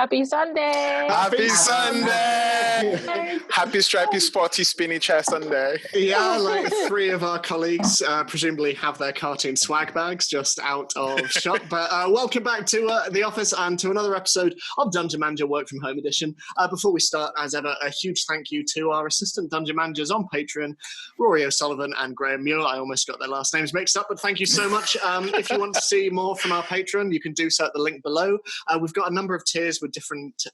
Happy Sunday! Happy Sunday! Happy stripy, spotty, spinny chair Sunday. Yeah, like 3 of our colleagues presumably have their cartoon swag bags just out of shop. But welcome back to the office and to another episode of Dungeon Manager Work From Home Edition. Before we start, as ever, a huge thank you to our assistant dungeon managers on Patreon, Rory O'Sullivan and Graham Muir. I almost got their last names mixed up, but thank you so much. If you want to see more from our Patreon, you can do so at the link below. We've got a number of tiers with different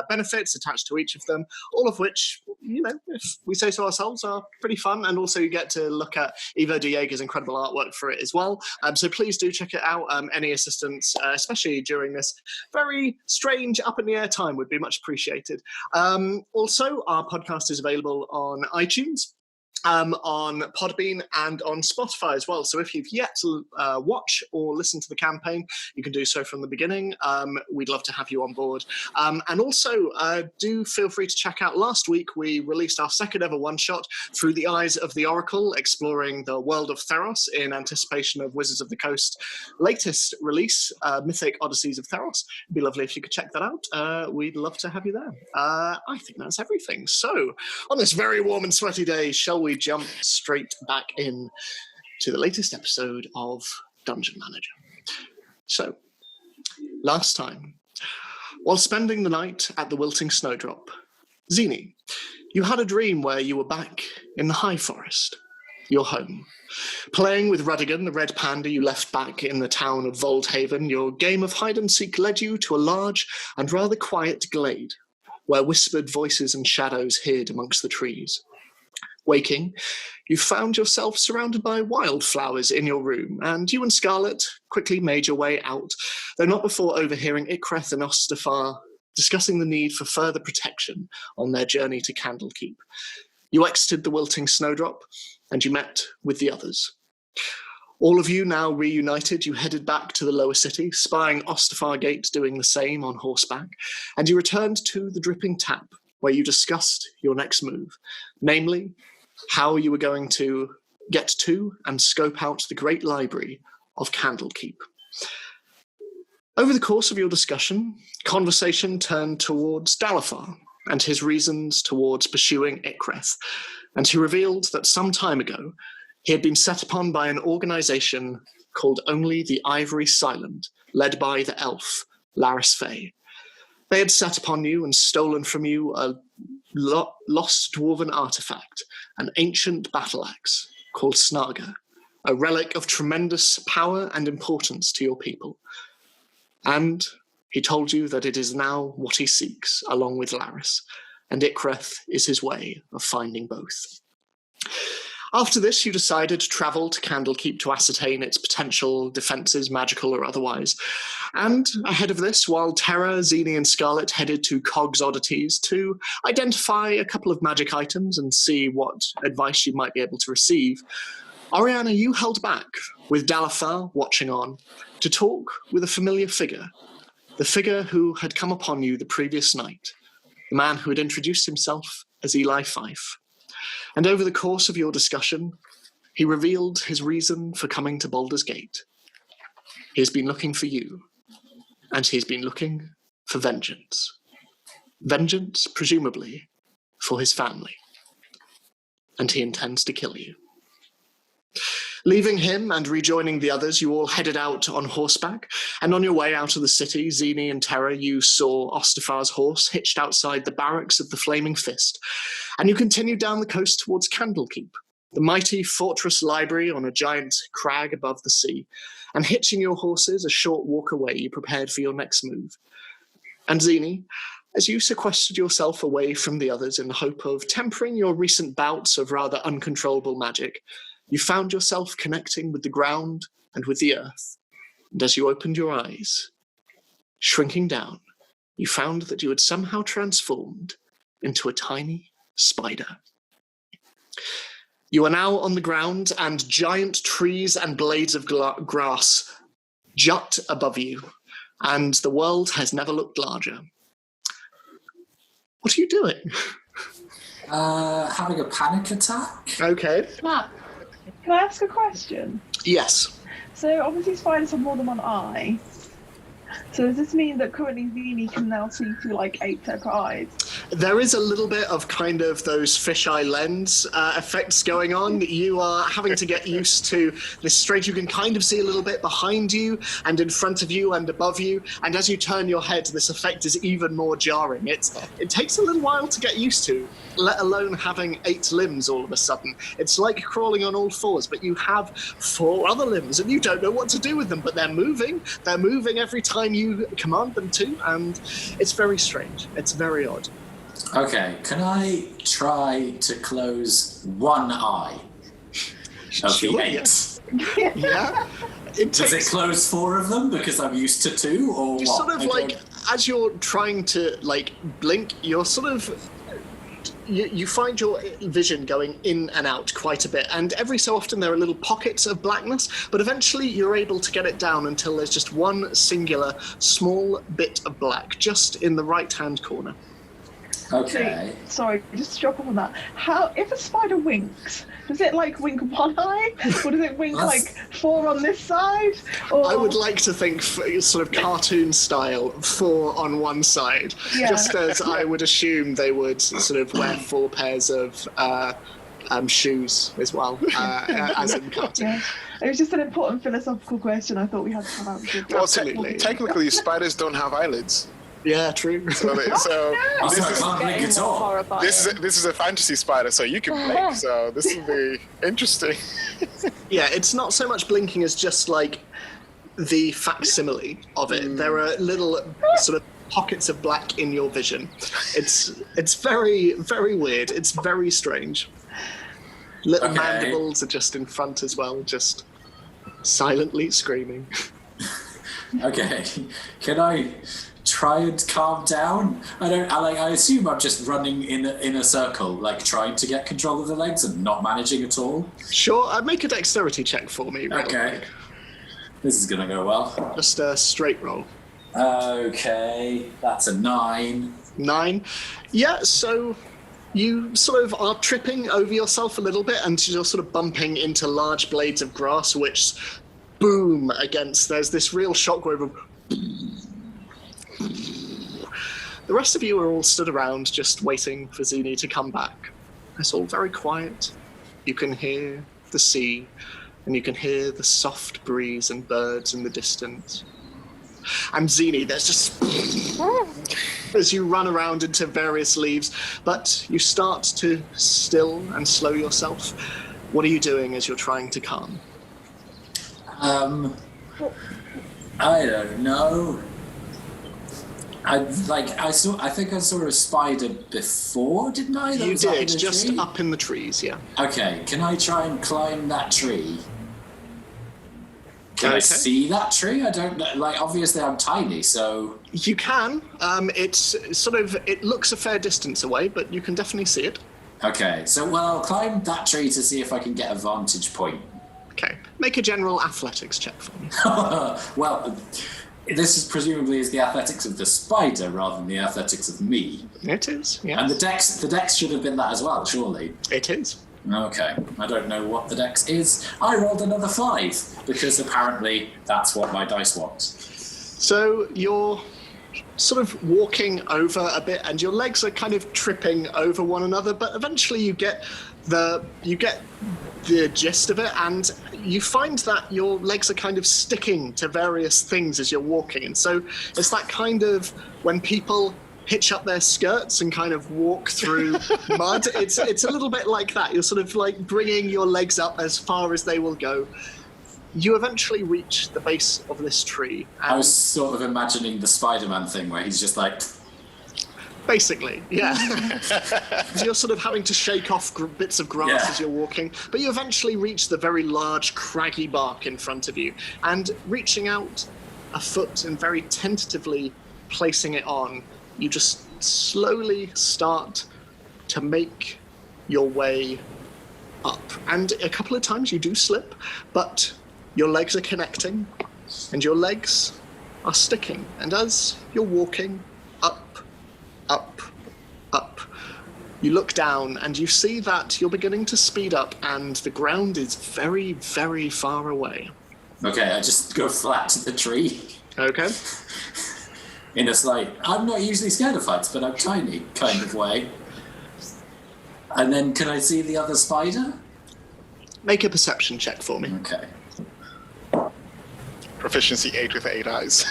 benefits attached to each of them, all of which, you know, if we say so ourselves, are pretty fun. And also you get to look at Ivo de Jager's incredible artwork for it as well. So please do check it out. Any assistance, especially during this very strange up-in-the-air time, would be much appreciated. Also, our podcast is available on iTunes, on Podbean and on Spotify as well. So if you've yet to watch or listen to the campaign, you can do so from the beginning. We'd love to have you on board. And also do feel free to check out, last week we released our second ever one-shot, Through the Eyes of the Oracle, exploring the world of Theros in anticipation of Wizards of the Coast's latest release, Mythic Odysseys of Theros. It'd be lovely if you could check that out. We'd love to have you there. I think that's everything. So on this very warm and sweaty day, shall we jump straight back in to the latest episode of Dungeon Manager. So, last time, while spending the night at the Wilting Snowdrop, Zini, you had a dream where you were back in the High Forest, your home. Playing with Rudigan, the red panda you left back in the town of Voldhaven, your game of hide-and-seek led you to a large and rather quiet glade, where whispered voices and shadows hid amongst the trees. Waking, you found yourself surrounded by wildflowers in your room, and you and Scarlet quickly made your way out, though not before overhearing Ikreth and Ostafarr discussing the need for further protection on their journey to Candlekeep. You exited the Wilting Snowdrop, and you met with the others. All of you now reunited, you headed back to the lower city, spying Ostafarr Gait doing the same on horseback, and you returned to the Dripping Tap, where you discussed your next move, namely, how you were going to get to and scope out the great library of Candlekeep. Over the course of your discussion, conversation turned towards Ostafarr and his reasons towards pursuing Ikreth, and he revealed that some time ago he had been set upon by an organization called Only the Ivory Silent, led by the elf, Laris Fey. They had set upon you and stolen from you a lost dwarven artifact, an ancient battle axe called Snaga, a relic of tremendous power and importance to your people. And he told you that it is now what he seeks, along with Laris, and Ikreth is his way of finding both. After this, you decided to travel to Candlekeep to ascertain its potential defenses, magical or otherwise. And ahead of this, while Terra, Zini, and Scarlet headed to Cog's Oddities to identify a couple of magic items and see what advice you might be able to receive, Oriana, you held back, with Ostafarr watching on, to talk with a familiar figure, the figure who had come upon you the previous night, the man who had introduced himself as Eli Fife. And over the course of your discussion, he revealed his reason for coming to Baldur's Gate. He has been looking for you, and he has been looking for vengeance. Vengeance, presumably, for his family. And he intends to kill you. Leaving him and rejoining the others, you all headed out on horseback, and on your way out of the city, Zini and Terra, you saw Ostafar's horse hitched outside the barracks of the Flaming Fist, and you continued down the coast towards Candlekeep, the mighty fortress library on a giant crag above the sea, and hitching your horses a short walk away, you prepared for your next move. And Zini, as you sequestered yourself away from the others in the hope of tempering your recent bouts of rather uncontrollable magic, you found yourself connecting with the ground and with the earth. And as you opened your eyes, shrinking down, you found that you had somehow transformed into a tiny spider. You are now on the ground, and giant trees and blades of grass jut above you, and the world has never looked larger. What are you doing? Having a panic attack. Okay. Matt, Can I ask a question? Yes. So obviously spiders have more than one eye. So does this mean that currently Zini can now see through like 8 separate eyes? There is a little bit of kind of those fisheye lens effects going on. You are having to get used to this strange. You can kind of see a little bit behind you and in front of you and above you. And as you turn your head, this effect is even more jarring. It takes a little while to get used to, let alone having 8 limbs all of a sudden. It's like crawling on all fours, but you have 4 other limbs and you don't know what to do with them, but they're moving. They're moving every time you command them to, and it's very strange. It's very odd. Okay, can I try to close one eye of the 8? Yeah. Does it close 4 of them because I'm used to 2, or you what? sort of like, as you're trying to like blink, you're sort of you find your vision going in and out quite a bit, and every so often there are little pockets of blackness, but eventually you're able to get it down until there's just one singular small bit of black just in the right-hand corner. Okay. Sorry, just to drop off on that. How, if a spider winks, does it like wink one eye, or does it wink like 4 on this side? Or... I would like to think sort of cartoon style, 4 on one side, just as I would assume they would sort of wear 4 pairs of shoes as well, as in cartoon. Yeah. It was just an important philosophical question I thought we had to have answered. Well, Absolutely. Technically, spiders don't have eyelids. Yeah, true. So this is a fantasy spider, so you can blink. So this will be interesting. Yeah, it's not so much blinking as just like the facsimile of it. There are little sort of pockets of black in your vision. It's very, very weird. It's very strange. Little mandibles are just in front as well, just silently screaming. Okay, can I try and calm down? I assume I'm just running in a circle, like trying to get control of the legs and not managing at all. Sure, make a dexterity check for me. Okay. This is gonna go well. Just a straight roll. Okay, that's a 9. 9. Yeah, so you sort of are tripping over yourself a little bit and you're sort of bumping into large blades of grass which boom against. There's this real shockwave of... The rest of you are all stood around just waiting for Zini to come back. It's all very quiet. You can hear the sea and you can hear the soft breeze and birds in the distance. And Zini, there's just... as you run around into various leaves, but you start to still and slow yourself. What are you doing as you're trying to calm? I don't know. I think I saw a spider before, didn't I? You did, just up in the trees, yeah. Okay, can I try and climb that tree? Can I see that tree? I don't know. Like, obviously I'm tiny, so... You can. It looks a fair distance away, but you can definitely see it. Okay, so, I'll climb that tree to see if I can get a vantage point. Okay, make a general athletics check for me. Well, this is presumably the athletics of the spider rather than the athletics of me. It is, yeah. And the dex should have been that as well, surely. It is. Okay, I don't know what the dex is. I rolled another 5, because apparently that's what my dice want. So you're sort of walking over a bit and your legs are kind of tripping over one another, but eventually you get the gist of it, and you find that your legs are kind of sticking to various things as you're walking. And so it's that kind of when people hitch up their skirts and kind of walk through mud. It's a little bit like that. You're sort of like bringing your legs up as far as they will go. You eventually reach the base of this tree. I was sort of imagining the Spider-Man thing where he's just like... Basically, yeah. You're sort of having to shake off bits of grass as you're walking, but you eventually reach the very large, craggy bark in front of you, and reaching out a foot and very tentatively placing it on, you just slowly start to make your way up. And a couple of times you do slip, but your legs are connecting, and your legs are sticking. And as you're walking up, you look down and you see that you're beginning to speed up and the ground is very, very far away. Okay, I just go flat to the tree. Okay. in a slight, I'm not usually scared of heights, but I'm tiny kind of way. And then can I see the other spider? Make a perception check for me. Okay. Proficiency 8 with 8 eyes.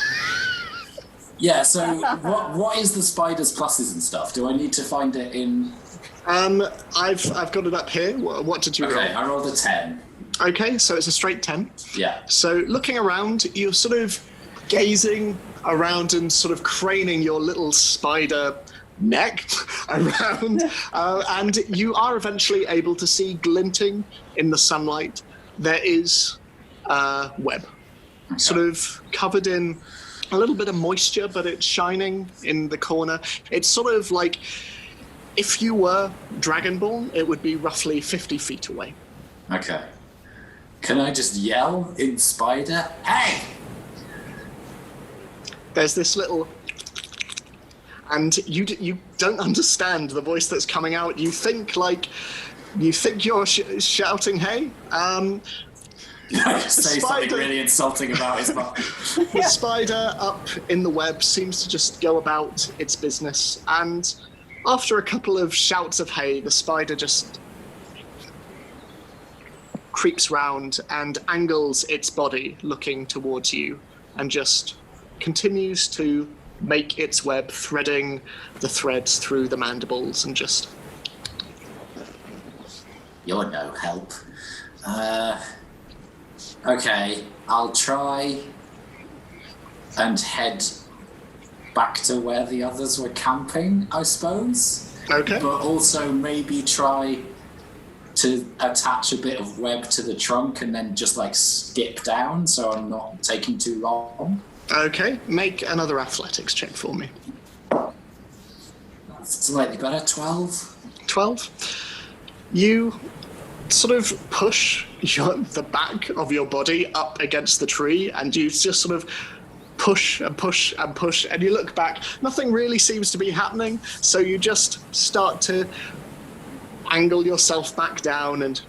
Yeah, so what is the spider's pluses and stuff? Do I need to find it in... I've got it up here. What did you roll? Okay, I rolled a 10. Okay, so it's a straight 10. Yeah. So looking around, you're sort of gazing around and sort of craning your little spider neck around, and you are eventually able to see glinting in the sunlight. There is a web, sort of covered in a little bit of moisture, but it's shining in the corner. It's sort of like if you were Dragonborn, it would be roughly 50 feet away. Okay. Can I just yell in spider? Hey! There's this little... And you don't understand the voice that's coming out. You think you're shouting, hey? Say something really insulting about his mom. The spider up in the web seems to just go about its business. And after a couple of shouts of hey, the spider just creeps round and angles its body looking towards you and just continues to make its web, threading the threads through the mandibles and just... You're no help. Okay, I'll try and head back to where the others were camping, I suppose. Okay. But also maybe try to attach a bit of web to the trunk and then just like skip down so I'm not taking too long. Okay, make another athletics check for me. That's slightly better, 12. 12. You sort of push the back of your body up against the tree and you just sort of push and push and push and you look back. Nothing really seems to be happening, so you just start to angle yourself back down and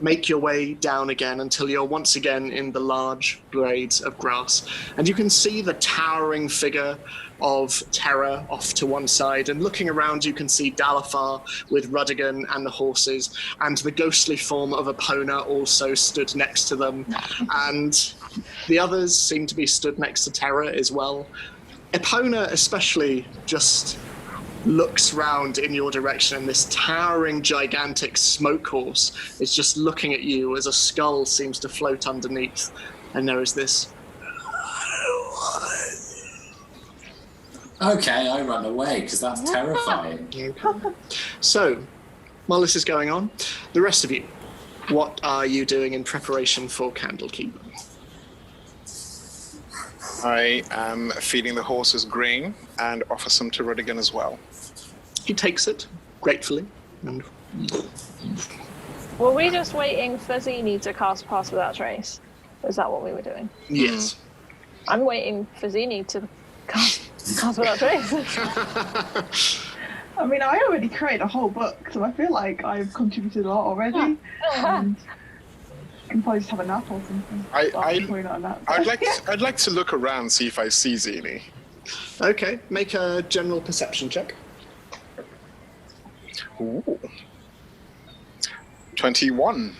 make your way down again until you're once again in the large blades of grass. And you can see the towering figure of Terra off to one side, and looking around you can see Ostafarr with Rudigan and the horses, and the ghostly form of Epona also stood next to them, and the others seem to be stood next to Terra as well. Epona especially just looks round in your direction, and this towering, gigantic smoke horse is just looking at you as a skull seems to float underneath, and there is this... Okay, I run away because that's terrifying. So, while this is going on, the rest of you, what are you doing in preparation for Candlekeep? I am feeding the horses grain and offer some to Rudigan as well. He takes it gratefully. And Were we just waiting for Zini to cast Pass Without Trace? Is that what we were doing? yes. I'm waiting for Zini to cast Without Trace. I mean, I already created a whole book, so I feel like I've contributed a lot already. And I can probably just have a nap or something. Probably not a nap. I'd like to look around, see if I see Zini. Okay, make a general perception check. Ooh. 21.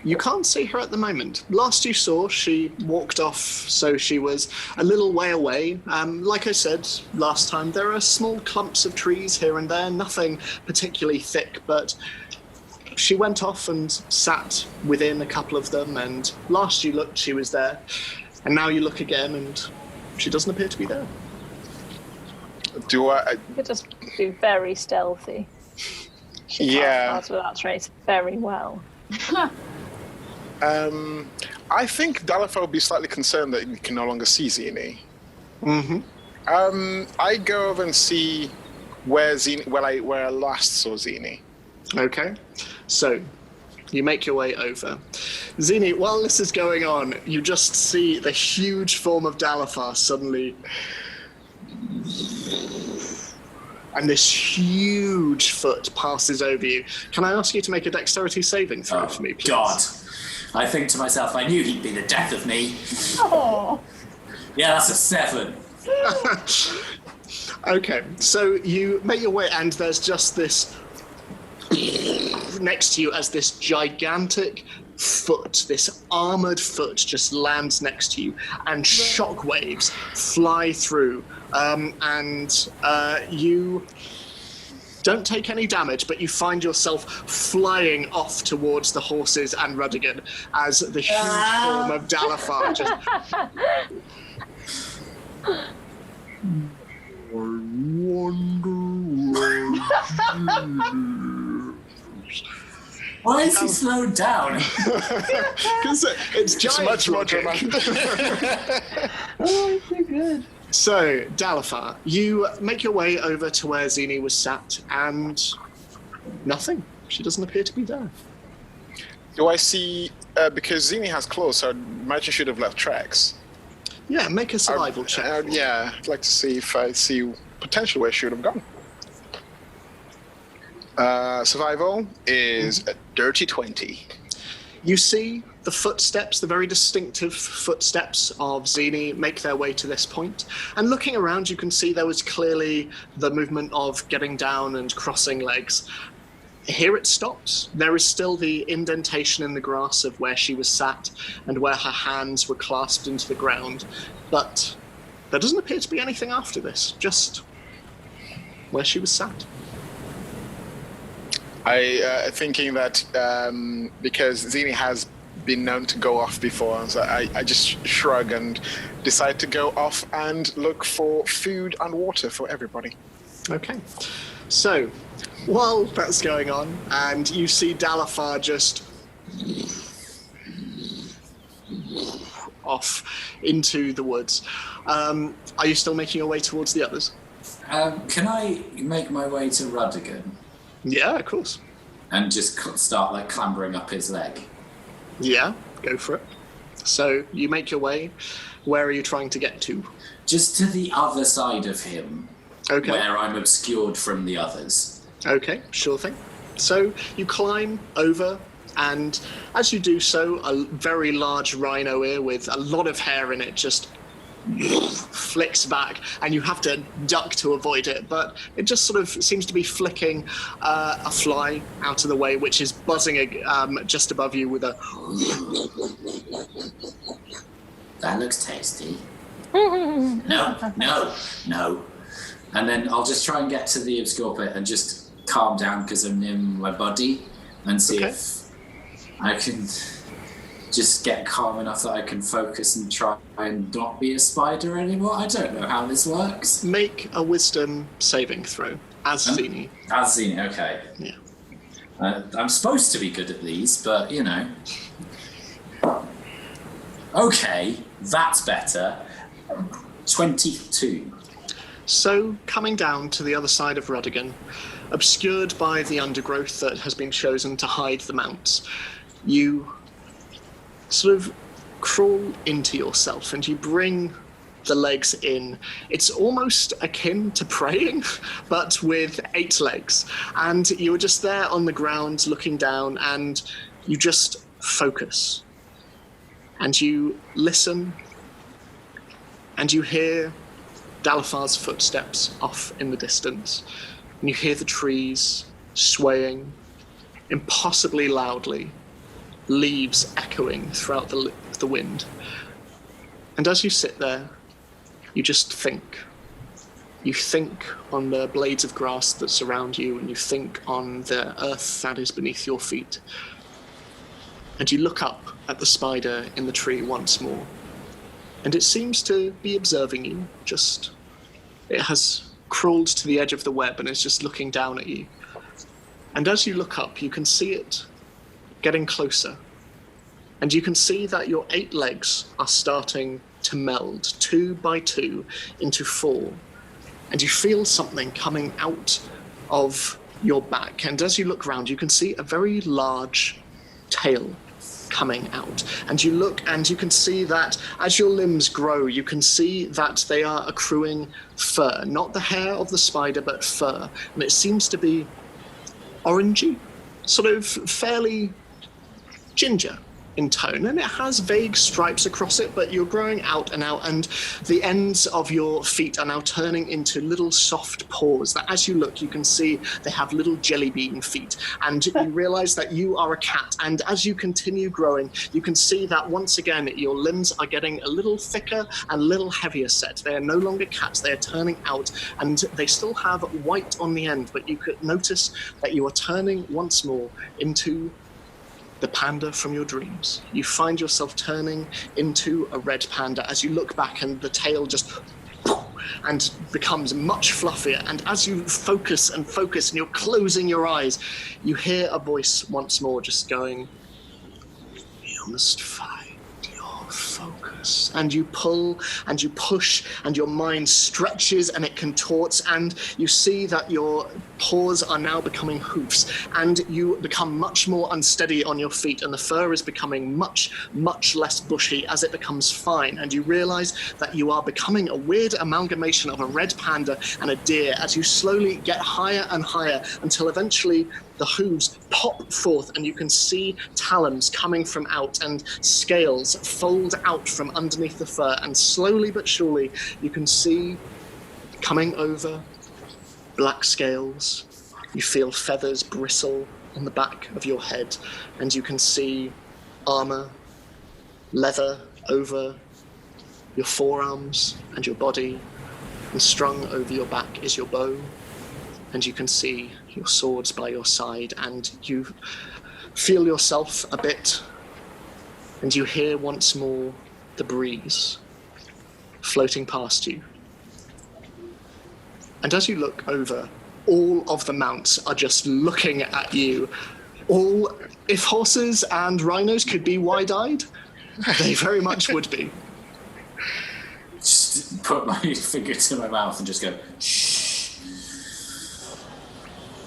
You can't see her at the moment. Last you saw, she walked off, so she was a little way away. Like I said last time, there are small clumps of trees here and there, nothing particularly thick, but she went off and sat within a couple of them, and last you looked, she was there. And now you look again, and she doesn't appear to be there. Do I? You could just be very stealthy. She Yeah. Pass Without Trace very well. I think Ostafarr will be slightly concerned that he can no longer see Zini. Mm-hmm. I go over and see where I last saw Zini. Okay, so you make your way over. Zini, while this is going on, you just see the huge form of Ostafarr suddenly, and this huge foot passes over you. Can I ask you to make a dexterity saving throw for me, please? God. I think to myself, I knew he'd be the death of me. Oh, Yeah, that's a 7. Okay, so you make your way, and there's just this next to you as this gigantic foot, this armored foot, just lands next to you, and shockwaves fly through, and you don't take any damage, but you find yourself flying off towards the horses and Rudigan as the huge form of Ostafarr just... Why is he slowed down? Because it's giant. It's much more dramatic. Oh, it's so good. So, Ostafarr, you make your way over to where Zini was sat, and nothing. She doesn't appear to be there. Do I see, because Zini has clothes, so I imagine should have left tracks. Yeah, make a survival check. Yeah, I'd like to see if I see potential where she would have gone. Survival is a dirty 20. You see the footsteps, the very distinctive footsteps of Zini make their way to this point. And looking around, you can see there was clearly the movement of getting down and crossing legs. Here it stops. There is still the indentation in the grass of where she was sat and where her hands were clasped into the ground. But there doesn't appear to be anything after this, just where she was sat. Thinking that because Zini has been known to go off before, so I just shrug and decide to go off and look for food and water for everybody. Okay. So, while that's going on, and you see Ostafarr just off into the woods, are you still making your way towards the others? Can I make my way to Rudigan? Yeah, of course. And just start clambering up his leg? Yeah, go for it. So you make your way. Where are you trying to get to? Just to the other side of him, Okay. where I'm obscured from the others. Okay, sure thing. So you climb over, and as you do so, a very large rhino ear with a lot of hair in it just flicks back, and you have to duck to avoid it, but it just sort of seems to be flicking a fly out of the way, which is buzzing just above you with a... That looks tasty. No. And then I'll just try and get to the obscure bit and just calm down because I'm in my body and see if I can just get calm enough that I can focus and try and not be a spider anymore. I don't know how this works. Make a wisdom saving throw as Zini. As Zini, okay. Yeah. I'm supposed to be good at these, but you know. Okay, that's better. 22. So, coming down to the other side of Rudigan, obscured by the undergrowth that has been chosen to hide the mounts, you sort of crawl into yourself and you bring the legs in. It's almost akin to praying, but with 8 legs. And you're just there on the ground looking down, and you just focus. And you listen, and you hear Ostafarr's footsteps off in the distance. And you hear the trees swaying impossibly loudly, leaves echoing throughout the wind. And as you sit there, you just think. You think on the blades of grass that surround you, and you think on the earth that is beneath your feet. And you look up at the spider in the tree once more, and it seems to be observing you. It has crawled to the edge of the web and is just looking down at you. And as you look up, you can see it getting closer. And you can see that your 8 legs are starting to meld 2 by 2 into 4. And you feel something coming out of your back. And as you look around, you can see a very large tail coming out. And you look and you can see that as your limbs grow, you can see that they are accruing fur. Not the hair of the spider, but fur. And it seems to be orangey, sort of fairly ginger in tone, and it has vague stripes across it, but you're growing out and out, and the ends of your feet are now turning into little soft paws that, as you look, you can see they have little jelly bean feet, and you realize that you are a cat. And as you continue growing, you can see that once again your limbs are getting a little thicker and a little heavier set. They are no longer cats, they are turning out, and they still have white on the end, but you could notice that you are turning once more into the panda from your dreams. You find yourself turning into a red panda as you look back, and the tail just and becomes much fluffier. And as you focus and you're closing your eyes, you hear a voice once more just going, "You must find your focus." And you pull and you push, and your mind stretches and it contorts, and you see that your paws are now becoming hoofs, and you become much more unsteady on your feet, and the fur is becoming much, much less bushy as it becomes fine, and you realize that you are becoming a weird amalgamation of a red panda and a deer as you slowly get higher and higher until eventually the hooves pop forth, and you can see talons coming from out and scales fold out from underneath the fur, and slowly but surely you can see coming over black scales. You feel feathers bristle on the back of your head, and you can see armor, leather over your forearms and your body, and strung over your back is your bow, and you can see your swords by your side, and you feel yourself a bit, and you hear once more the breeze floating past you. And as you look over, all of the mounts are just looking at you. All, if horses and rhinos could be wide-eyed, they very much would be. Just put my finger to my mouth and just go, shh.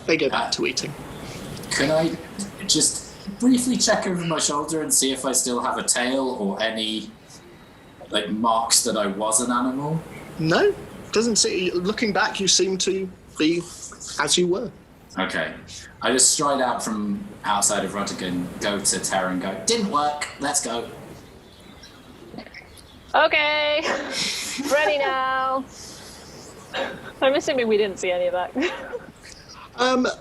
They go back to eating. Can I just briefly check over my shoulder and see if I still have a tail or any marks that I was an animal? No, doesn't see. Looking back, you seem to be as you were. Okay. I just stride out from outside of Ruttigan, go to Terra and go, "Didn't work, let's go." Okay, ready now. I'm assuming we didn't see any of that.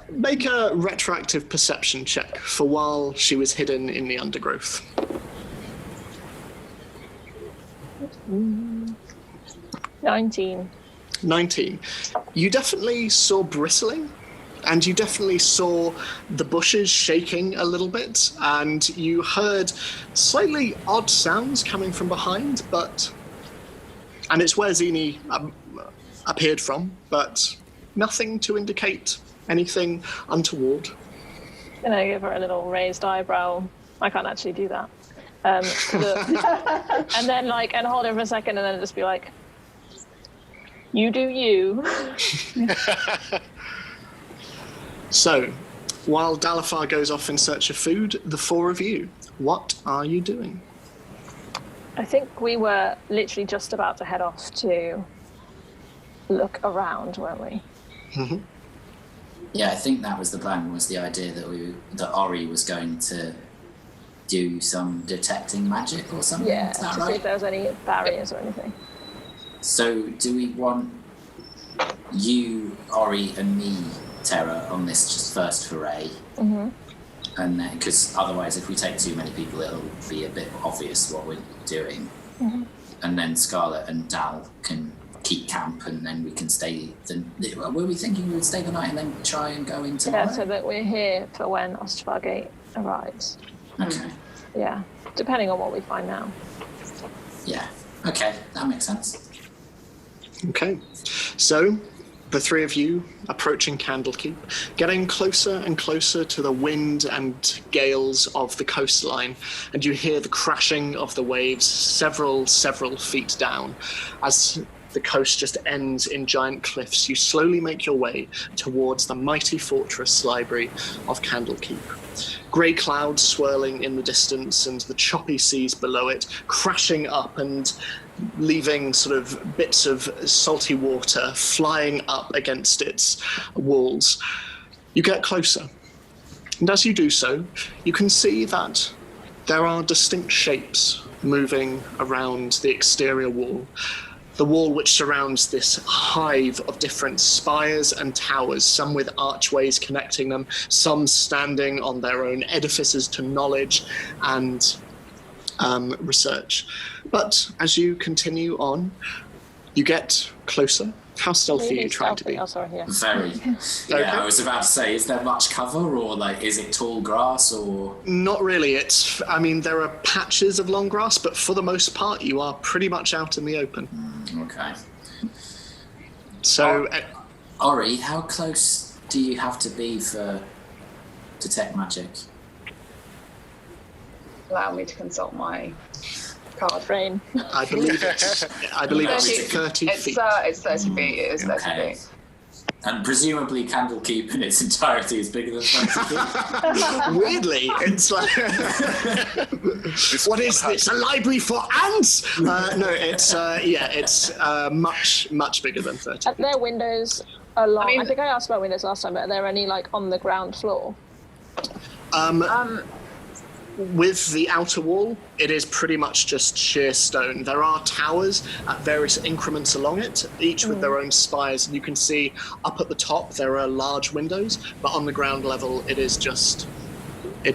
Make a retroactive perception check for while she was hidden in the undergrowth. 19. 19. You definitely saw bristling, and you definitely saw the bushes shaking a little bit, and you heard slightly odd sounds coming from behind, and it's where Zini appeared from, but nothing to indicate anything untoward. I'm gonna give her a little raised eyebrow. I can't actually do that. And then and hold her for a second, and then just be like, "You do you." So, while Ostafarr goes off in search of food, the four of you, what are you doing? I think we were literally just about to head off to look around, weren't we? Mm-hmm. Yeah, I think that was the plan, was the idea that Ori was going to do some detecting magic or something. Yeah, is that to right? see if there was any barriers or anything. So do we want you, Ori, and me, Terra, on this just first foray? Mm-hmm. And then, because otherwise if we take too many people, it'll be a bit obvious what we're doing. Mm-hmm. And then Scarlet and Dal can keep camp, and then we can stay. Were we thinking we would stay the night and then try and go into? Yeah, so that we're here for when Ostafarr Gait arrives. Okay. Yeah, depending on what we find now. Yeah. Okay, that makes sense. Okay, so the three of you approaching Candlekeep, getting closer and closer to the wind and gales of the coastline, and you hear the crashing of the waves several feet down. As the coast just ends in giant cliffs, you slowly make your way towards the mighty fortress library of Candlekeep. Grey clouds swirling in the distance, and the choppy seas below it crashing up and leaving sort of bits of salty water flying up against its walls. You get closer, and as you do so, you can see that there are distinct shapes moving around the exterior wall. The wall which surrounds this hive of different spires and towers, some with archways connecting them, some standing on their own edifices to knowledge and research. But as you continue on, you get closer. How stealthy are you trying to be? Oh, sorry, yeah. Very. Okay. Yeah, I was about to say, is there much cover, or like, is it tall grass, or? Not really. There are patches of long grass, but for the most part, you are pretty much out in the open. Okay. So, Ori, how close do you have to be for detect magic? Allow me to consult my card. Brain. I believe it's 30 feet. It's 30 feet. It is 30 Okay. feet. And presumably Candlekeep in its entirety is bigger than 20 feet. Weirdly, it's like, what is this? A library for ants? No, it's much bigger than 30. Are there windows along? I mean- I think I asked about windows last time, but are there any like on the ground floor? With the outer wall, it is pretty much just sheer stone. There are towers at various increments along it, each with their own spires, and you can see up at the top there are large windows, but on the ground level it's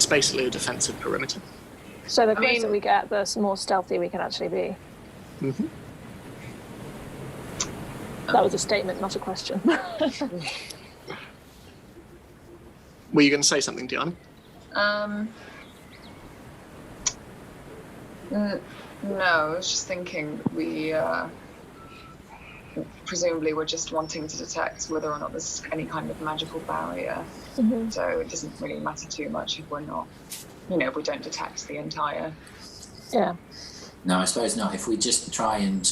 basically a defensive perimeter. So the closer we get, the more stealthy we can actually be. Mm-hmm. That was a statement, not a question. Were you going to say something, Diana? No, I was just thinking we presumably we're just wanting to detect whether or not there's any kind of magical barrier. Mm-hmm. So it doesn't really matter too much if we're not, if we don't detect the entire. Yeah. No, I suppose not. If we just try and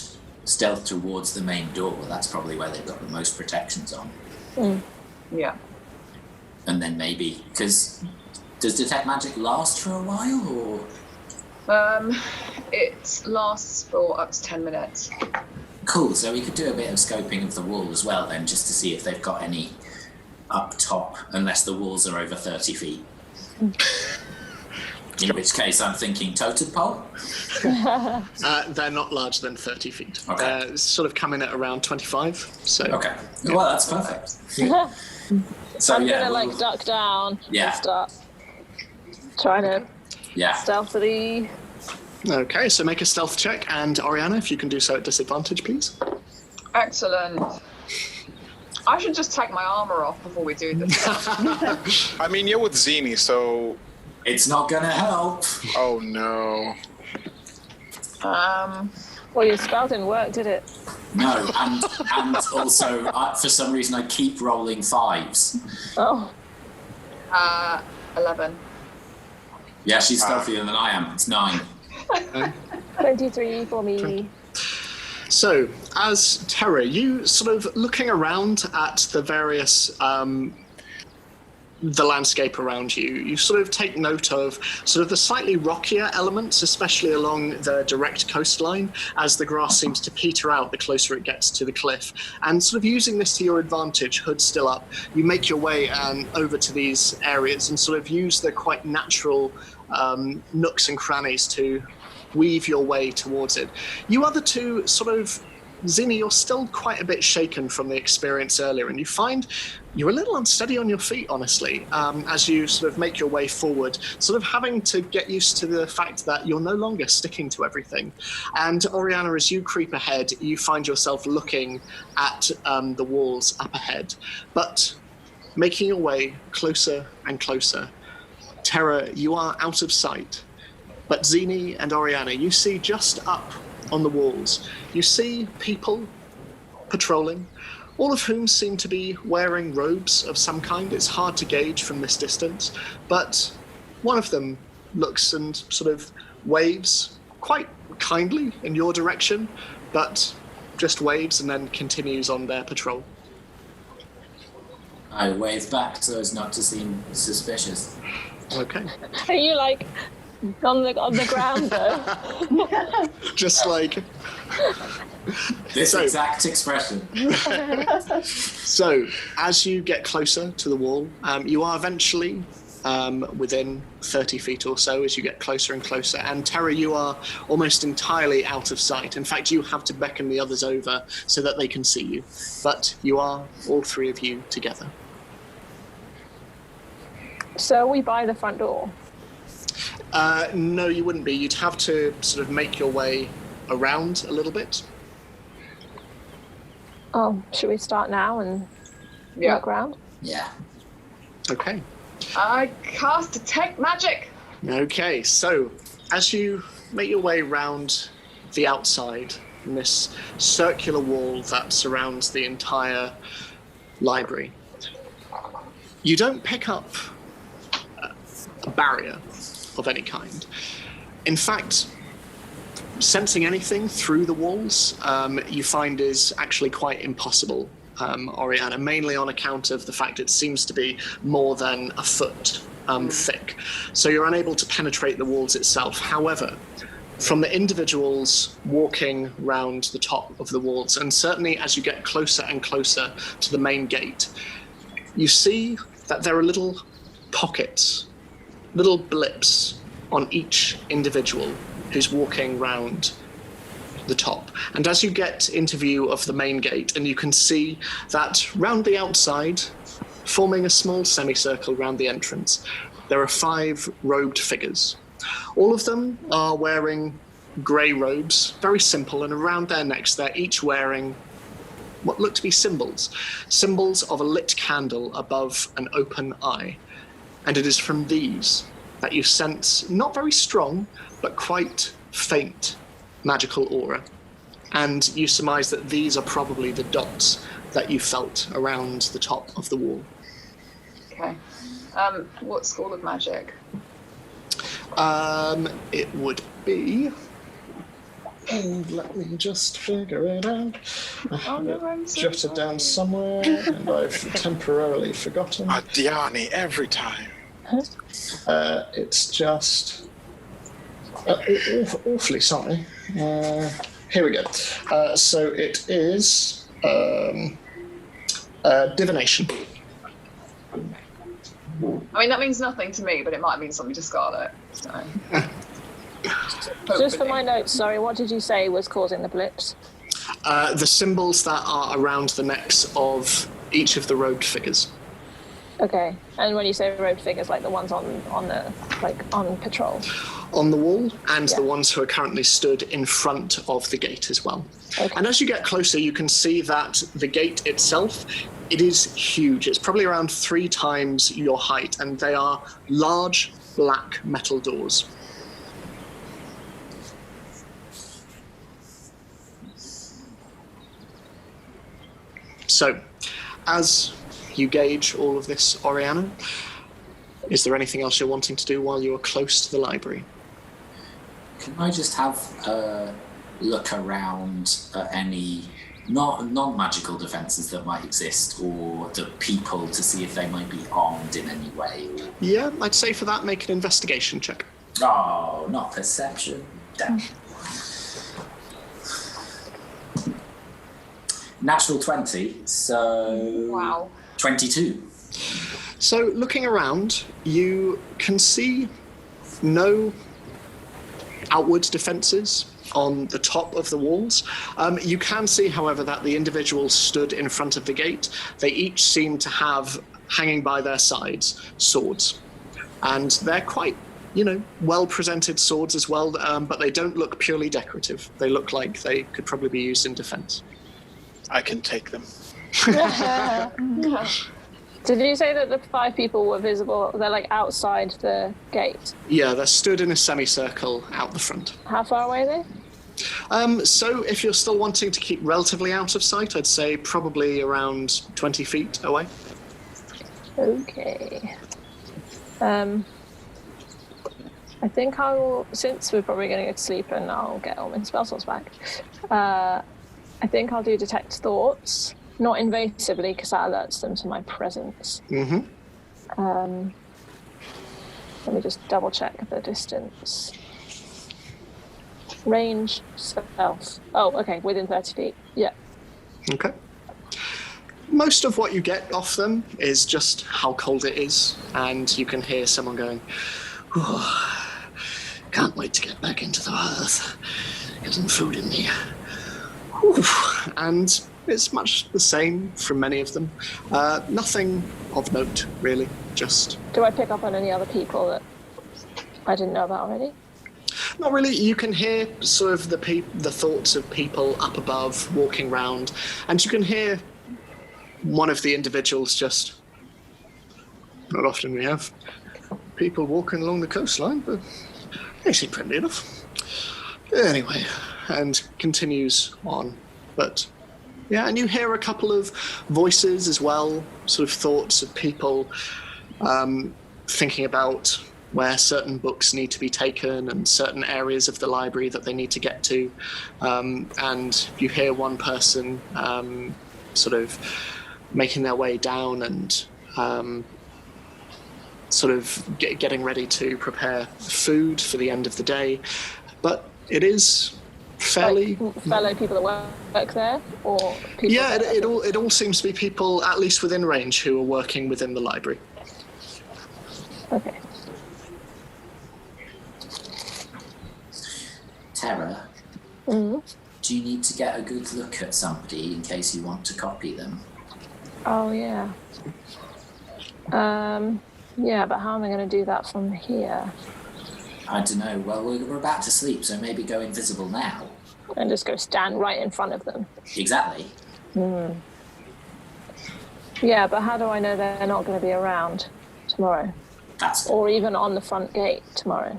stealth towards the main door, that's probably where they've got the most protections on. Mm. Yeah. And then maybe, because does detect magic last for a while, or? It lasts for up to 10 minutes. Cool, so we could do a bit of scoping of the wall as well then, just to see if they've got any up top, unless the walls are over 30 feet. In which case I'm thinking totem pole? They're not larger than 30 feet. Okay. They're sort of coming at around 25, so... Okay, well that's perfect. So I'm yeah, gonna we'll- duck down Yeah. and start trying to yeah. stealthily. Okay, so make a stealth check, and Oriana, if you can do so at disadvantage, please. Excellent. I should just take my armor off before we do this. I mean, you're with Zini, so... It's not gonna help. Oh, no. Well, your spell didn't work, did it? No, and also for some reason I keep rolling 5s. Oh. 11. Yeah, she's stealthier than I am. It's 9. 23 for me. So, as Terra, you sort of looking around at the various the landscape around you, you sort of take note of sort of the slightly rockier elements, especially along the direct coastline, as the grass seems to peter out the closer it gets to the cliff. And sort of using this to your advantage, hood still up, you make your way over to these areas and sort of use the quite natural nooks and crannies to weave your way towards it. You other two sort of, Zinni, you're still quite a bit shaken from the experience earlier, and you find you're a little unsteady on your feet, honestly, as you sort of make your way forward, sort of having to get used to the fact that you're no longer sticking to everything. And Oriana, as you creep ahead, you find yourself looking at the walls up ahead, but making your way closer and closer. Terra, you are out of sight, but Zinni and Oriana, you see just up on the walls, you see people patrolling, all of whom seem to be wearing robes of some kind. It's hard to gauge from this distance, but one of them looks and sort of waves quite kindly in your direction, but just waves and then continues on their patrol. I wave back so as not to seem suspicious. Okay. Are you like on the ground though? Just like... This exact expression. So, as you get closer to the wall, you are eventually within 30 feet or so as you get closer and closer. And Terra, you are almost entirely out of sight. In fact, you have to beckon the others over so that they can see you. But you are, all three of you, together. So we by the front door? No, you wouldn't be. You'd have to sort of make your way around a little bit. Oh, should we start now and look around? Yeah. Okay. I cast Detect Magic. Okay, so as you make your way round the outside in this circular wall that surrounds the entire library, you don't pick up a barrier of any kind. In fact, sensing anything through the walls, you find is actually quite impossible, Oriana, mainly on account of the fact it seems to be more than a foot thick. So you're unable to penetrate the walls itself. However, from the individuals walking round the top of the walls, and certainly as you get closer and closer to the main gate, you see that there are little pockets, little blips on each individual who's walking round the top. And as you get into view of the main gate, and you can see that round the outside, forming a small semicircle round the entrance, there are 5 robed figures. All of them are wearing grey robes, very simple, and around their necks they're each wearing what look to be symbols of a lit candle above an open eye. And it is from these that you sense not very strong, but quite faint magical aura. And you surmise that these are probably the dots that you felt around the top of the wall. Okay. What school of magic? It would be... And let me just figure it out. I have it jotted down somewhere, and I've temporarily forgotten. Diani, every time. It's just... awfully sorry. Here we go. So it is divination. I mean, that means nothing to me, but it might mean something to Scarlet. So. Just for my notes, sorry, what did you say was causing the blips? The symbols that are around the necks of each of the robed figures. Okay, and when you say robed figures, like the ones on the on patrol? On the wall, and the ones who are currently stood in front of the gate as well. Okay. And as you get closer, you can see that the gate itself, it is huge. It's probably around 3 times your height, and they are large black metal doors. So, as you gauge all of this, Oriana, is there anything else you're wanting to do while you're close to the library? Can I just have a look around at any non-magical defences that might exist, or the people, to see if they might be armed in any way? Yeah, I'd say for that, make an investigation check. Oh, not perception. Damn. Natural 20, so... Wow. 22. So, looking around, you can see no outward defences on the top of the walls. You can see, however, that the individuals stood in front of the gate. They each seem to have, hanging by their sides, swords. And they're quite, well-presented swords as well, but they don't look purely decorative. They look like they could probably be used in defence. I can take them. Did you say that the 5 people were visible? They're like outside the gate? Yeah, they're stood in a semicircle out the front. How far away are they? So if you're still wanting to keep relatively out of sight, I'd say probably around 20 feet away. Okay. I think I will, since we're probably going to go to sleep and I'll get all my spell slots back, I think I'll do Detect Thoughts. Not invasively, because that alerts them to my presence. Mm-hmm. Let me just double check the distance. Range, stealth. Oh, okay, within 30 feet. Yeah. Okay. Most of what you get off them is just how cold it is, and you can hear someone going, can't wait to get back into the earth. Get some food in me. And it's much the same from many of them. Nothing of note, really, just... Do I pick up on any other people that I didn't know about already? Not really. You can hear sort of the thoughts of people up above walking round, and you can hear one of the individuals just... Not often we have people walking along the coastline, but they seem friendly enough. Anyway, and continues on. But yeah, and you hear a couple of voices as well, sort of thoughts of people thinking about where certain books need to be taken and certain areas of the library that they need to get to. And you hear one person sort of making their way down and sort of getting ready to prepare food for the end of the day. But it is fairly... Like fellow people that work there? Or people yeah, it all seems to be people, at least within range, who are working within the library. Okay. Tara, do you need to get a good look at somebody in case you want to copy them? Oh, yeah. Yeah, but how am I going to do that from here? I don't know. Well, we're about to sleep, so maybe go invisible now. And just go stand right in front of them. Exactly. Yeah, but how do I know they're not going to be around tomorrow? Or even on the front gate tomorrow?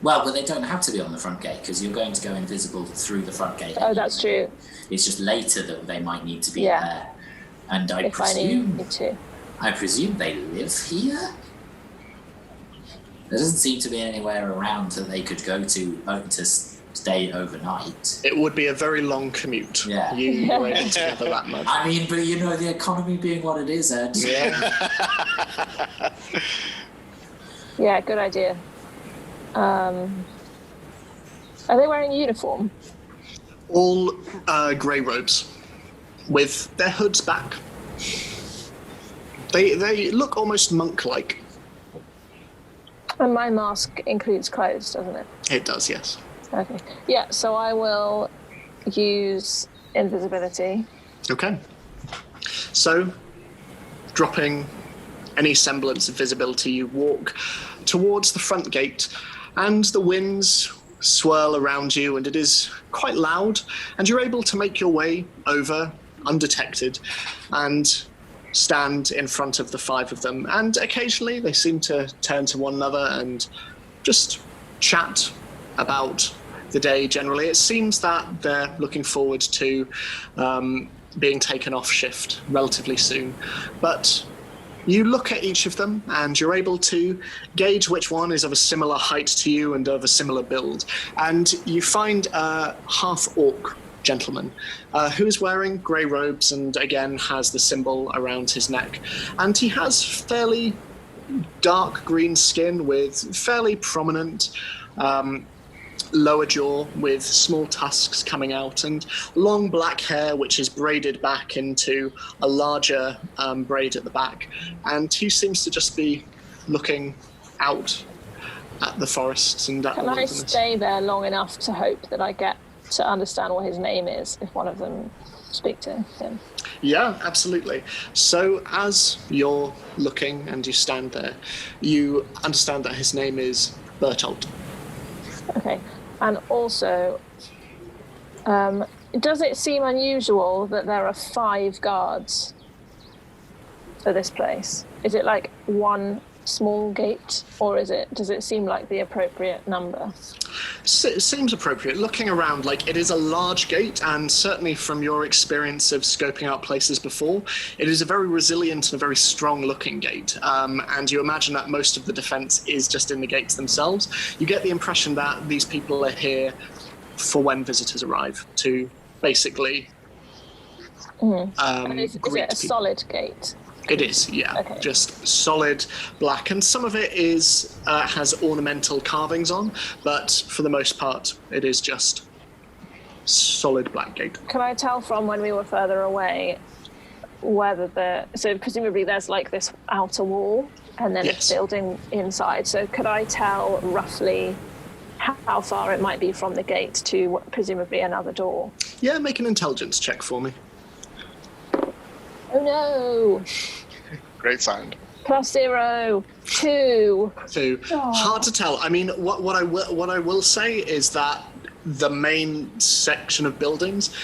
Well, but they don't have to be on the front gate because you're going to go invisible through the front gate. Oh, that's true. It's just later that they might need to be there. And I presume they live here? There doesn't seem to be anywhere around that they could go to stay overnight. It would be a very long commute. Yeah. You were able to gather that much. I mean, but you know, the economy being what it is, Ed. Yeah. Yeah, good idea. Are they wearing a uniform? All grey robes with their hoods back. They look almost monk-like. And my mask includes clothes, doesn't it? It does, yes. Okay. Yeah, so I will use invisibility. Okay. So, dropping any semblance of visibility, you walk towards the front gate, and the winds swirl around you, and it is quite loud, and you're able to make your way over undetected and stand in front of the five of them. And occasionally they seem to turn to one another and just chat about the day generally. It seems that they're looking forward to being taken off shift relatively soon. But you look at each of them and you're able to gauge which one is of a similar height to you and of a similar build. And you find a half-orc gentleman who is wearing grey robes and again has the symbol around his neck. And he has fairly dark green skin with fairly prominent lower jaw with small tusks coming out, and long black hair which is braided back into a larger braid at the back. And he seems to just be looking out at the forests and at the wilderness. Can I stay there long enough to hope that I get to understand what his name is if one of them speak to him? Yeah, absolutely. So as you're looking and you stand there, you understand that his name is Bertolt. Okay. And also, does it seem unusual that there are 5 guards for this place? Is it like one small gate, or does it seem like the appropriate number? It seems appropriate. Looking around, like, it is a large gate, and certainly from your experience of scoping out places before, it is a very resilient and a very strong-looking gate. And you imagine that most of the defense is just in the gates themselves. You get the impression that these people are here for when visitors arrive, to basically And is greet it a people. solid gate? It is, yeah. Okay. Just solid black. And some of it is has ornamental carvings on, but for the most part, it is just solid black gate. Can I tell from when we were further away whether so presumably there's like this outer wall and then Yes. a building inside. So could I tell roughly how far it might be from the gate to presumably another door? Yeah, make an intelligence check for me. Oh no! Great sound. +0, 2. So hard to tell. I mean, what I will say is that the main section of buildings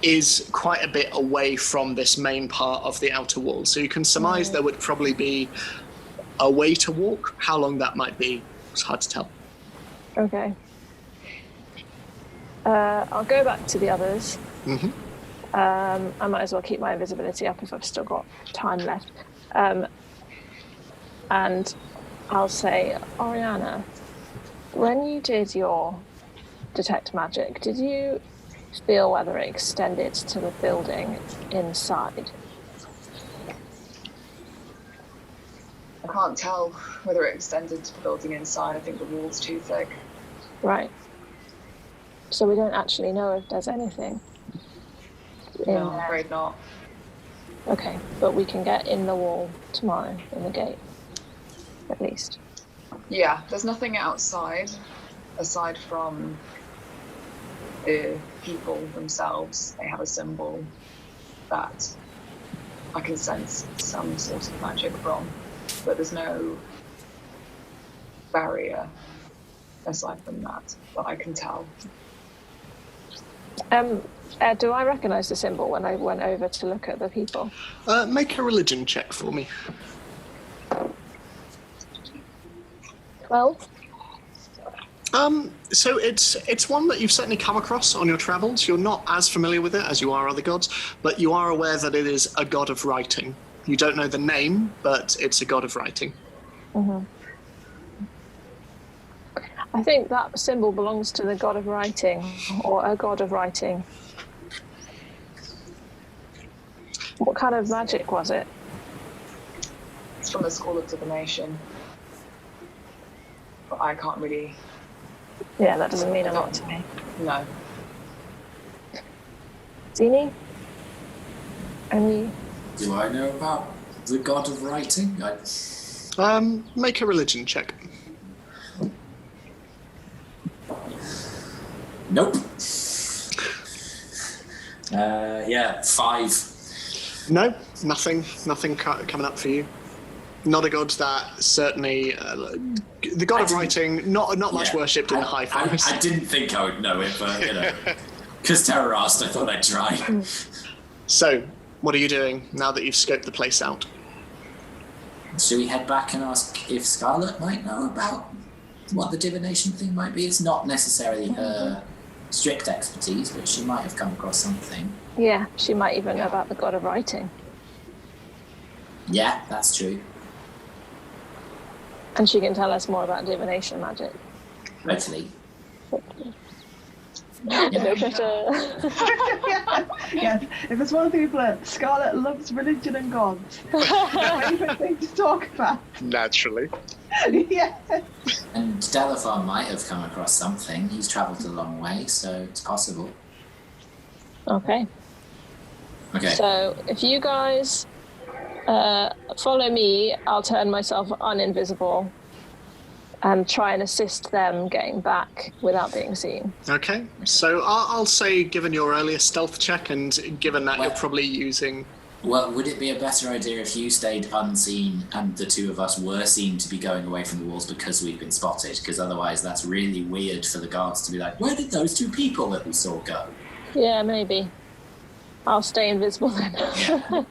is quite a bit away from this main part of the outer wall. So you can surmise there would probably be a way to walk. How long that might be, it's hard to tell. Okay. I'll go back to the others. Mm-hmm. I might as well keep my invisibility up if I've still got time left. And I'll say, Oriana, when you did your detect magic, did you feel whether it extended to the building inside? I can't tell whether it extended to the building inside. I think the wall's too thick. Right. So we don't actually know if there's anything in No, I'm there. afraid not. Okay, but we can get in the wall tomorrow in the gate, at least. Yeah, there's nothing outside aside from the people themselves. They have a symbol that I can sense some sort of magic from, but there's no barrier aside from that I can tell. Do I recognise the symbol when I went over to look at the people? Make a religion check for me. 12? So it's one that you've certainly come across on your travels. You're not as familiar with it as you are other gods, but you are aware that it is a god of writing. You don't know the name, but it's a god of writing. Mm-hmm. I think that symbol belongs to the god of writing, or a god of writing. What kind of magic was it? It's from the School of Divination, but I can't really. Yeah, that doesn't mean a lot to me. No. Zini? Any? Do I know about the god of writing? Make a religion check. Nope. Yeah, 5. No, nothing coming up for you. Not a god that certainly. The god of writing, not much worshipped in the high forest. I didn't think I would know it, but you know, because Terror asked, I thought I'd try. So, what are you doing now that you've scoped the place out? Should we head back and ask if Scarlet might know about what the divination thing might be? It's not necessarily her strict expertise, but she might have come across something. Yeah, she might even know about the god of writing. Yeah, that's true. And she can tell us more about divination magic. Hopefully. No pressure. Yes, if there's one thing we've learned, Scarlet loves religion and gods. Favorite thing to talk about. Naturally. Yeah. And Ostafarr might have come across something. He's travelled a long way, so it's possible. Okay. Okay. So if you guys follow me, I'll turn myself uninvisible and try and assist them getting back without being seen. Okay, so I'll say, given your earlier stealth check, and given that you're probably using. Well, would it be a better idea if you stayed unseen and the two of us were seen to be going away from the walls because we've been spotted? Because otherwise that's really weird for the guards to be like, where did those two people that we saw go? Yeah, maybe. I'll stay invisible then. Yeah.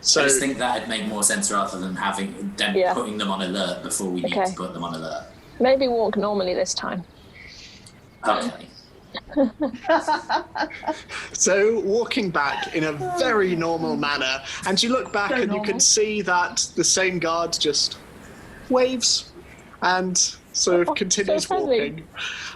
So I just think that'd make more sense rather than having them putting them on alert before we need to put them on alert. Maybe walk normally this time. Okay. So walking back in a very normal manner, and you look back and you can see that the same guard just waves and sort of continues friendly.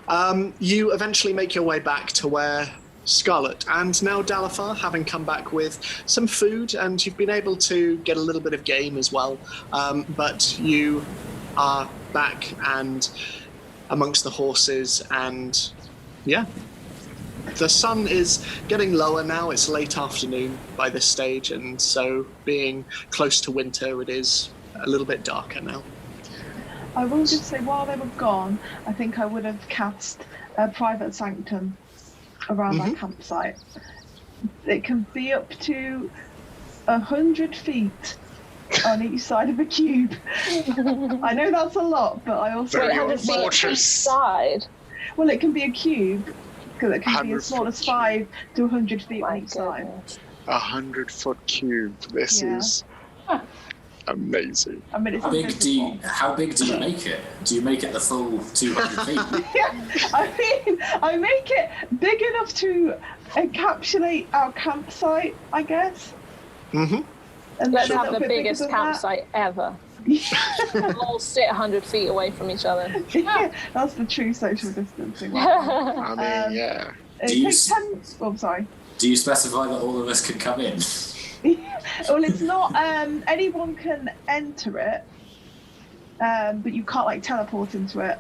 walking. You eventually make your way back to where Scarlet and now Ostafarr, having come back with some food, and you've been able to get a little bit of game as well, but you are back and amongst the horses, and yeah. The sun is getting lower now. It's late afternoon by this stage, and so being close to winter, it is a little bit darker now. I will just say, while they were gone, I think I would have cast a private sanctum around my campsite. It can be up to 100 feet on each side of a cube. I know that's a lot, but I also... Very Wait, 100 feet fortress. each side? Well, it can be a cube, because it can be as small as 5 to 100 feet on each side. 100-foot cube. This is amazing. I mean, it's How big do you make it? Do you make it the full 200 feet? I make it big enough to encapsulate our campsite, I guess. Mm-hmm. And Let's then a have the little bit bigger biggest than that. campsite ever. We'll all sit 100 feet away from each other. Yeah, that's the true social distancing. I mean, yeah. It Do you takes 10... Oh, I'm sorry. Do you specify that all of us can come in? Well, it's not... anyone can enter it, but you can't, like, teleport into it.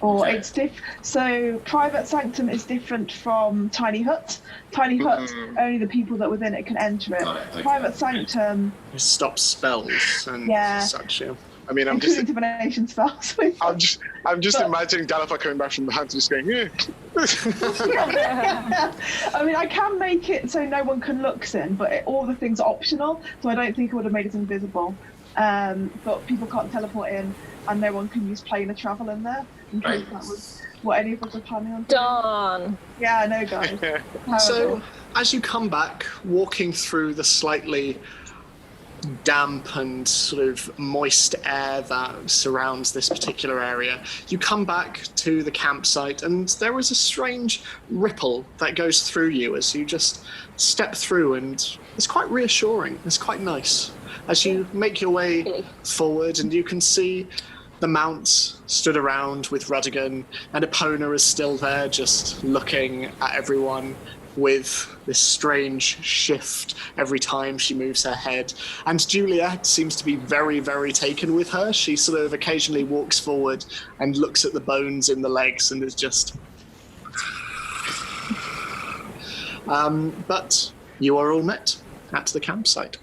Or Okay. it's so private sanctum is different from tiny hut. Tiny hut, only the people that within it can enter it. Got it, okay. Private sanctum, It stops spells and such. Yeah. I mean, I'm including just... divination spells. I'm just But- imagining Gallifrey coming back from the hunt and just going, yeah. I mean, I can make it so no one can look in, but all the things are optional, so I don't think it would have made it invisible. But people can't teleport in, and no one can use plane of travel in there, in case Right. that was what any of us were planning on doing. Darn. Yeah, I know, guys. So, Terrible. as you come back, walking through the slightly damp and sort of moist air that surrounds this particular area, you come back to the campsite, and there is a strange ripple that goes through you as you just step through, and it's quite reassuring. It's quite nice as you make your way forward, and you can see the mounts stood around with Rudigan, and Epona is still there, just looking at everyone with this strange shift every time she moves her head. And Juliet seems to be very, very taken with her. She sort of occasionally walks forward and looks at the bones in the legs and is just... but you are all met at the campsite.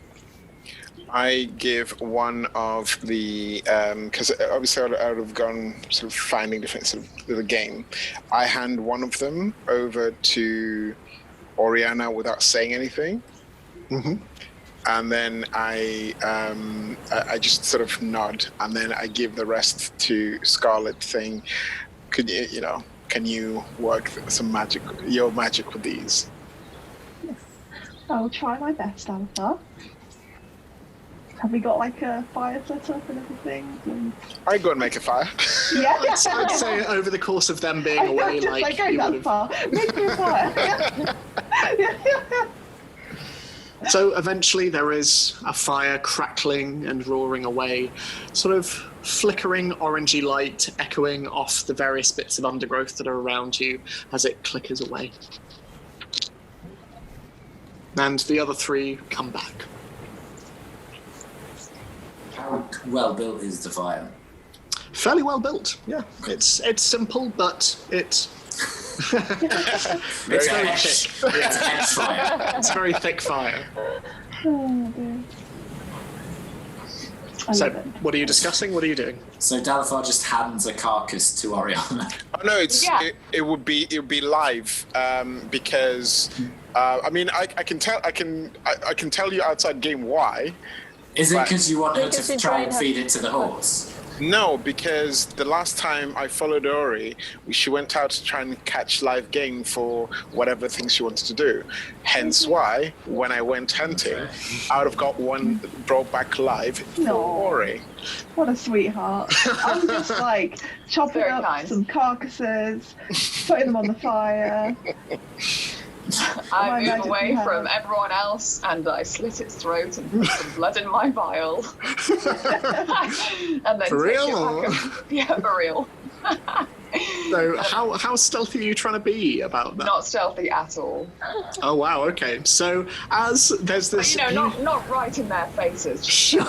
I give one of the, because obviously I would have gone sort of finding different sort of the game. I hand one of them over to Oriana without saying anything. Mm-hmm. And then I just sort of nod, and then I give the rest to Scarlet, saying, "Could can you work your magic with these?" I'll try my best, Alpha. Have we got like a fire set up and everything? And... I go and make a fire. Yeah. I'd say over the course of them being away, just like go you that would have... far. Make me a fire. So eventually there is a fire crackling and roaring away, sort of flickering orangey light echoing off the various bits of undergrowth that are around you as it clickers away. And the other three come back. How well built is the fire? Fairly well built, yeah. It's simple, but it's It's very a thick. It's a hedge fire. It's very thick fire. Oh, dear. I So, love it. what are you discussing? What are you doing? So Dalifar just hands a carcass to Oriana. Oh no, it would be live because I mean I can tell you outside game why. Is it because you want her Because to you try and tried her- feed it to the horse? No, because the last time I followed Ori, she went out to try and catch live game for whatever things she wanted to do. Hence why, when I went hunting, I would have got one brought back live for No. Ori. What a sweetheart. I'm just like chopping Very up kind. some carcasses, putting them on the fire. I move magic away you have. from everyone else and I slit its throat and put some blood in my vial. And then For take real, it or? back and, yeah, for real. So how stealthy are you trying to be about that? Not stealthy at all. Oh wow, okay. So as there's this, But, not right in their faces. sure.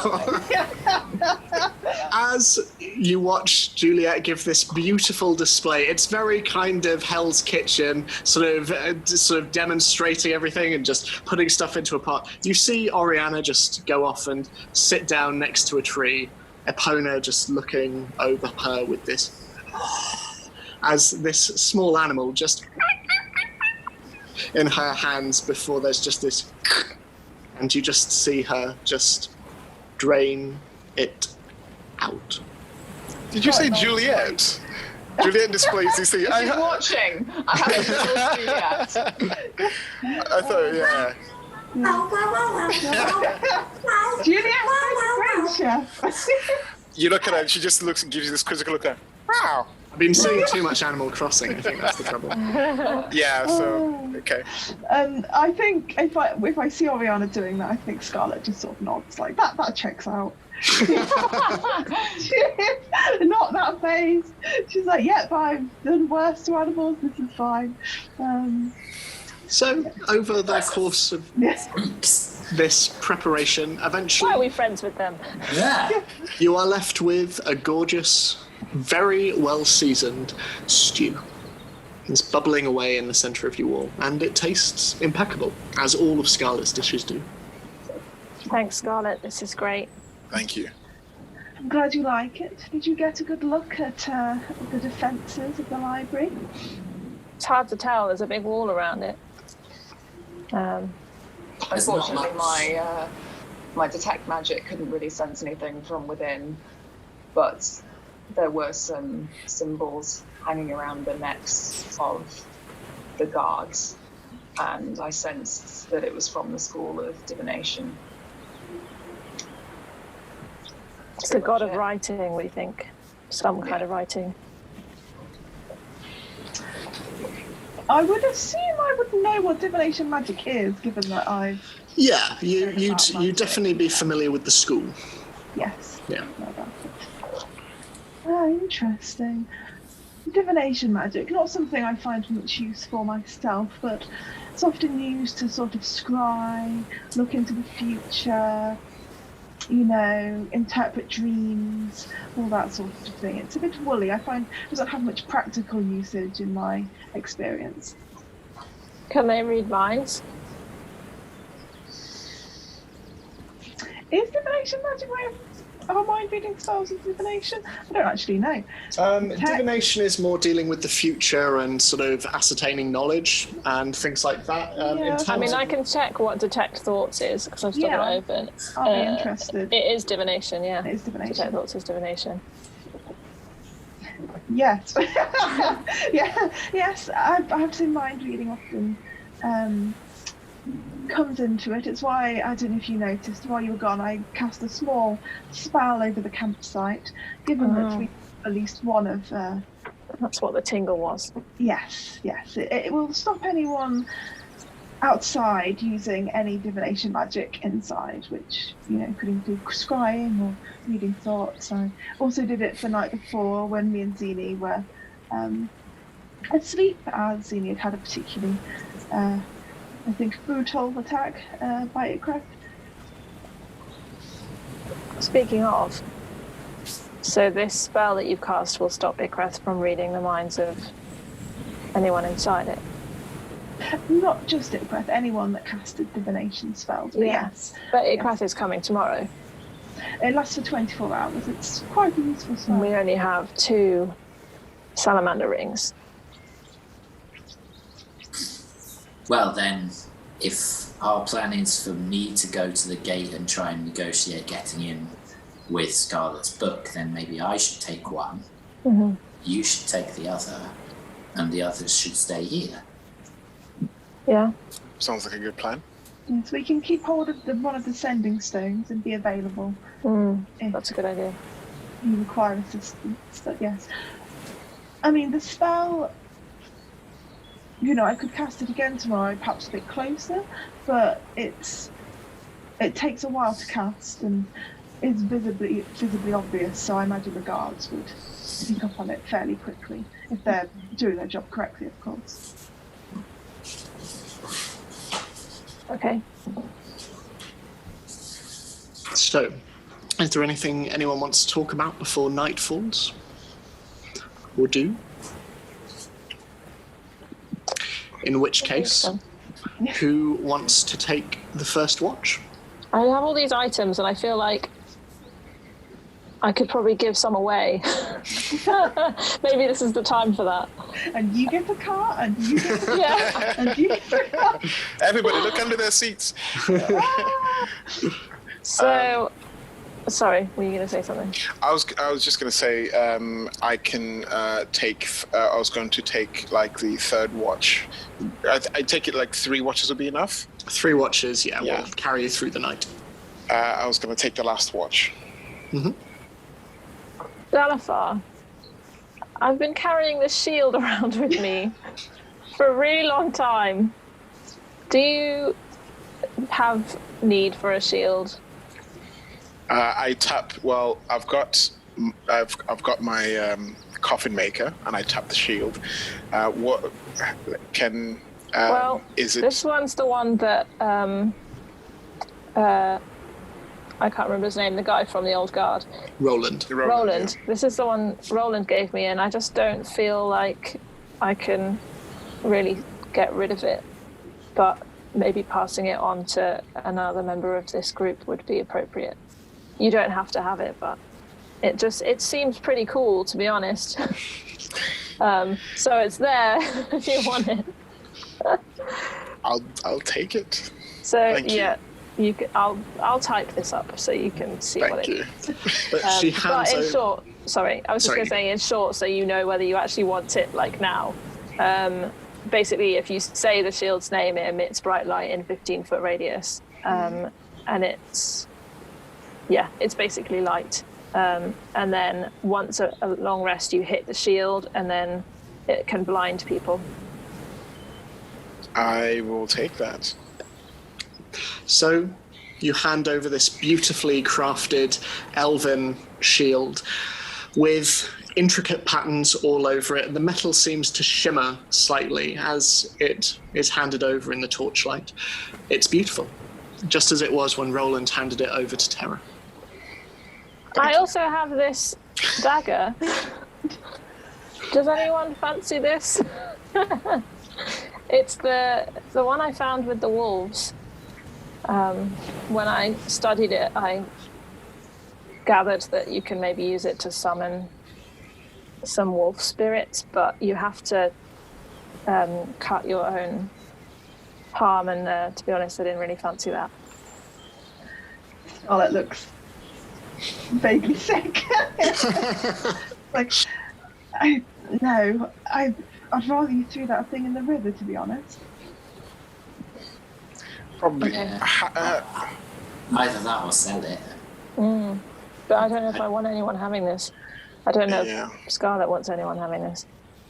As you watch Juliet give this beautiful display, it's very kind of Hell's Kitchen, sort of demonstrating everything and just putting stuff into a pot. You see Oriana just go off and sit down next to a tree. Epona just looking over her with this, as this small animal just in her hands before there's just this, and you just see her just drain it out. Did you say Juliet? Juliet displays these things. She's watching. I haven't told you yet. I thought, yeah. Juliet's a great chef. You look at her and she just looks and gives you this quizzical look at, wow. I've been seeing too much Animal Crossing. I think that's the trouble. Yeah, so, okay. I think if I see Oriana doing that, I think Scarlett just sort of nods like that checks out. Not that phase. She's like, yep, I've done worse to animals, this is fine. So over the course of this preparation, eventually Why are we friends with them? Yeah. you are left with a gorgeous, very well seasoned stew. It's bubbling away in the centre of you all, and it tastes impeccable, as all of Scarlett's dishes do. Thanks, Scarlett. This is great. Thank you. I'm glad you like it. Did you get a good look at the defences of the library? It's hard to tell. There's a big wall around it. There's not Unfortunately, much. my detect magic couldn't really sense anything from within, but there were some symbols hanging around the necks of the guards, and I sensed that it was from the School of Divination. It's the god of writing, we think. Some kind of writing. I would assume I would know what divination magic is, given that I've... Yeah, you'd definitely be familiar with the school. Yes. Yeah. Know about it. Ah, interesting. Divination magic, not something I find much use for myself, but it's often used to sort of scry, look into the future, interpret dreams, all that sort of thing. It's a bit woolly. I find it doesn't have much practical usage in my experience. Can they read minds? Is divination magic way of mind reading spells of divination? I don't actually know. Divination is more dealing with the future and sort of ascertaining knowledge and things like that. Yeah. I mean, I can check what detect thoughts is because I've still got it open. I'll be interested. It is divination, yeah. It is divination. Detect thoughts is divination. Yes. Yes, I have seen mind reading often comes into it. It's why, I don't know if you noticed, while you were gone, I cast a small spell over the campsite, given that we at least one of... That's what the tingle was. Yes. It will stop anyone outside using any divination magic inside, which, could include scrying or reading thoughts. I also did it the night before when me and Zini were asleep, as Zini had a particularly... I think brutal attack by Ikreth. Speaking of, so this spell that you've cast will stop Ikreth from reading the minds of anyone inside it? Not just Ikreth, anyone that casted divination spells, but yes. But Ikreth is coming tomorrow. It lasts for 24 hours. It's quite a useful spell. And we only have 2 salamander rings. Well, then, if our plan is for me to go to the gate and try and negotiate getting in with Scarlett's book, then maybe I should take one. Mm-hmm. You should take the other, and the others should stay here. Yeah. Sounds like a good plan. Yes, we can keep hold of one of the sending stones and be available if That's a good idea. you require assistance. But yes. I mean, the spell... I could cast it again tomorrow, perhaps a bit closer, but it takes a while to cast and is visibly obvious, so I imagine the guards would pick up on it fairly quickly if they're doing their job correctly, of course. Okay. So, is there anything anyone wants to talk about before night falls? Or do? In which case, so. who wants to take the first watch? I have all these items, and I feel like I could probably give some away. Maybe this is the time for that. And you get a car, and you get a Yeah. and you get a car. Everybody, look under their seats. So, sorry, were you going to say something? I was just going to say I can take. I was going to take like the third watch. I take it like 3 watches would be enough. 3 watches, Yeah. will carry you through the night. I was going to take the last watch. Ostafarr, I've been carrying this shield around with me for a really long time. Do you have need for a shield? I tap. Well, I've got my coffin maker, and I tap the shield. What can? Well, is it? This one's the one that I can't remember his name. The guy from the old guard. Roland. Roland. This is the one Roland gave me, and I just don't feel like I can really get rid of it. But maybe passing it on to another member of this group would be appropriate. You don't have to have it, but it seems pretty cool, to be honest. So it's there if you want it. I'll take it. So Thank you. yeah, you can, I'll type this up so you can see what Thank it you. is. But she hands But in over. short, sorry, I was just going to say in short, so you know whether you actually want it like now. Basically, if you say the shield's name, it emits bright light in 15-foot radius, and it's basically light. And then once a long rest, you hit the shield, and then it can blind people. I will take that. So you hand over this beautifully crafted elven shield with intricate patterns all over it. The metal seems to shimmer slightly as it is handed over in the torchlight. It's beautiful, just as it was when Roland handed it over to Terra. I also have this dagger. Does anyone fancy this? It's the one I found with the wolves. When I studied it, I gathered that you can maybe use it to summon some wolf spirits, but you have to cut your own palm, and to be honest, I didn't really fancy that. Oh, that looks vaguely sick. Like, I'd rather you threw that thing in the river, to be honest. Probably. Okay. Either that or sell it. But I don't know if I want anyone having this. I don't know Yeah. if Scarlet wants anyone having this.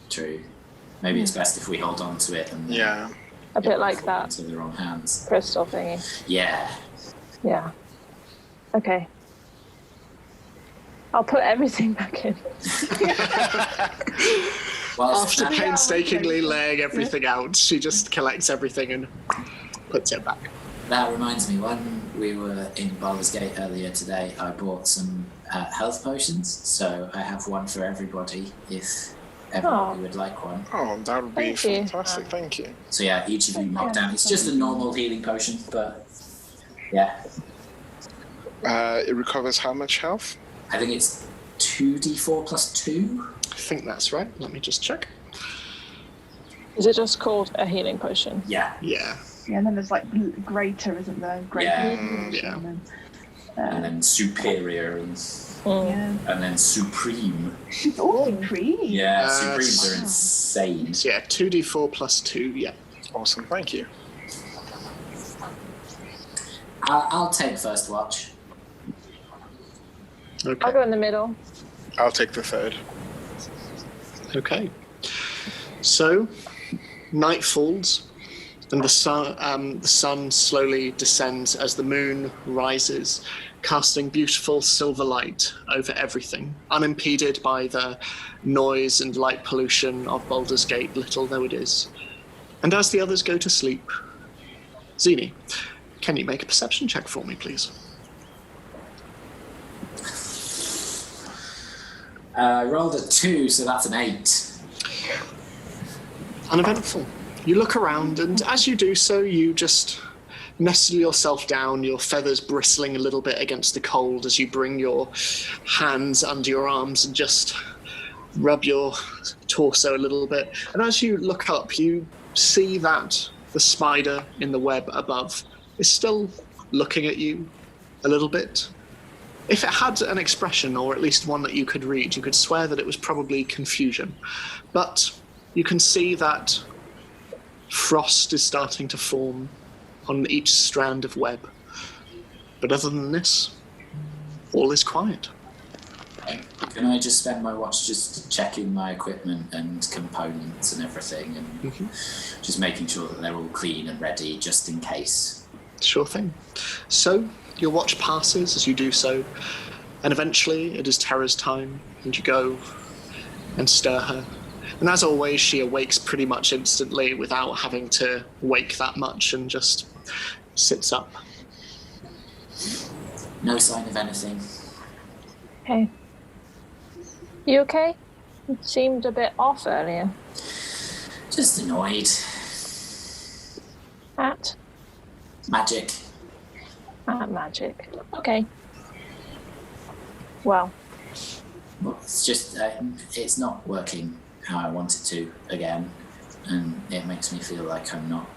True. Maybe it's best if we hold on to it and Yeah. A bit like that into the wrong hands. crystal thingy. Yeah. Yeah. Okay. I'll put everything back in. After painstakingly laying everything out, she just collects everything and puts it back. That reminds me, when we were in Baldur's Gate earlier today, I bought some health potions, so I have one for everybody if everybody would like one. Oh, that would be Thank you. fantastic. Thank you. So yeah, each of you knock down. It's just a normal healing potion, but yeah. It recovers how much health? I think it's 2d4 plus 2. I think that's right. Let me just check. Is it just called a healing potion? Yeah. Yeah. Yeah, and then there's like greater, isn't there? Greater. Yeah. Yeah. And And then superior and then supreme. Oh, supreme. Yeah, Uh, supremes are insane. So yeah, 2d4 plus 2, yeah. Awesome. Thank you. I'll take first watch. I'll Okay. go in the middle. I'll take the third. Okay. So, night falls, and the sun slowly descends as the moon rises casting beautiful silver light over everything, unimpeded by the noise and light pollution of Baldur's Gate, little though it is. And as the others go to sleep, Zini, can you make a perception check for me, please? I rolled a 2, so that's an 8. Uneventful. You look around, and as you do so, you just nestle yourself down, your feathers bristling a little bit against the cold as you bring your hands under your arms and just rub your torso a little bit. And as you look up, you see that the spider in the web above is still looking at you a little bit. If it had an expression, or at least one that you could read, you could swear that it was probably confusion. But you can see that frost is starting to form on each strand of web. But other than this, all is quiet. Can I just spend my watch just checking my equipment and components and everything, and just making sure that they're all clean and ready, just in case? Sure thing. So, your watch passes as you do so, and eventually it is Terra's time, and you go and stir her. And as always, she awakes pretty much instantly without having to wake that much, and just sits up. No sign of anything. Okay. You okay? You seemed a bit off earlier. Just annoyed. At Magic. magic. Okay. Well, It's just, it's not working how I want it to again. And it makes me feel like I'm not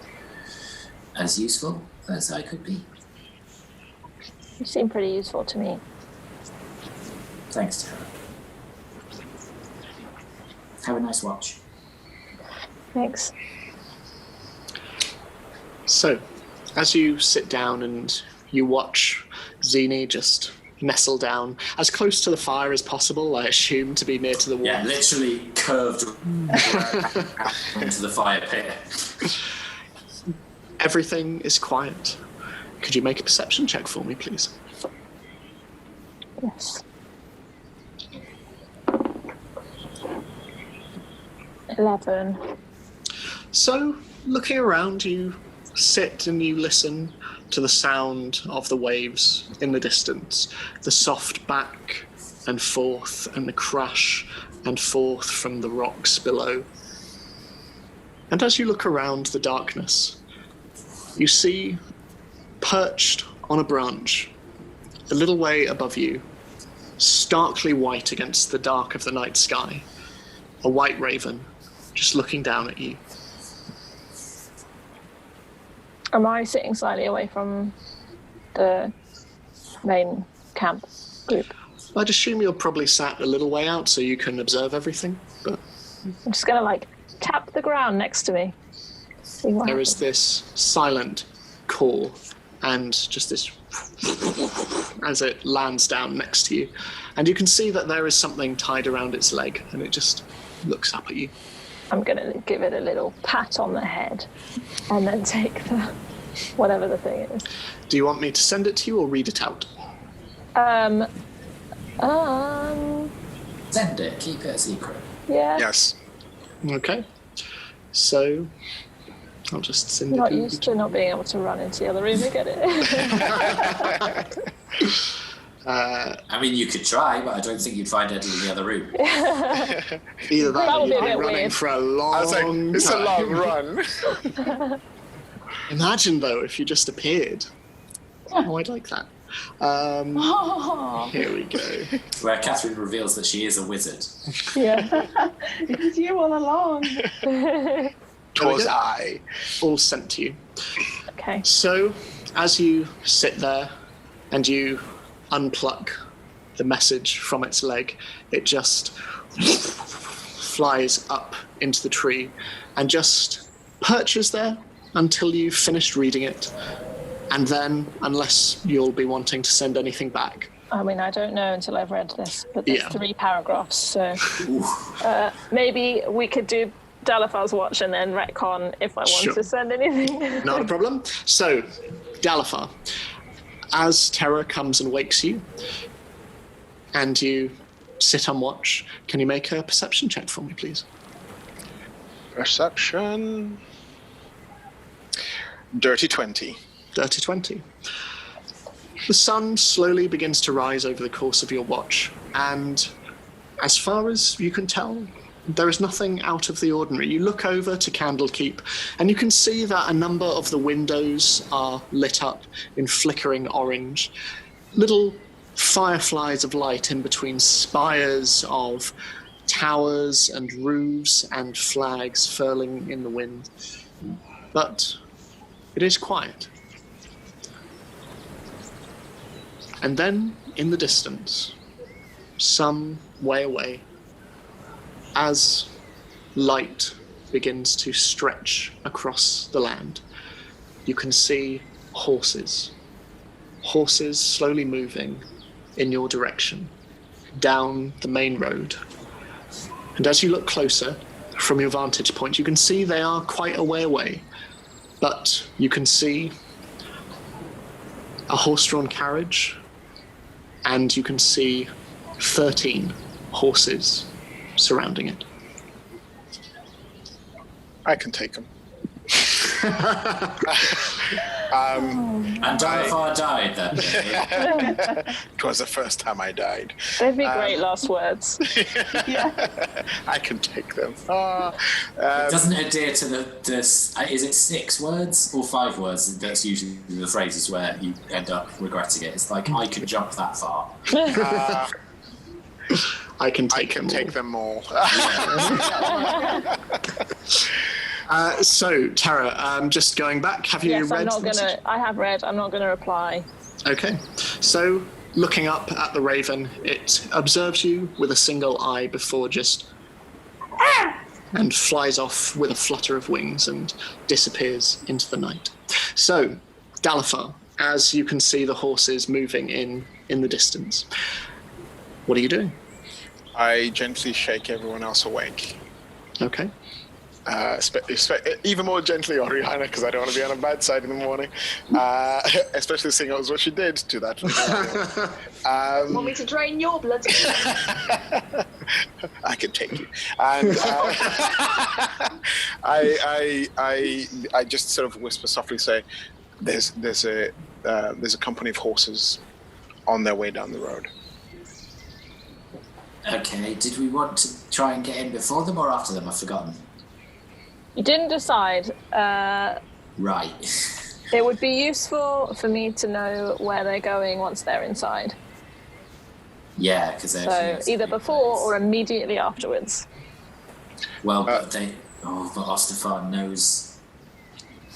as useful as I could be. you seem pretty useful to me. Thanks, Tara. Have a nice watch. Thanks. So, as you sit down and you watch Zini just nestle down as close to the fire as possible, I assume, to be near to the warmth. Yeah, literally curved into the fire pit. Everything is quiet. Could you make a perception check for me, please? Yes. 11. So, looking around, you sit and you listen to the sound of the waves in the distance, the soft back and forth, and the crash and forth from the rocks below. And as you look around the darkness, you see, perched on a branch, a little way above you, starkly white against the dark of the night sky, a white raven just looking down at you. Am I sitting slightly away from the main camp group? I'd assume you're probably sat a little way out so you can observe everything, but I'm just gonna tap the ground next to me. See what there is happens. this silent call and just this as it lands down next to you. And you can see that there is something tied around its leg, and it just looks up at you. I'm gonna give it a little pat on the head and then take the whatever the thing is. Do you want me to send it to you or read it out? Send it. Keep it a secret. Yeah. Yes. Okay. So I'll just send I'm not it. used to not being able to run into the other room and get it. I mean, you could try, but I don't think you'd find it in the other room. Either that, That or would be you'd a be bit running weird. for a I long was like, it's a time. long run. Imagine though if you just appeared. Oh, I'd like that. Here we go. Where Catherine reveals that she is a wizard. Yeah. It was you all along. Twas I. All sent to you. Okay. So, as you sit there and you unpluck the message from its leg, it just flies up into the tree and just perches there until you've finished reading it. And then, unless you'll be wanting to send anything back. I mean, I don't know until I've read this, but there's Yeah. 3 paragraphs, so maybe we could do Dalafar's watch and then retcon if I want Sure. to send anything. Not a problem. So, Dalafar, As terror comes and wakes you, and you sit on watch, can you make a perception check for me, please? Perception. Dirty 20. Dirty 20. The sun slowly begins to rise over the course of your watch, and as far as you can tell, there is nothing out of the ordinary. You look over to Candlekeep, and you can see that a number of the windows are lit up in flickering orange. Little fireflies of light in between spires of towers and roofs and flags furling in the wind. But it is quiet. And then, in the distance, some way away, as light begins to stretch across the land, you can see horses. Horses slowly moving in your direction, down the main road. And as you look closer, from your vantage point, you can see they are quite a way away, but you can see a horse-drawn carriage, and you can see 13 horses surrounding it. I can take them. And Ostafarr died that day. It was the first time I died. They'd be great last words. I can take them. It doesn't adhere to the is it 6 words or 5 words? That's usually the phrases where you end up regretting it. It's like, I could jump that far. I can take them all. So, Tara, just going back, have you Yes, read? I have read. I'm not going to reply. Okay. So, looking up at the raven, it observes you with a single eye before just and flies off with a flutter of wings and disappears into the night. So, Ostafarr, as you can see the horses moving in the distance, what are you doing? I gently shake everyone else awake. Okay. Even more gently on Rihanna, because I don't want to be on a bad side in the morning. Especially seeing as what she did to that. Want me to drain your blood? I can take you. And I just sort of whisper softly, say, "There's a company of horses on their way down the road." Okay, did we want to try and get in before them or after them? I've forgotten. You didn't decide. Right. It would be useful for me to know where they're going once they're inside. Yeah, because they're... So either before or immediately afterwards. Well, but Ostafarr knows...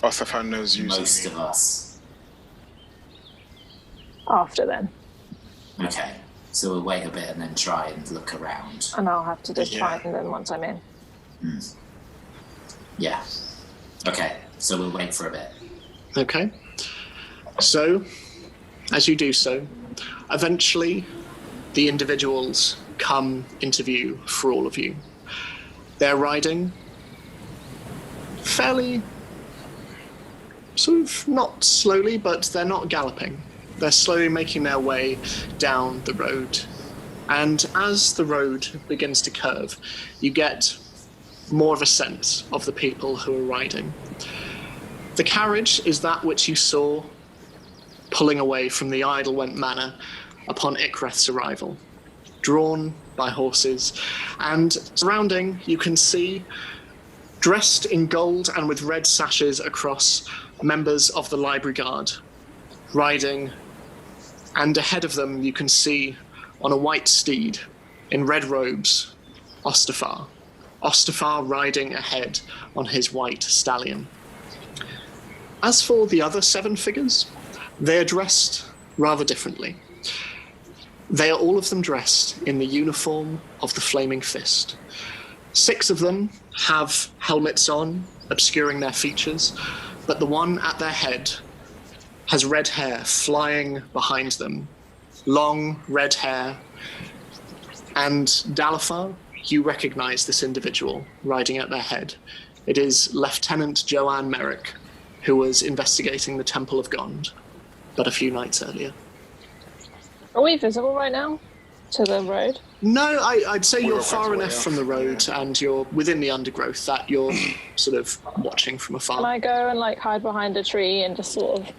Ostafarr knows you. Most of us. After then. Okay, so we'll wait a bit and then try and look around. And I'll have to just find them once I'm in. Yeah. Okay, so we'll wait for a bit. Okay. So, as you do so, eventually the individuals come into view for all of you. They're riding fairly, sort of not slowly, but they're not galloping. They're slowly making their way down the road. And as the road begins to curve, you get more of a sense of the people who are riding. The carriage is that which you saw pulling away from the Idlewent Manor upon Ikreth's arrival, drawn by horses, and surrounding you can see, dressed in gold and with red sashes across, members of the Library Guard riding, and ahead of them you can see on a white steed in red robes Ostafarr riding ahead on his white stallion. As for the other 7 figures, they are dressed rather differently. They are all of them dressed in the uniform of the Flaming Fist. 6 of them have helmets on, obscuring their features, but the one at their head has red hair flying behind them, long red hair. And Ostafarr, you recognize this individual riding at their head. It is Lieutenant Joanne Merrick, who was investigating the Temple of Gond. but a few nights earlier. Are we visible right now to the road? No, I'd say you're We're far quite a way enough off, from the road, and you're within the undergrowth that you're sort of watching from afar. Can I go and like hide behind a tree and just sort of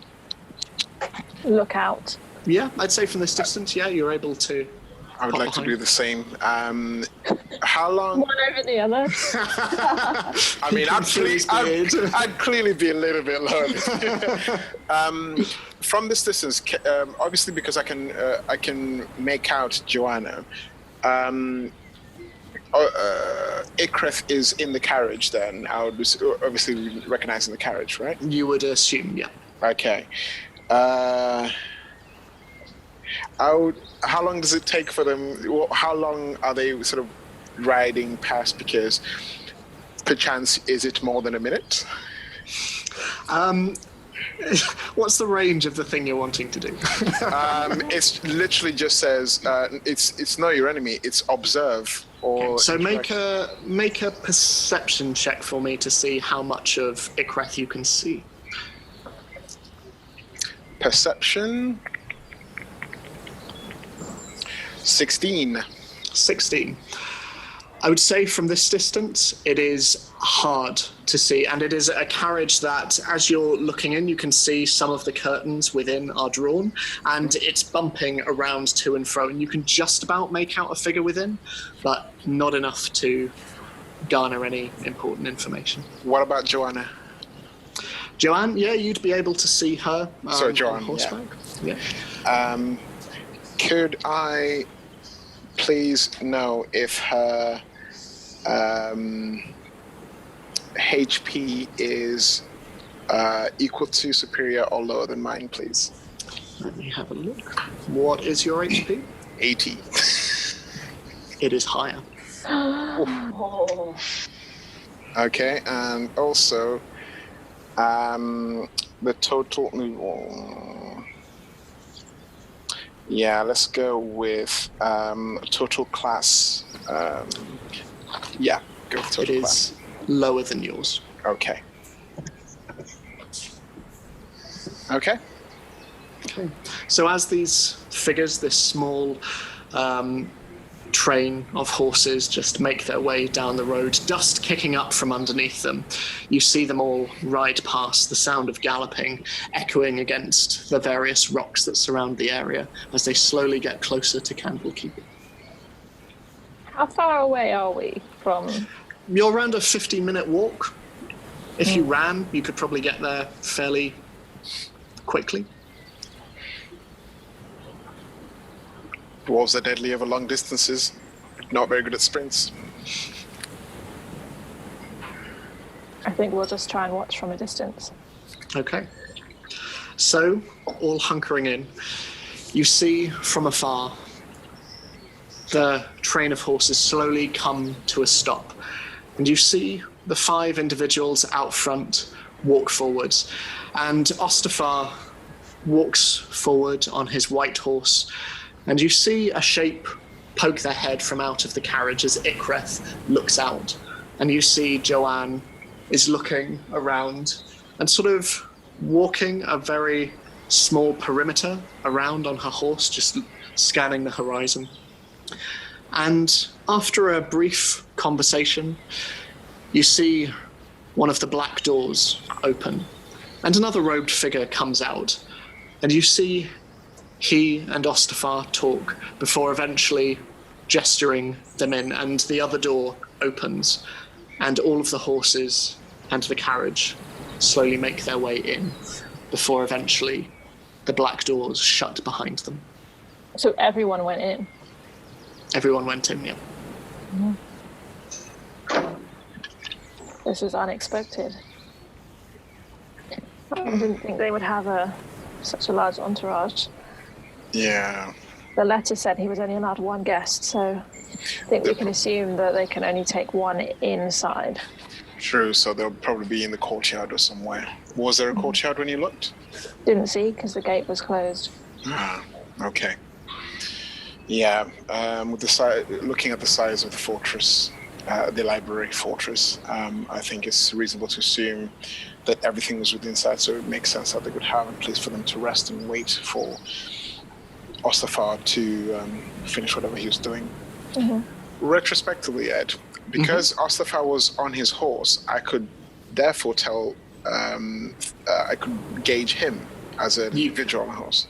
look out? Yeah, I'd say from this distance, yeah, you're able to. I would pop like to behind. do the same. How long? One over the other. I mean, I'd clearly be a little bit lower. From this distance, obviously because I can make out Joanna. Ikreth is in the carriage. Then I would be obviously recognizing the carriage, right? You would assume, yeah. Okay. How long does it take for them? How long are they sort of riding past? Because perchance, is it more than a minute? What's the range of the thing you're wanting to do? It's literally just says it's know your enemy. It's observe or. So make a perception check for me to see how much of Ikreth you can see. Perception. 16. 16. I would say from this distance, it is hard to see, and it is a carriage that, as you're looking in, you can see some of the curtains within are drawn, and it's bumping around to and fro, and you can just about make out a figure within, but not enough to garner any important information. What about Joanna? Joanne, yeah, you'd be able to see her. Sorry, Joanne, on horseback. Yeah. Could I please know if her HP is equal to, superior, or lower than mine, please? Let me have a look. What is your HP? 80. It is higher. Oh. Okay, and also the total. Yeah, let's go with total class. Yeah, go with total It class. is lower than yours. Okay. Okay. Okay. So as these figures, this small train of horses just make their way down the road, dust kicking up from underneath them, you see them all ride past, the sound of galloping echoing against the various rocks that surround the area as they slowly get closer to Candlekeep. How far away are we from? You're around a 15-minute walk. If you ran, you could probably get there fairly quickly. Dwarves are deadly over long distances. Not very good at sprints. I think we'll just try and watch from a distance. Okay. So, all hunkering in, you see from afar the train of horses slowly come to a stop, and you see the 5 individuals out front walk forwards, and Ostafarr walks forward on his white horse, and you see a shape poke their head from out of the carriage as Ikreth looks out, and you see Joanne is looking around and sort of walking a very small perimeter around on her horse, just scanning the horizon. And after a brief conversation, you see one of the black doors open, and another robed figure comes out, and you see he and Ostafarr talk before eventually gesturing them in, and the other door opens, and all of the horses and the carriage slowly make their way in before eventually the black doors shut behind them. So everyone went in? Everyone went in, yeah. This is unexpected. I didn't think they would have such a large entourage. Yeah. The letter said he was only allowed one guest, so I think we can assume that they can only take one inside. True, so they'll probably be in the courtyard or somewhere. Was there a courtyard when you looked? Didn't see, because the gate was closed. Ah, okay. Yeah, with looking at the size of the fortress, the library fortress. I think it's reasonable to assume that everything was within sight, so it makes sense that they would have a place for them to rest and wait for Ostafarr to finish whatever he was doing. Retrospectively, Ed, because Ostafarr was on his horse, I could therefore tell, I could gauge him as an individual on a horse.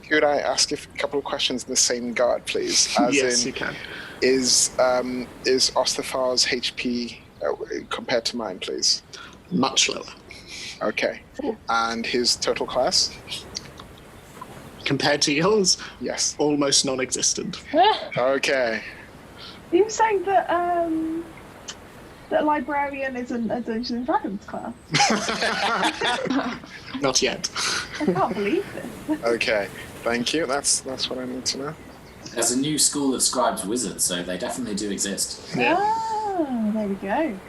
Could I ask a couple of questions in the same regard, please? Yes, you can. Is Ostafar's HP compared to mine, please? Much lower. Okay. And his total class? Compared to yours? Yes. Almost non-existent. Okay. Are you saying that that a librarian isn't a Dungeons and Dragons class? Not yet. I can't believe this. Okay. Thank you. That's what I need to know. There's a new school of scribes wizards, so they definitely do exist. Yeah. Ah, there we go.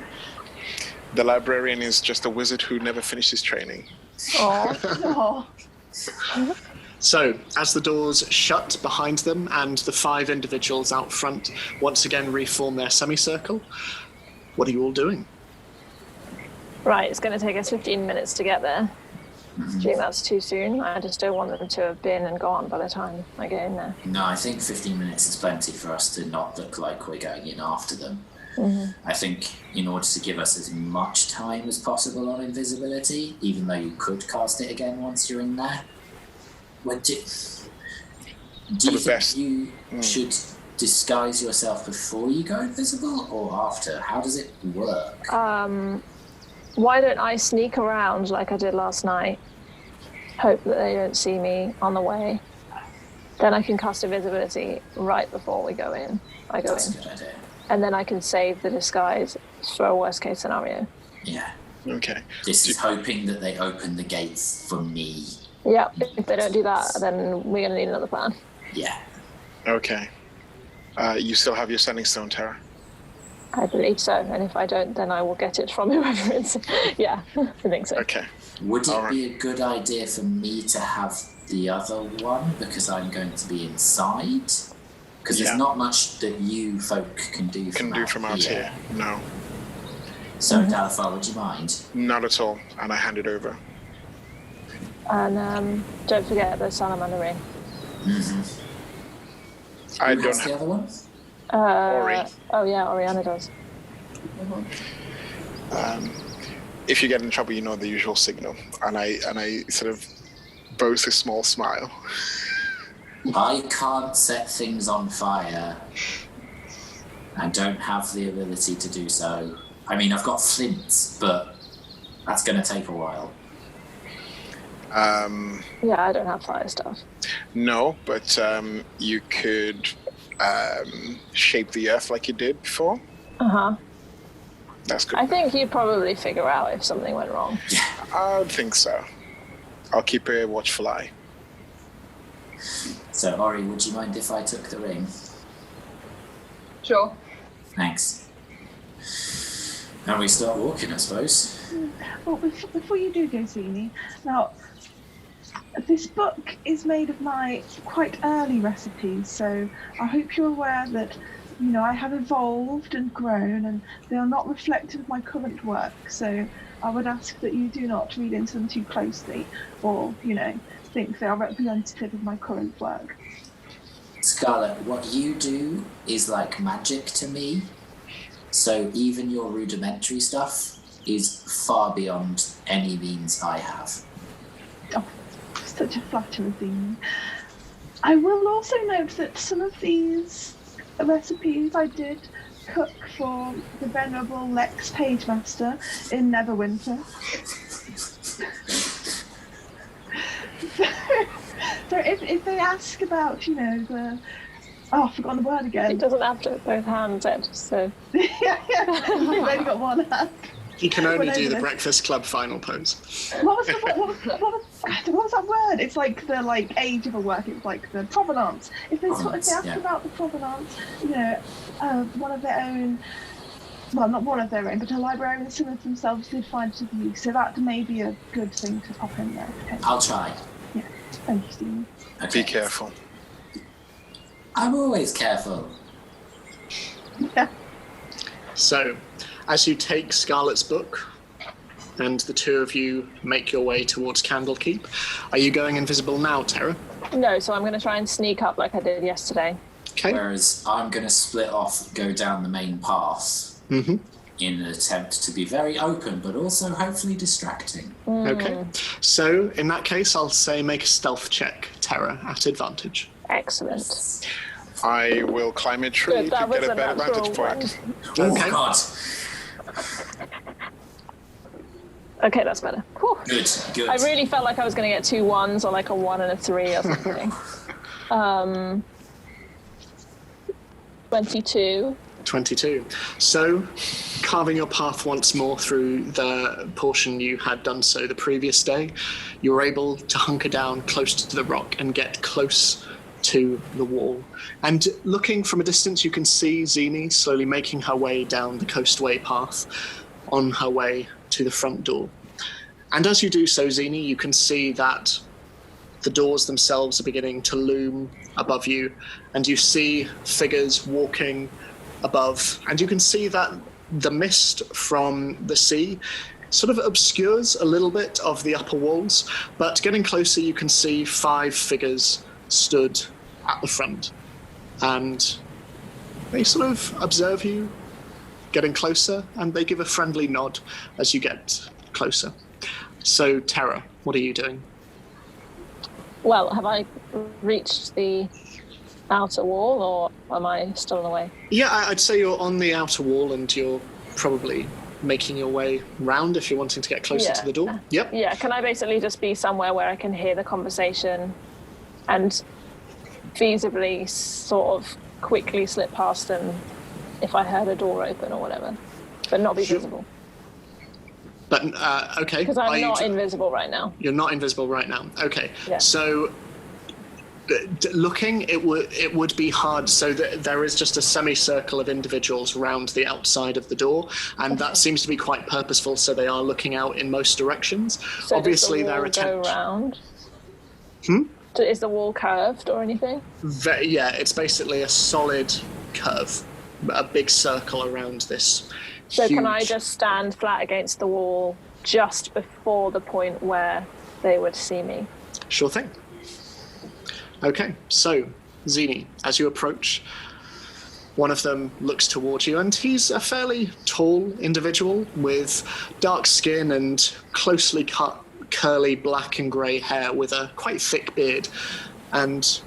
The librarian is just a wizard who never finished his training. Oh. So, as the doors shut behind them and the 5 individuals out front once again reform their semicircle, what are you all doing? Right, it's going to take us 15 minutes to get there. Do you think that's too soon? I just don't want them to have been and gone by the time I get in there. No, I think 15 minutes is plenty for us to not look like we're going in after them. I think in order to give us as much time as possible on invisibility, even though you could cast it again once you're in there, do you think you should disguise yourself before you go invisible or after? How does it work? Why don't I sneak around like I did last night, hope that they don't see me on the way, then I can cast invisibility right before we go in. That's a good idea. And then I can save the disguise for a worst case scenario. Yeah. Okay. This is hoping that they open the gates for me. Yeah, if they don't do that, then we're going to need another plan. Yeah. Okay. You still have your sending stone, Tara? I believe so, and if I don't, then I will get it from whoever it's... Yeah, I think so. Okay. Would it be a good idea for me to have the other one because I'm going to be inside? Because there's not much that you folk can do from out here. No. So, Ostafarr, would you mind? Not at all. And I hand it over. And don't forget the salamander ring. I Who don't has the other one? Ori. Oh yeah, Oriana does. If you get in trouble, you know the usual signal. And I sort of boast a small smile. I can't set things on fire. I don't have the ability to do so. I mean, I've got flints, but that's going to take a while. Yeah, I don't have fire stuff. No, but you could shape the earth like you did before. That's good. I think you'd probably figure out if something went wrong. I think so. I'll keep a watchful eye. So, Ori, would you mind if I took the ring? Sure. Thanks. And we start walking, I suppose. Well, before you do go, Zini, now, this book is made of my quite early recipes, so I hope you're aware that, you know, I have evolved and grown, and they are not reflective of my current work, so I would ask that you do not read into them too closely, or, you know, think they are representative of my current work. Scarlet, what you do is like magic to me, so even your rudimentary stuff is far beyond any means I have. Oh, such a flatterer thing. I will also note that some of these recipes I did cook for the venerable Lex Pagemaster in Neverwinter. So if they ask about, you know, the... Oh, I've forgotten the word again. It doesn't have to both hands, Ed, so... yeah, I've only got one hand. You can only do the Breakfast Club final pose. What was that word? It's like the age of a work. It's like the provenance. If they ask about the provenance, you know, one of their own, well, not one of their own, but a librarian, some of themselves did find it of use. So that may be a good thing to pop in there. Okay. I'll try. Yeah. Thank you, Stephen. Okay. Be careful. I'm always careful. Yeah. So, as you take Scarlet's book, and the two of you make your way towards Candlekeep, are you going invisible now, Tara? No, so I'm going to try and sneak up like I did yesterday. Okay. Whereas I'm going to split off, go down the main path in an attempt to be very open, but also hopefully distracting. Okay. So, in that case, I'll say make a stealth check, Tara, at advantage. Excellent. I will climb a tree Good, to that was get a a better natural vantage point. Oh, Okay. God. Okay, that's better. Whew. Good, good. I really felt like I was going to get 2 1s or like a 1 and a 3 or something. 22. 22. So, carving your path once more through the portion you had done so the previous day, you were able to hunker down close to the rock and get close to the wall. And looking from a distance, you can see Zini slowly making her way down the coastway path on her way to the front door. And as you do so, Zini, you can see that the doors themselves are beginning to loom above you, and you see figures walking above, and you can see that the mist from the sea sort of obscures a little bit of the upper walls, but getting closer you can see 5 figures stood at the front, and they sort of observe you getting closer, and they give a friendly nod as you get closer. So, Tara, what are you doing? Well, have I reached the outer wall, or am I still in the way? Yeah, I'd say you're on the outer wall, and you're probably making your way round if you're wanting to get closer to the door. Yep. Yeah, can I basically just be somewhere where I can hear the conversation and feasibly sort of quickly slip past them if I heard a door open or whatever, but not be visible? But, okay. Because I'm not invisible right now. You're not invisible right now. Okay. Yeah. So, looking, it would be hard. So there is just a semicircle of individuals around the outside of the door, and that seems to be quite purposeful. So they are looking out in most directions. So Obviously, does the wall they're go round? Hmm? Is the wall curved or anything? Yeah, it's basically a solid curve, a big circle around this. So huge... can I just stand flat against the wall just before the point where they would see me? Sure thing. Okay, so, Zini, as you approach, one of them looks towards you, and he's a fairly tall individual with dark skin and closely cut, curly black and grey hair with a quite thick beard. And,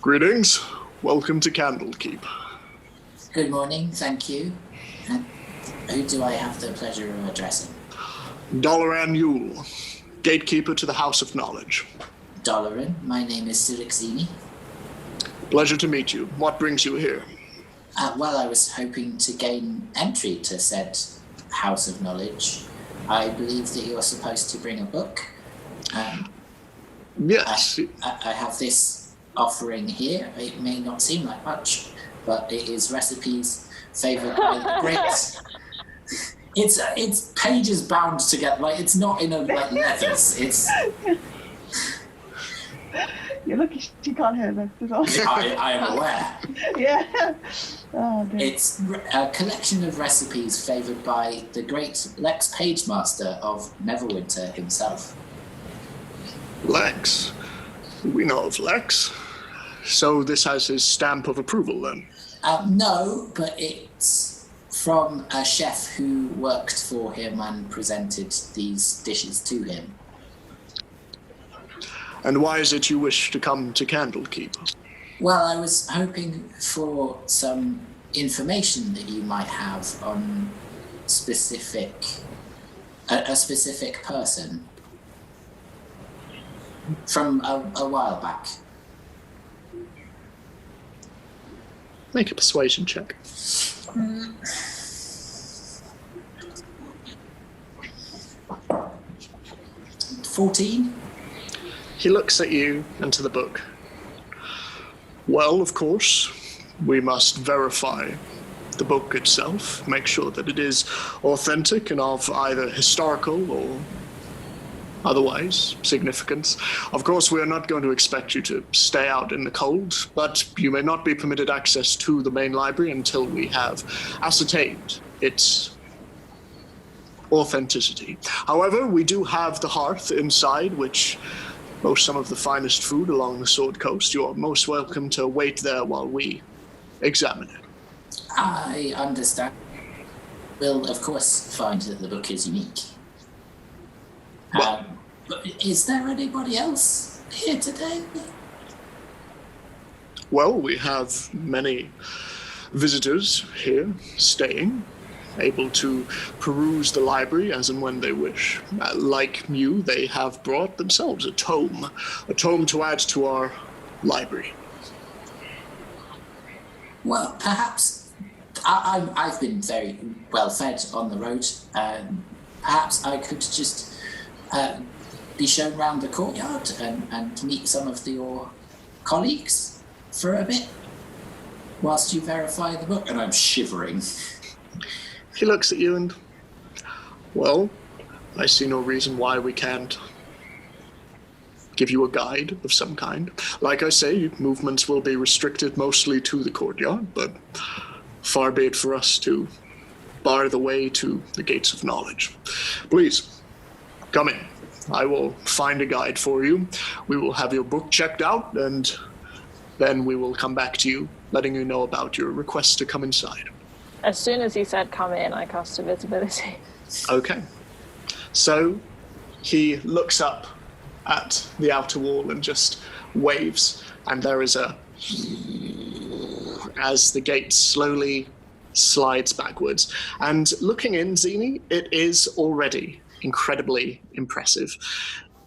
greetings, welcome to Candlekeep. Good morning, thank you. And who do I have the pleasure of addressing? Dalaran Yule, gatekeeper to the House of Knowledge. Dalaran, my name is Zini. Pleasure to meet you. What brings you here? Well, I was hoping to gain entry to said House of Knowledge. I believe that you're supposed to bring a book. Yes. I have this offering here. It may not seem like much, but it is recipes favoured by the great. It's pages bound together. Like, it's not in a leathers. It's. You're lucky she can't hear this as well. I am aware. Yeah. Oh, dear. It's a collection of recipes favoured by the great Lex Pagemaster of Neverwinter himself. Lex. We know of Lex. So this has his stamp of approval, then? No, but it's from a chef who worked for him and presented these dishes to him. And why is it you wish to come to Candlekeep? Well, I was hoping for some information that you might have on a specific person from a while back. Make a persuasion check. 14? He looks at you and to the book. Well, of course, we must verify the book itself, make sure that it is authentic and of either historical or otherwise significant. Of course, we are not going to expect you to stay out in the cold, but you may not be permitted access to the main library until we have ascertained its authenticity. However, we do have the hearth inside, which boasts some of the finest food along the Sword Coast. You are most welcome to wait there while we examine it. I understand. We'll, of course, find that the book is unique. But is there anybody else here today? Well, we have many visitors here staying, able to peruse the library as and when they wish. Like you, they have brought themselves a tome to add to our library. Well, perhaps I've been very well fed on the road. Perhaps I could just be shown round the courtyard and meet some of your colleagues for a bit whilst you verify the book. And I'm shivering. He looks at you and, well, I see no reason why we can't give you a guide of some kind. Like I say, movements will be restricted mostly to the courtyard, but far be it for us to bar the way to the gates of knowledge. Please, come in. I will find a guide for you. We will have your book checked out, and then we will come back to you, letting you know about your request to come inside. As soon as he said come in, I cast invisibility. Okay. So he looks up at the outer wall and just waves, and there is as the gate slowly slides backwards. And looking in, Zini, it is already incredibly impressive.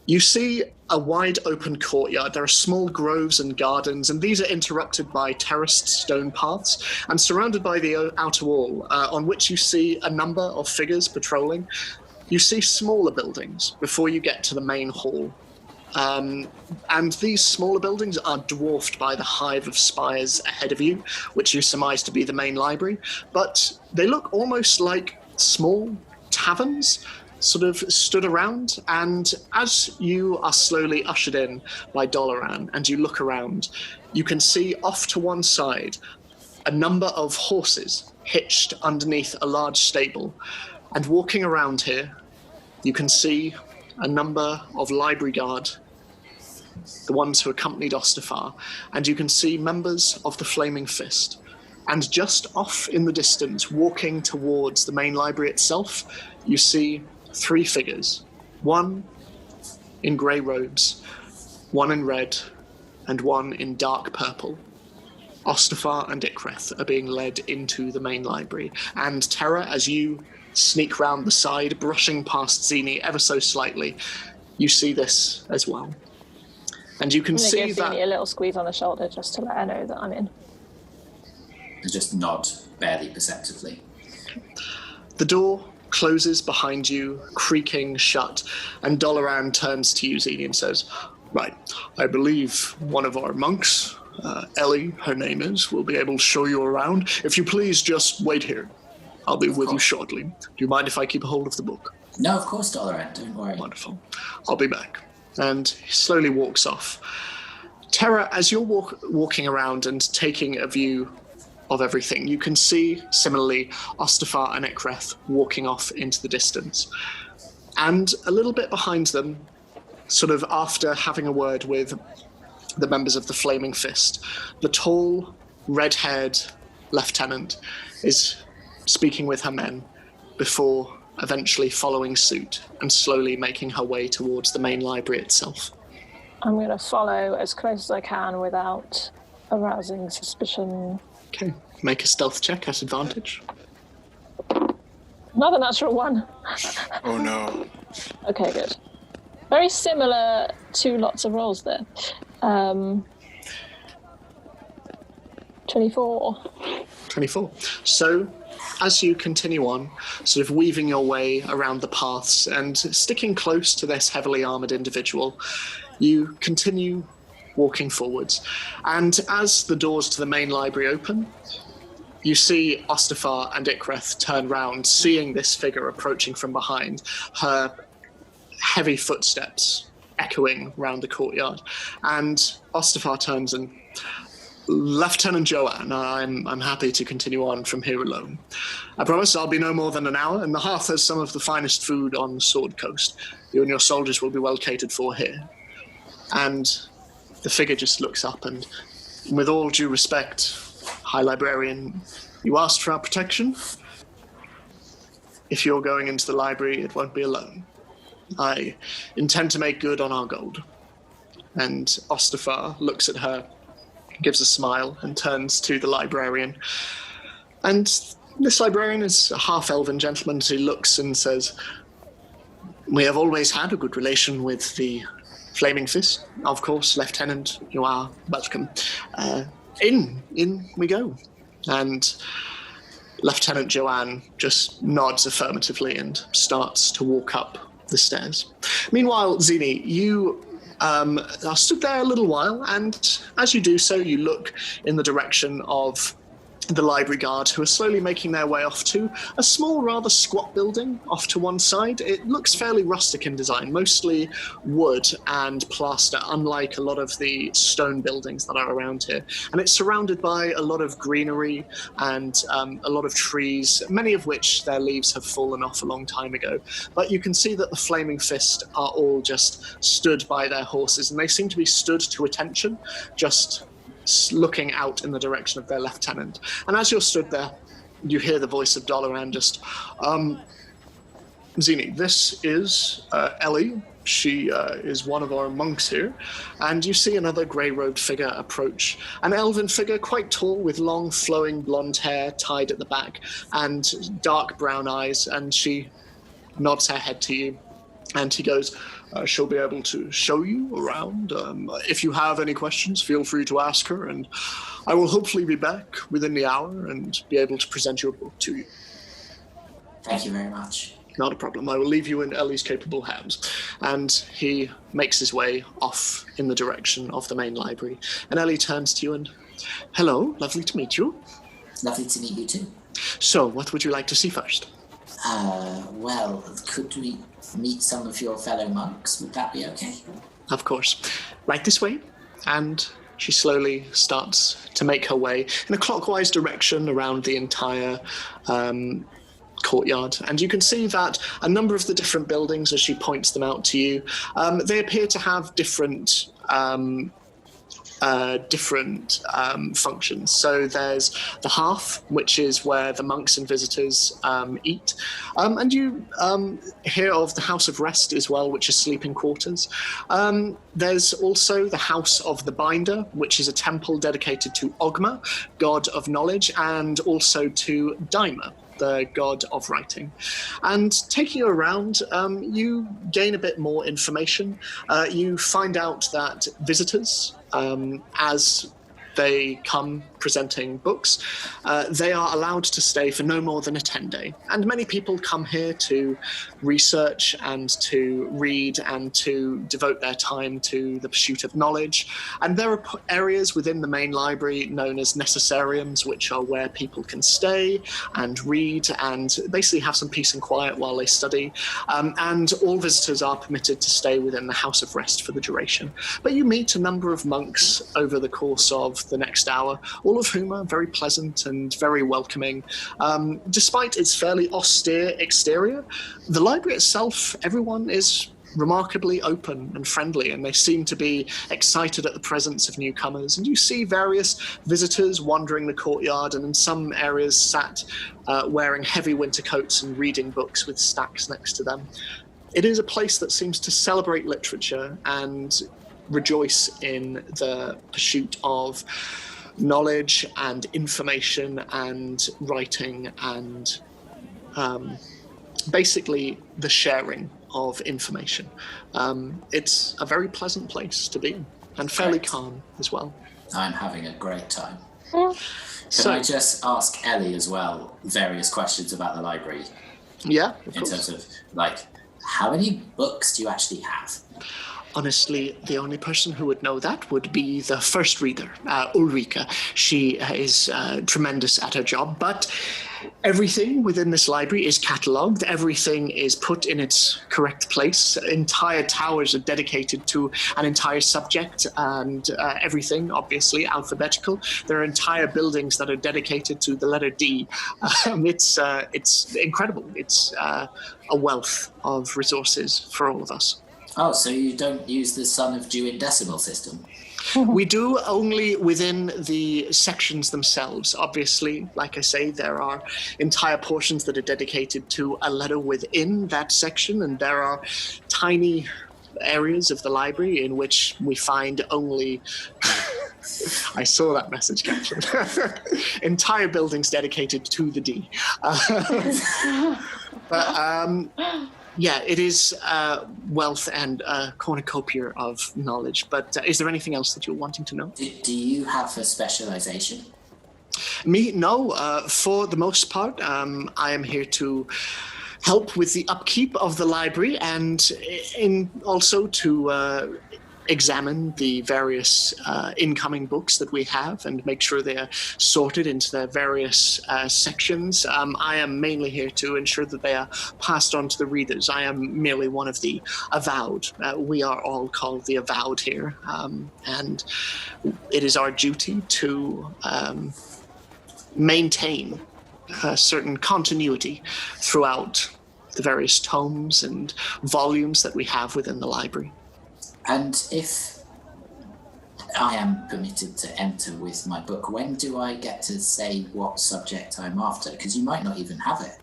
You see a wide open courtyard. There are small groves and gardens, and these are interrupted by terraced stone paths and surrounded by the outer wall, on which you see a number of figures patrolling. You see smaller buildings before you get to the main hall. And these smaller buildings are dwarfed by the hive of spires ahead of you, which you surmise to be the main library, but they look almost like small taverns sort of stood around. And as you are slowly ushered in by Dolaran and you look around, you can see off to one side a number of horses hitched underneath a large stable. And walking around here, you can see a number of library guard, the ones who accompanied Ostafarr, and you can see members of the Flaming Fist. And just off in the distance, walking towards the main library itself, you see 3 figures. One in grey robes, one in red, and one in dark purple. Ostafarr and Ikreth are being led into the main library. And Terra, as you sneak round the side, brushing past Zini ever so slightly, you see this as well. And you can see give that... Zini a little squeeze on the shoulder just to let her know that I'm in. And just nod, barely perceptively. The door closes behind you, creaking shut, and Dolaran turns to you, Zini, and says, "Right, I believe one of our monks, Ellie, her name is, will be able to show you around. If you please just wait here. I'll be with you shortly. Do you mind if I keep a hold of the book?" No, of course, Dolaran, don't worry. Wonderful. I'll be back. And he slowly walks off. Terra, as you're walking around and taking a view of everything, you can see, similarly, Ostafarr and Ikreth walking off into the distance. And a little bit behind them, sort of after having a word with the members of the Flaming Fist, the tall, red-haired lieutenant is speaking with her men before eventually following suit and slowly making her way towards the main library itself. I'm going to follow as close as I can without arousing suspicion. Okay, make a stealth check at advantage. Another natural 1. Oh no. Okay, good. Very similar to lots of rolls there. 24. 24. So, as you continue on, sort of weaving your way around the paths and sticking close to this heavily armoured individual, you continue walking forwards. And as the doors to the main library open, you see Ostafarr and Ikreth turn round, seeing this figure approaching from behind, her heavy footsteps echoing round the courtyard. And Ostafarr turns and, Lieutenant Joanne, I'm happy to continue on from here alone. I promise I'll be no more than an hour, and the hearth has some of the finest food on the Sword Coast. You and your soldiers will be well catered for here. And the figure just looks up and, with all due respect, High Librarian, you asked for our protection. If you're going into the library, it won't be alone. I intend to make good on our gold. And Ostafarr looks at her, gives a smile, and turns to the librarian. And this librarian is a half-elven gentleman who looks and says, we have always had a good relation with the Flaming Fist. Of course, Lieutenant, you are welcome. In we go. And Lieutenant Joanne just nods affirmatively and starts to walk up the stairs. Meanwhile, Zini, you are stood there a little while, and as you do so, you look in the direction of the library guard, who are slowly making their way off to a small, rather squat building off to one side. It looks fairly rustic in design, mostly wood and plaster, unlike a lot of the stone buildings that are around here. And it's surrounded by a lot of greenery and a lot of trees, many of which their leaves have fallen off a long time ago. But you can see that the Flaming Fist are all just stood by their horses, and they seem to be stood to attention, just looking out in the direction of their lieutenant. And as you're stood there, you hear the voice of Dolaran just, Zini, this is Ellie. She is one of our monks here. And you see another grey-robed figure approach. An elven figure, quite tall, with long, flowing blonde hair tied at the back and dark brown eyes. And she nods her head to you. And he goes, she'll be able to show you around. If you have any questions, feel free to ask her, and I will hopefully be back within the hour and be able to present your book to you. Thank you very much. Not a problem. I will leave you in Ellie's capable hands. And he makes his way off in the direction of the main library. And Ellie turns to you and, hello, lovely to meet you. Lovely to meet you too. So, what would you like to see first? Well, could we meet some of your fellow monks? Would that be okay? Of course. Right this way. And she slowly starts to make her way in a clockwise direction around the entire courtyard. And you can see that a number of the different buildings, as she points them out to you, they appear to have different functions. So there's the hearth, which is where the monks and visitors eat. And you hear of the House of Rest as well, which is sleeping quarters. There's also the House of the Binder, which is a temple dedicated to Ogma, god of knowledge, and also to Daima, the god of writing. And taking you around, you gain a bit more information. You find out that visitors, as they come presenting books, they are allowed to stay for no more than a 10-day. And many people come here to research and to read and to devote their time to the pursuit of knowledge. And there are areas within the main library known as necessariums, which are where people can stay and read and basically have some peace and quiet while they study. And all visitors are permitted to stay within the House of Rest for the duration. But you meet a number of monks over the course of the next hour, all of whom are very pleasant and very welcoming. Despite its fairly austere exterior, the library itself, everyone is remarkably open and friendly, and they seem to be excited at the presence of newcomers. And you see various visitors wandering the courtyard, and in some areas sat wearing heavy winter coats and reading books with stacks next to them. It is a place that seems to celebrate literature and rejoice in the pursuit of knowledge and information and writing and basically the sharing of information. It's a very pleasant place to be and fairly calm as well. I'm having a great time. So, Can I just ask Ellie as well various questions about the library? Yeah, of in course. terms of, like, how many books do you actually have? Honestly, the only person who would know that would be the first reader, Ulrika. She is tremendous at her job, but Everything within this library is catalogued. Everything is put in its correct place. Entire towers are dedicated to an entire subject, and everything, obviously, alphabetical. There are entire buildings that are dedicated to the letter D. It's incredible. It's a wealth of resources for all of us. Oh, so you don't use the Son of Dewey decimal system? We do only within the sections themselves. Obviously, like I say, there are entire portions that are dedicated to a letter within that section, and there are tiny areas of the library in which we find only... I saw that message, Captain. Entire buildings dedicated to the D. Yeah, it is wealth and a cornucopia of knowledge. But is there anything else that you're wanting to know? Do you have a specialization? Me? No. For the most part, I am here to help with the upkeep of the library and also to examine the various incoming books that we have and make sure they are sorted into their various sections. I am mainly here to ensure that they are passed on to the readers. I am merely one of the avowed. We are all called the avowed here, and it is our duty to maintain a certain continuity throughout the various tomes and volumes that we have within the library. And if I am permitted to enter with my book, when do I get to say what subject I'm after? Because you might not even have it.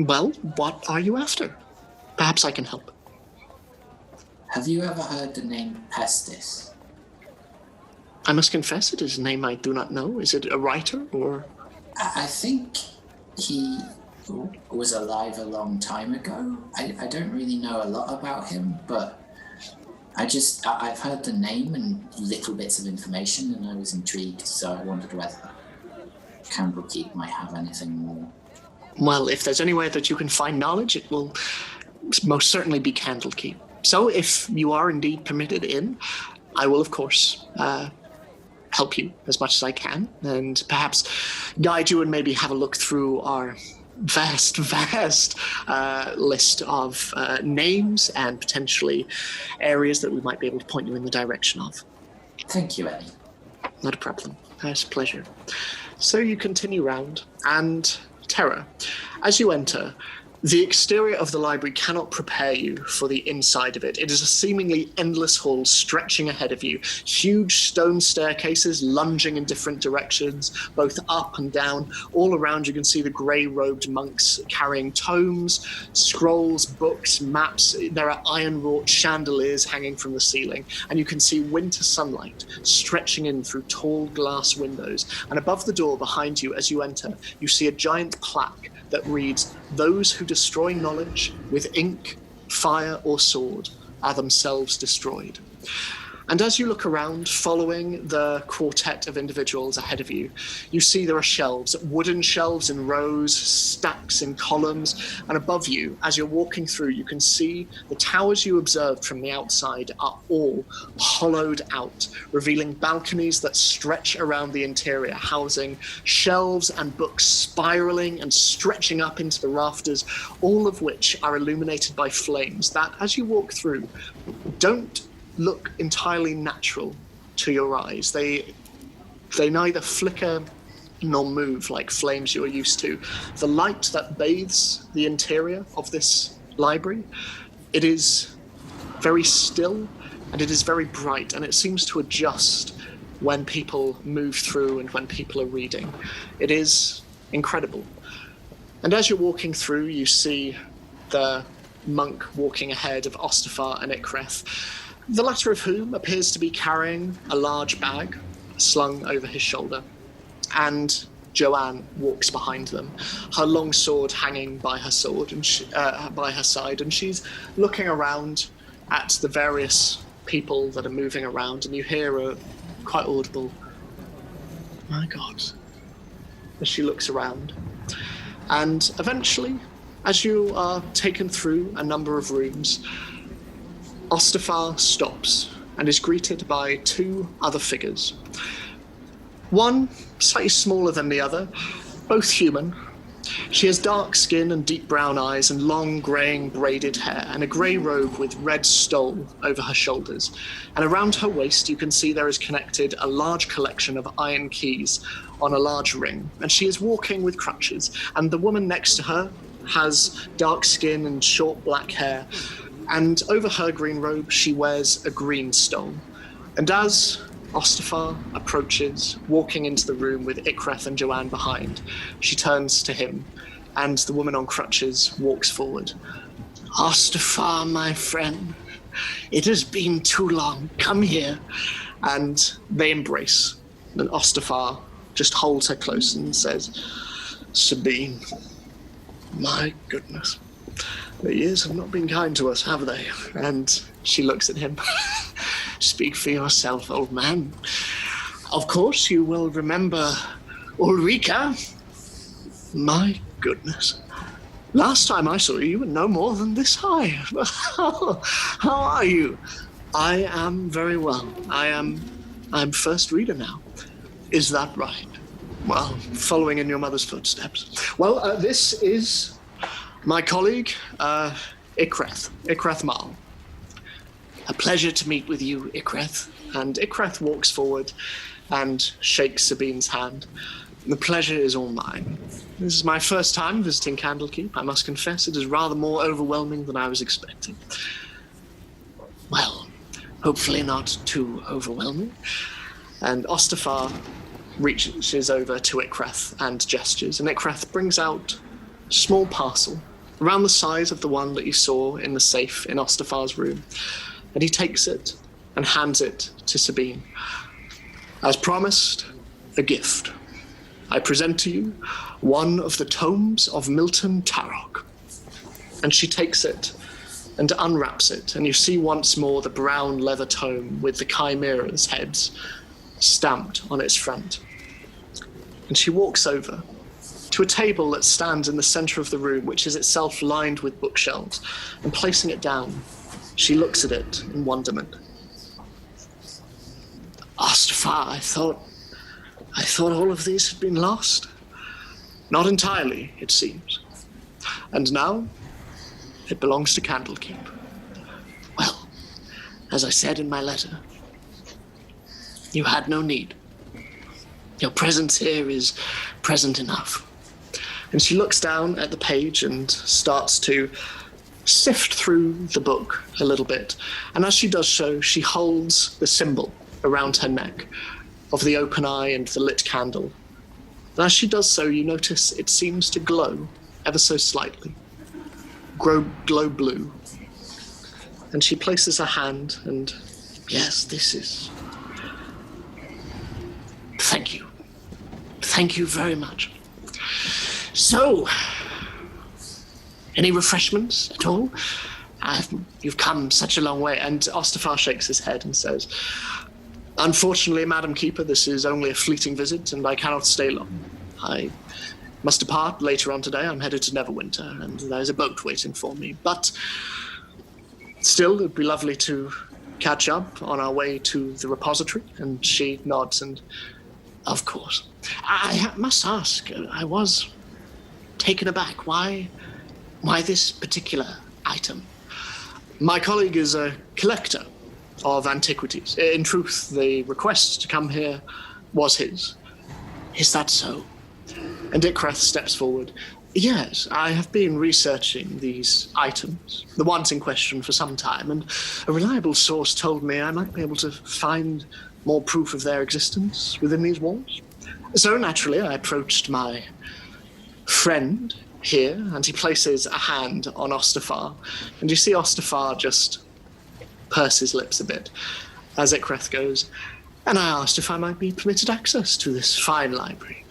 Well, what are you after? Perhaps I can help. Have you ever heard the name Pestis? I must confess it is a name I do not know. Is it a writer or... I think he was alive a long time ago. I don't really know a lot about him, but I've heard the name and little bits of information, and I was intrigued, so I wondered whether Candlekeep might have anything more. Well, if there's any way that you can find knowledge, it will most certainly be Candlekeep. So if you are indeed permitted in, I will, of course, help you as much as I can, and perhaps guide you and maybe have a look through our vast list of names and potentially areas that we might be able to point you in the direction of. Thank you, Eddie. Not a problem. It's a pleasure. So you continue round, and Terra, as you enter, the exterior of the library cannot prepare you for the inside of it. It is a seemingly endless hall stretching ahead of you. Huge stone staircases lunging in different directions, both up and down. All around you can see the grey-robed monks carrying tomes, scrolls, books, maps. There are iron-wrought chandeliers hanging from the ceiling, and you can see winter sunlight stretching in through tall glass windows. And above the door behind you as you enter, you see a giant plaque that reads, "Those who destroy knowledge with ink, fire, or sword are themselves destroyed." And as you look around, following the quartet of individuals ahead of you, you see there are shelves, wooden shelves in rows, stacks in columns, and above you, as you're walking through, you can see the towers you observed from the outside are all hollowed out, revealing balconies that stretch around the interior, housing shelves and books spiraling and stretching up into the rafters, all of which are illuminated by flames that, as you walk through, don't look entirely natural to your eyes. They neither flicker nor move like flames you are used to. The light that bathes the interior of this library, it is very still and it is very bright, and it seems to adjust when people move through and when people are reading. It is incredible. And as you're walking through, you see the monk walking ahead of Ostafarr and Ikreth, the latter of whom appears to be carrying a large bag slung over his shoulder. And Joanne walks behind them, her long sword hanging by her sword and by her side, and she's looking around at the various people that are moving around, and you hear a quite audible, "My God," as she looks around. And eventually, as you are taken through a number of rooms, Ostafarr stops and is greeted by two other figures. One, slightly smaller than the other, both human, She has dark skin and deep brown eyes and long greying braided hair and a grey robe with red stole over her shoulders. And around her waist you can see there is connected a large collection of iron keys on a large ring. And she is walking with crutches. And the woman next to her has dark skin and short black hair. And over her green robe she wears a green stole. And as Ostafarr approaches, walking into the room with Ikreth and Joanne behind, she turns to him, and the woman on crutches walks forward. Ostafarr, my friend, it has been too long. Come here. And they embrace. And Ostafarr just holds her close and says, Sabine, my goodness, the years have not been kind to us, have they? And she looks at him. Speak for yourself, old man. Of course you will remember Ulrika. My goodness. Last time I saw you, you were no more than this high. How are you? I am very well. I'm first reader now. Is that right? Well, following in your mother's footsteps. Well, this is my colleague, Ikreth Mal. A pleasure to meet with you, Ikreth. And Ikreth walks forward and shakes Sabine's hand. The pleasure is all mine. This is my first time visiting Candlekeep. I must confess it is rather more overwhelming than I was expecting. Well, hopefully not too overwhelming. And Ostafarr reaches over to Ikreth and gestures, and Ikreth brings out a small parcel, around the size of the one that you saw in the safe in Ostafar's room. And he takes it and hands it to Sabine. As promised, a gift. I present to you one of the tomes of Milton Tarok. And she takes it and unwraps it, and you see once more the brown leather tome with the chimera's heads stamped on its front. And she walks over to a table that stands in the center of the room, which is itself lined with bookshelves, and placing it down, she looks at it in wonderment. Ostafarr, I thought all of these had been lost. Not entirely, it seems. And now, it belongs to Candlekeep. Well, as I said in my letter, you had no need. Your presence here is present enough. And she looks down at the page and starts to sift through the book a little bit. And as she does so, she holds the symbol around her neck of the open eye and the lit candle. And as she does so, you notice it seems to glow ever so slightly, glow blue. And she places her hand and, yes, this is... Thank you. Thank you very much. So, any refreshments at all? You've come such a long way. And Ostafarr shakes his head and says, unfortunately, Madam Keeper, this is only a fleeting visit and I cannot stay long. I must depart later on today. I'm headed to Neverwinter and there's a boat waiting for me. But still, it'd be lovely to catch up on our way to the repository. And she nods and, of course. I must ask, I was taken aback. Why this particular item? My colleague is a collector of antiquities. In truth, the request to come here was his. Is that so? And Ikreth steps forward. Yes, I have been researching these items, the ones in question, for some time, and a reliable source told me I might be able to find more proof of their existence within these walls. So naturally, I approached my friend here, and he places a hand on Ostafarr, and you see Ostafarr just purse his lips a bit as Ikreth goes, and I asked if I might be permitted access to this fine library.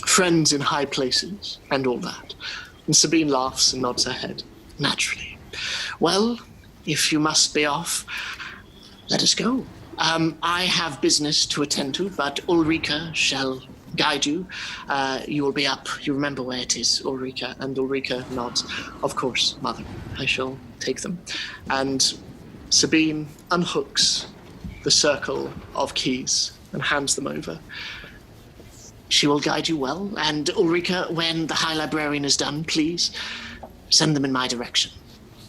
Friends in high places, and all that. And Sabine laughs and nods her head. Naturally. Well, if you must be off, let us go. I have business to attend to, but Ulrika shall guide you. You will be up. You remember where it is, Ulrika. And Ulrika nods. Of course, mother. I shall take them. And Sabine unhooks the circle of keys and hands them over. She will guide you well. And Ulrika, when the High Librarian is done, please send them in my direction.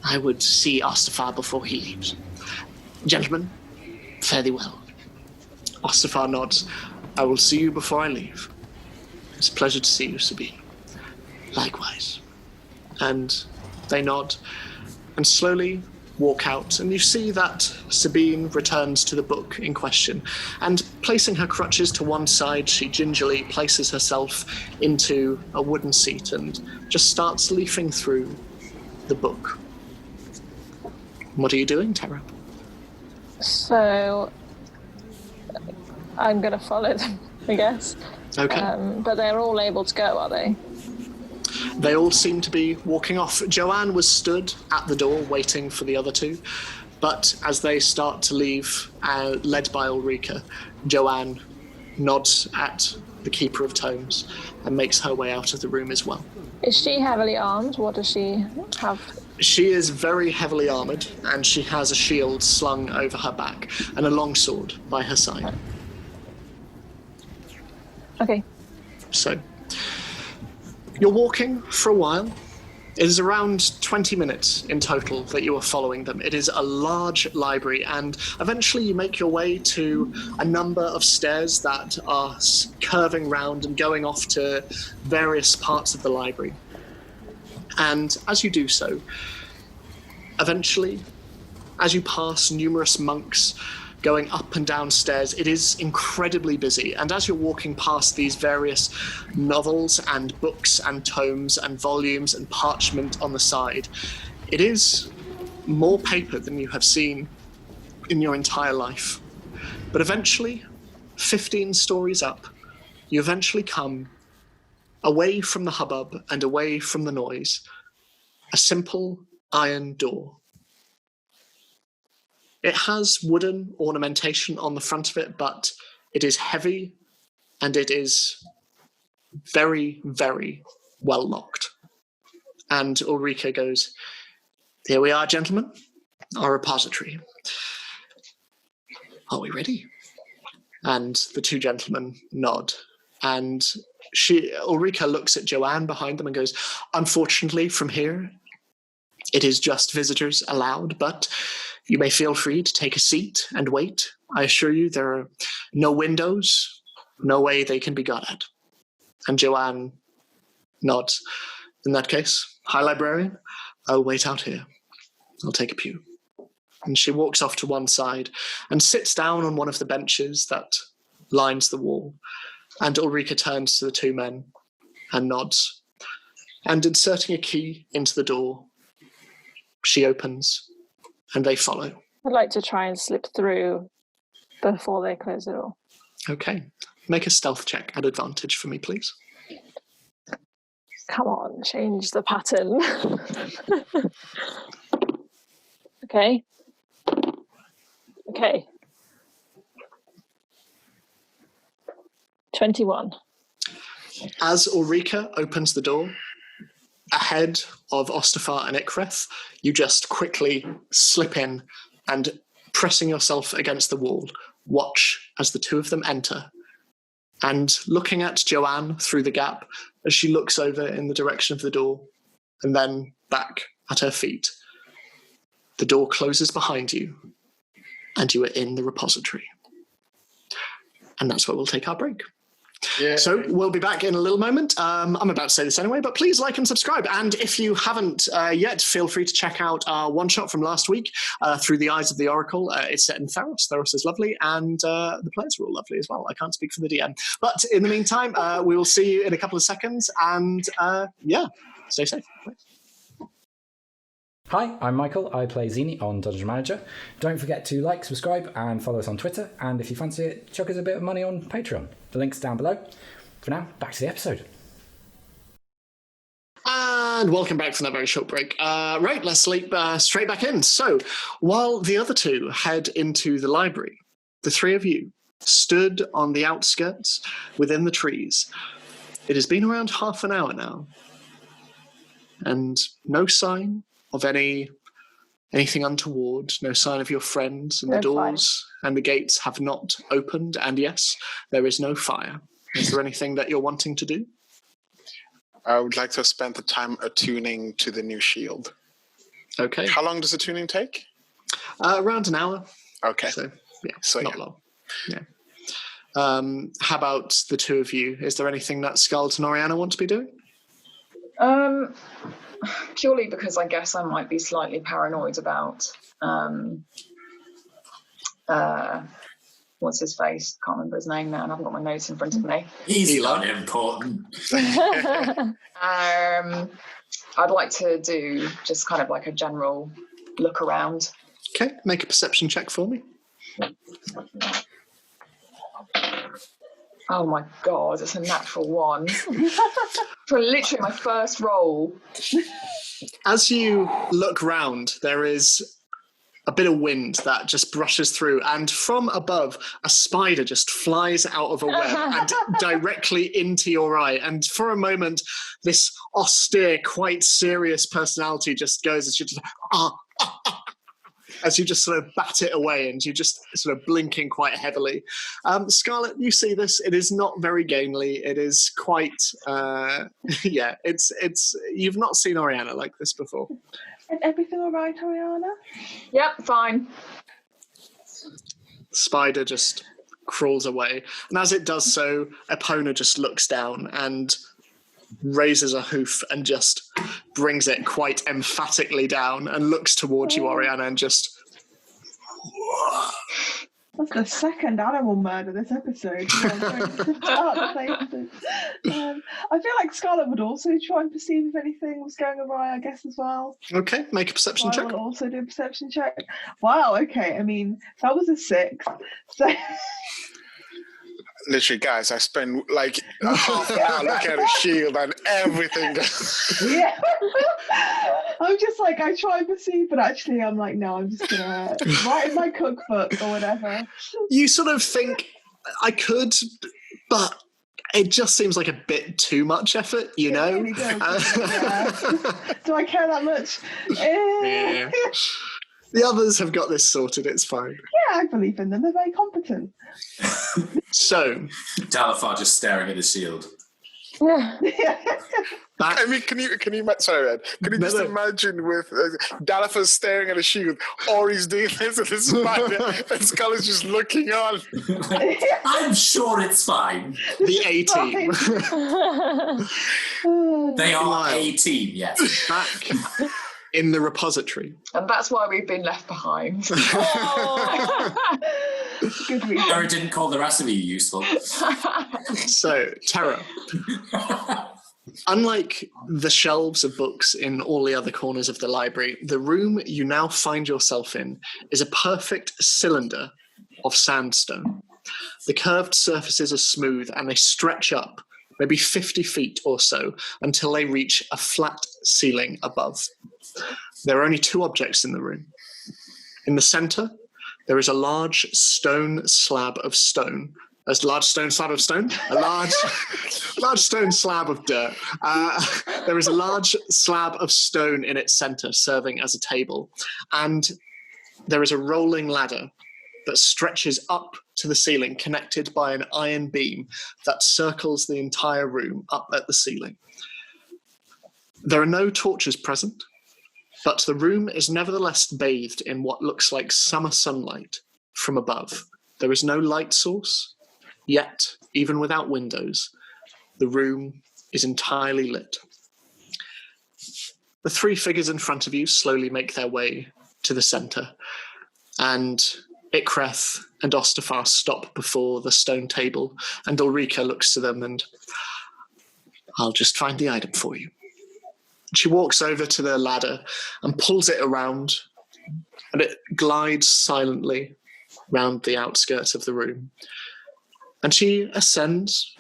I would see Ostafarr before he leaves. Gentlemen, fare thee well. Ostafarr nods. I will see you before I leave. It's a pleasure to see you, Sabine. Likewise. And they nod and slowly walk out, and you see that Sabine returns to the book in question, and placing her crutches to one side, she gingerly places herself into a wooden seat and just starts leafing through the book. What are you doing, Tara? So I'm going to follow them, I guess. Okay. But they're all able to go, are they? They all seem to be walking off. Joanne was stood at the door waiting for the other two, but as they start to leave, led by Ulrika, Joanne nods at the Keeper of Tomes and makes her way out of the room as well. Is she heavily armed? What does she have? She is very heavily armoured, and she has a shield slung over her back and a longsword by her side. Okay. So, you're walking for a while. It is around 20 minutes in total that you are following them. It is a large library, and eventually you make your way to a number of stairs that are curving round and going off to various parts of the library. And as you do so, eventually, as you pass numerous monks going up and down stairs, it is incredibly busy. And as you're walking past these various novels and books and tomes and volumes and parchment on the side, it is more paper than you have seen in your entire life. But eventually, 15 stories up, you eventually come away from the hubbub and away from the noise, a simple iron door. It has wooden ornamentation on the front of it, but it is heavy and it is very, very well locked. And Ulrika goes, "Here we are, gentlemen, our repository. Are we ready?" And the two gentlemen nod. And Ulrika looks at Joanne behind them and goes, "Unfortunately, from here, it is just visitors allowed, but you may feel free to take a seat and wait. I assure you there are no windows, no way they can be got at." And Joanne nods. "In that case, High Librarian, I'll wait out here. I'll take a pew." And she walks off to one side and sits down on one of the benches that lines the wall. And Ulrika turns to the two men and nods. And inserting a key into the door, she opens, and they follow. I'd like to try and slip through before they close the door. Okay. Make a stealth check at advantage for me, please. Come on, change the pattern. Okay. 21. As Ulrika opens the door, ahead of Ostafarr and Ikreth, you just quickly slip in and, pressing yourself against the wall, watch as the two of them enter. And looking at Joanne through the gap as she looks over in the direction of the door and then back at her feet, the door closes behind you and you are in the repository. And that's where we'll take our break. Yeah. So we'll be back in a little moment. I'm about to say this anyway, but please like and subscribe. And if you haven't yet, feel free to check out our one-shot from last week, Through the Eyes of the Oracle. It's set in Theros. Theros is lovely, and the players were all lovely as well. I can't speak for the DM. But in the meantime, we will see you in a couple of seconds, and stay safe. Thanks. Hi, I'm Michael. I play Zini on Dungeon Manager. Don't forget to like, subscribe, and follow us on Twitter. And if you fancy it, chuck us a bit of money on Patreon. The link's down below. For now, back to the episode. And welcome back from that very short break. Right, let's leap straight back in. So, while the other two head into the library, the three of you stood on the outskirts within the trees. It has been around half an hour now, and no sign of anything untoward, no sign of your friends, and the doors and the gates have not opened, and yes, there is no fire. Is there anything that you're wanting to do? I would like to have spent the time attuning to the new shield. Okay. How long does the tuning take? Around an hour. Okay. So, yeah, So, not yeah. long. Yeah. How about the two of you? Is there anything that Scarlett and Oriana want to be doing? Purely because I guess I might be slightly paranoid about what's his face? Can't remember his name now, and I haven't got my notes in front of me. He's Eli. not important. I'd like to do just kind of like a general look around. Okay, make a perception check for me. Oh my god, it's a natural one. For literally my first roll. As you look round, there is a bit of wind that just brushes through, and from above, a spider just flies out of a web and directly into your eye. And for a moment, this austere, quite serious personality just goes as you just as you just sort of bat it away, and you just sort of blinking quite heavily. Scarlett, you see this. It is not very gainly. It is quite, yeah. It's. You've not seen Oriana like this before. Is everything all right, Oriana? Yep, fine. Spider just crawls away, and as it does so, Epona just looks down and raises a hoof and just brings it quite emphatically down and looks towards you, Oriana, and just... That's the second animal murder this episode. I feel like Scarlett would also try and perceive if anything was going awry, I guess, as well. Okay, make a perception I check. will also do a perception check. Wow, okay, I mean, that was a 6. So... Literally, guys, I spent like a half an hour looking at the shield and everything. Yeah. I'm just like, I try and perceive, but actually I'm like, no, I'm just going to write in my cookbook or whatever. You sort of think, I could, but it just seems like a bit too much effort, you know? It really does, yeah. Do I care that much? Yeah. The others have got this sorted, it's fine. Yeah, I believe in them. They're very competent. So... Ostafarr just staring at the shield. I mean, can you sorry, Ed, can you just imagine with Ostafarr staring at a shield, or he's doing this with the spider, and Scarlett's just looking on. I'm sure it's fine. The A-team. They are a team, yes. Back in the repository. And that's why we've been left behind. Good reason. Sarah didn't call the rest of you useful. So, Terra. Unlike the shelves of books in all the other corners of the library, the room you now find yourself in is a perfect cylinder of sandstone. The curved surfaces are smooth and they stretch up maybe 50 feet or so until they reach a flat ceiling above. There are only 2 objects in the room. In the center, there is a large slab of stone. A large stone slab of stone? A large stone slab of dirt. There is a large slab of stone in its center, serving as a table. And there is a rolling ladder that stretches up to the ceiling, connected by an iron beam that circles the entire room up at the ceiling. There are no torches present, but the room is nevertheless bathed in what looks like summer sunlight from above. There is no light source, yet, even without windows, the room is entirely lit. The 3 figures in front of you slowly make their way to the center, and Ikreth and Ostafarr stop before the stone table, and Ulrika looks to them and, I'll just find the item for you. She walks over to the ladder and pulls it around, and it glides silently round the outskirts of the room. And she ascends,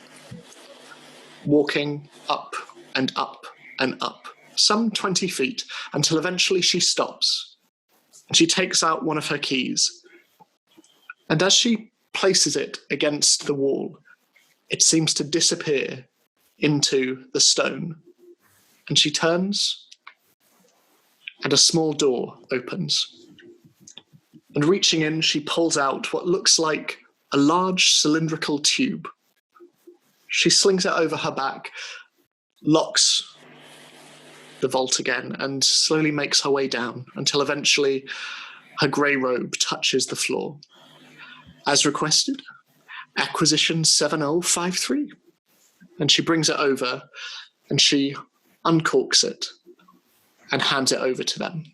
walking up and up and up, some 20 feet, until eventually she stops. And she takes out one of her keys. And as she places it against the wall, it seems to disappear into the stone. And she turns, and a small door opens. And reaching in, she pulls out what looks like a large cylindrical tube. She slings it over her back, locks the vault again, and slowly makes her way down until eventually her grey robe touches the floor. As requested, acquisition 7053. And she brings it over and she uncorks it and hands it over to them.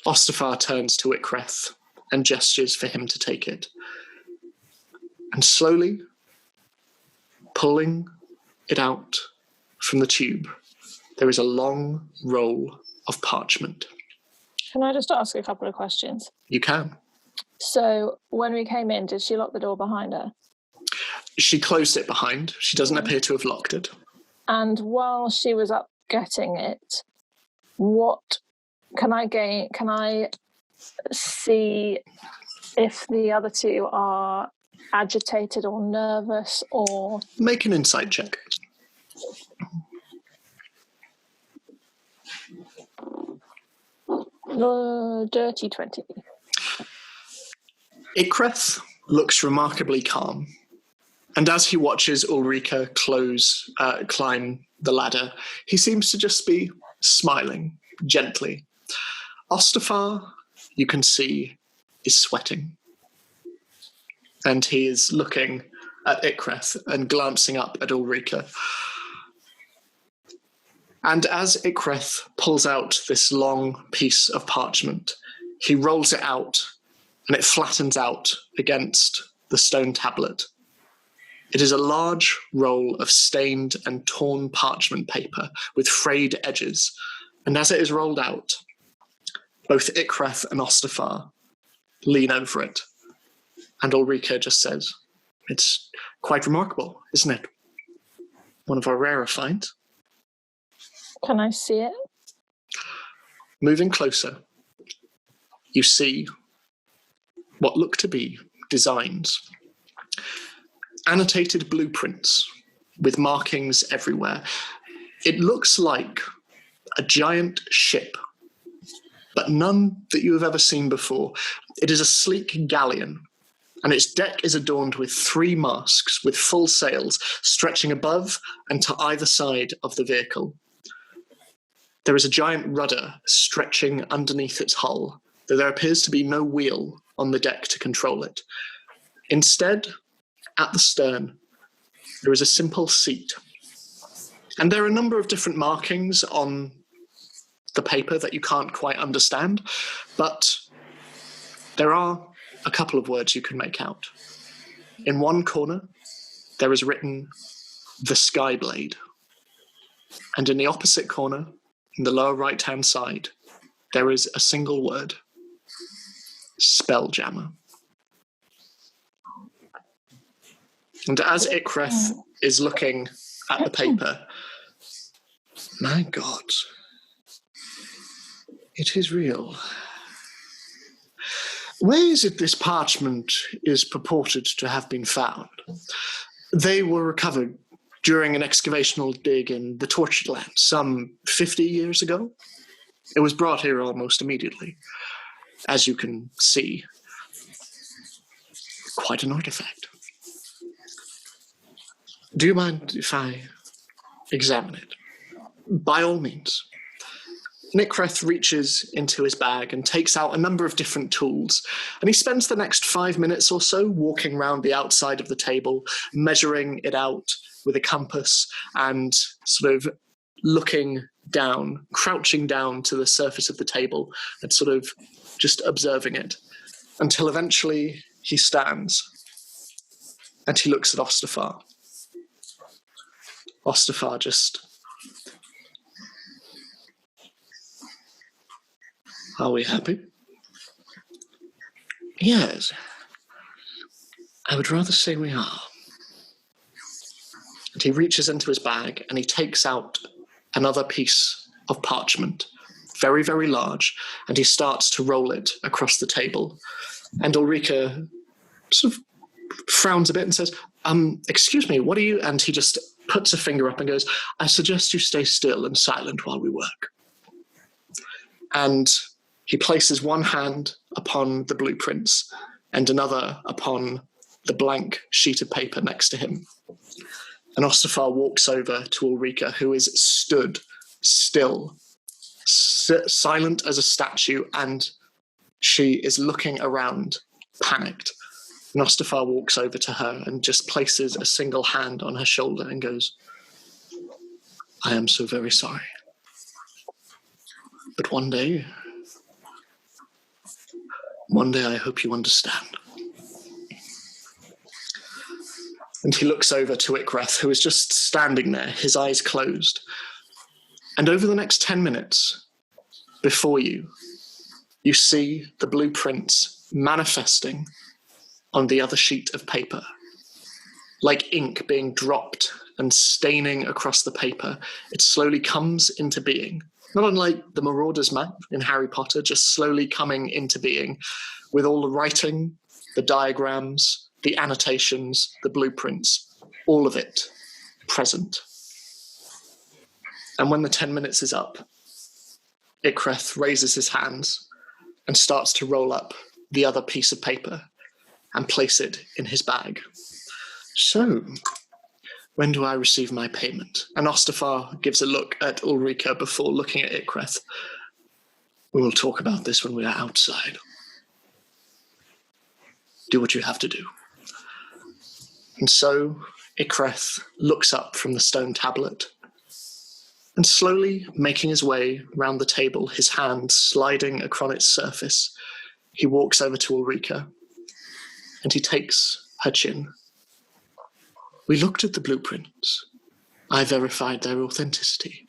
Ostafarr turns to Ikreth and gestures for him to take it. And slowly, pulling it out from the tube, there is a long roll of parchment. Can I just ask a couple of questions? You can. So when we came in, did she lock the door behind her? She closed it behind. She doesn't appear to have locked it. And while she was up getting it, what can I see if the other two are agitated or nervous or... Make an insight check. Dirty 20. Ikreth looks remarkably calm. And as he watches Ulrika climb the ladder, he seems to just be smiling gently. Ostafarr, you can see, is sweating. And he is looking at Ikreth and glancing up at Ulrika. And as Ikreth pulls out this long piece of parchment, he rolls it out and it flattens out against the stone tablet. It is a large roll of stained and torn parchment paper with frayed edges, and as it is rolled out, both Ikreth and Ostafarr lean over it, and Ulrika just says, "It's quite remarkable, isn't it? One of our rarer finds." Can I see it? Moving closer, you see what look to be designs. Annotated blueprints with markings everywhere. It looks like a giant ship, but none that you have ever seen before. It is a sleek galleon, and its deck is adorned with 3 masks with full sails stretching above and to either side of the vehicle. There is a giant rudder stretching underneath its hull, though there appears to be no wheel on the deck to control it. Instead, at the stern, there is a simple seat. And there are a number of different markings on the paper that you can't quite understand, but there are a couple of words you can make out. In one corner, there is written, "The Skyblade." And in the opposite corner, in the lower right-hand side, there is a single word, "Spelljammer." And as Ikreth is looking at the paper, my God, it is real. Where is it this parchment is purported to have been found? They were recovered during an excavational dig in the Tortured Land some 50 years ago. It was brought here almost immediately. As you can see, quite an artifact. Do you mind if I examine it? By all means. Ikreth reaches into his bag and takes out a number of different tools, and he spends the next 5 minutes or so walking around the outside of the table, measuring it out with a compass and sort of looking down, crouching down to the surface of the table and sort of just observing it, until eventually he stands and he looks at Ostafarr. Ostafarr just... Are we happy? Yes. I would rather say we are. And he reaches into his bag and he takes out another piece of parchment, very, very large, and he starts to roll it across the table. And Ulrika sort of frowns a bit and says, excuse me, what are you? And he just puts a finger up and goes, I suggest you stay still and silent while we work. And he places one hand upon the blueprints and another upon the blank sheet of paper next to him. And Ostafarr walks over to Ulrika, who is stood still, silent as a statue, and she is looking around, panicked. And Ostafarr walks over to her and just places a single hand on her shoulder and goes, I am so very sorry. But one day I hope you understand. And he looks over to Ikreth, who is just standing there, his eyes closed. And over the next 10 minutes, before you, you see the blueprints manifesting on the other sheet of paper, like ink being dropped and staining across the paper. It slowly comes into being, not unlike the Marauder's map in Harry Potter, just slowly coming into being with all the writing, the diagrams, the annotations, the blueprints, all of it present. And when the 10 minutes is up, Ikreth raises his hands and starts to roll up the other piece of paper and place it in his bag. So, when do I receive my payment? And Ostafarr gives a look at Ulrika before looking at Ikreth. We will talk about this when we are outside. Do what you have to do. And so Ikreth looks up from the stone tablet and slowly making his way round the table, his hand sliding across its surface, he walks over to Ulrika and he takes her chin. We looked at the blueprints. I verified their authenticity.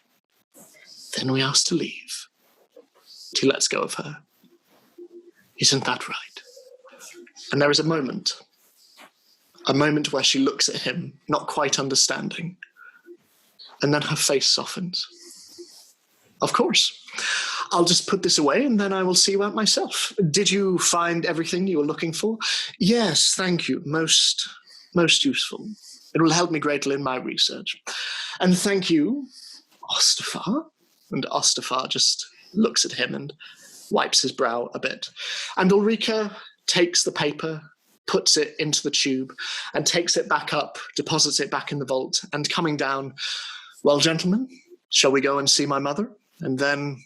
Then we asked to leave. He lets go of her. Isn't that right? And there is a moment where she looks at him, not quite understanding. And then her face softens. Of course. I'll just put this away and then I will see you out myself. Did you find everything you were looking for? Yes, thank you. Most useful. It will help me greatly in my research. And thank you, Ostafarr. And Ostafarr just looks at him and wipes his brow a bit. And Ulrika takes the paper, puts it into the tube, and takes it back up, deposits it back in the vault, and coming down, well, gentlemen, shall we go and see my mother? And then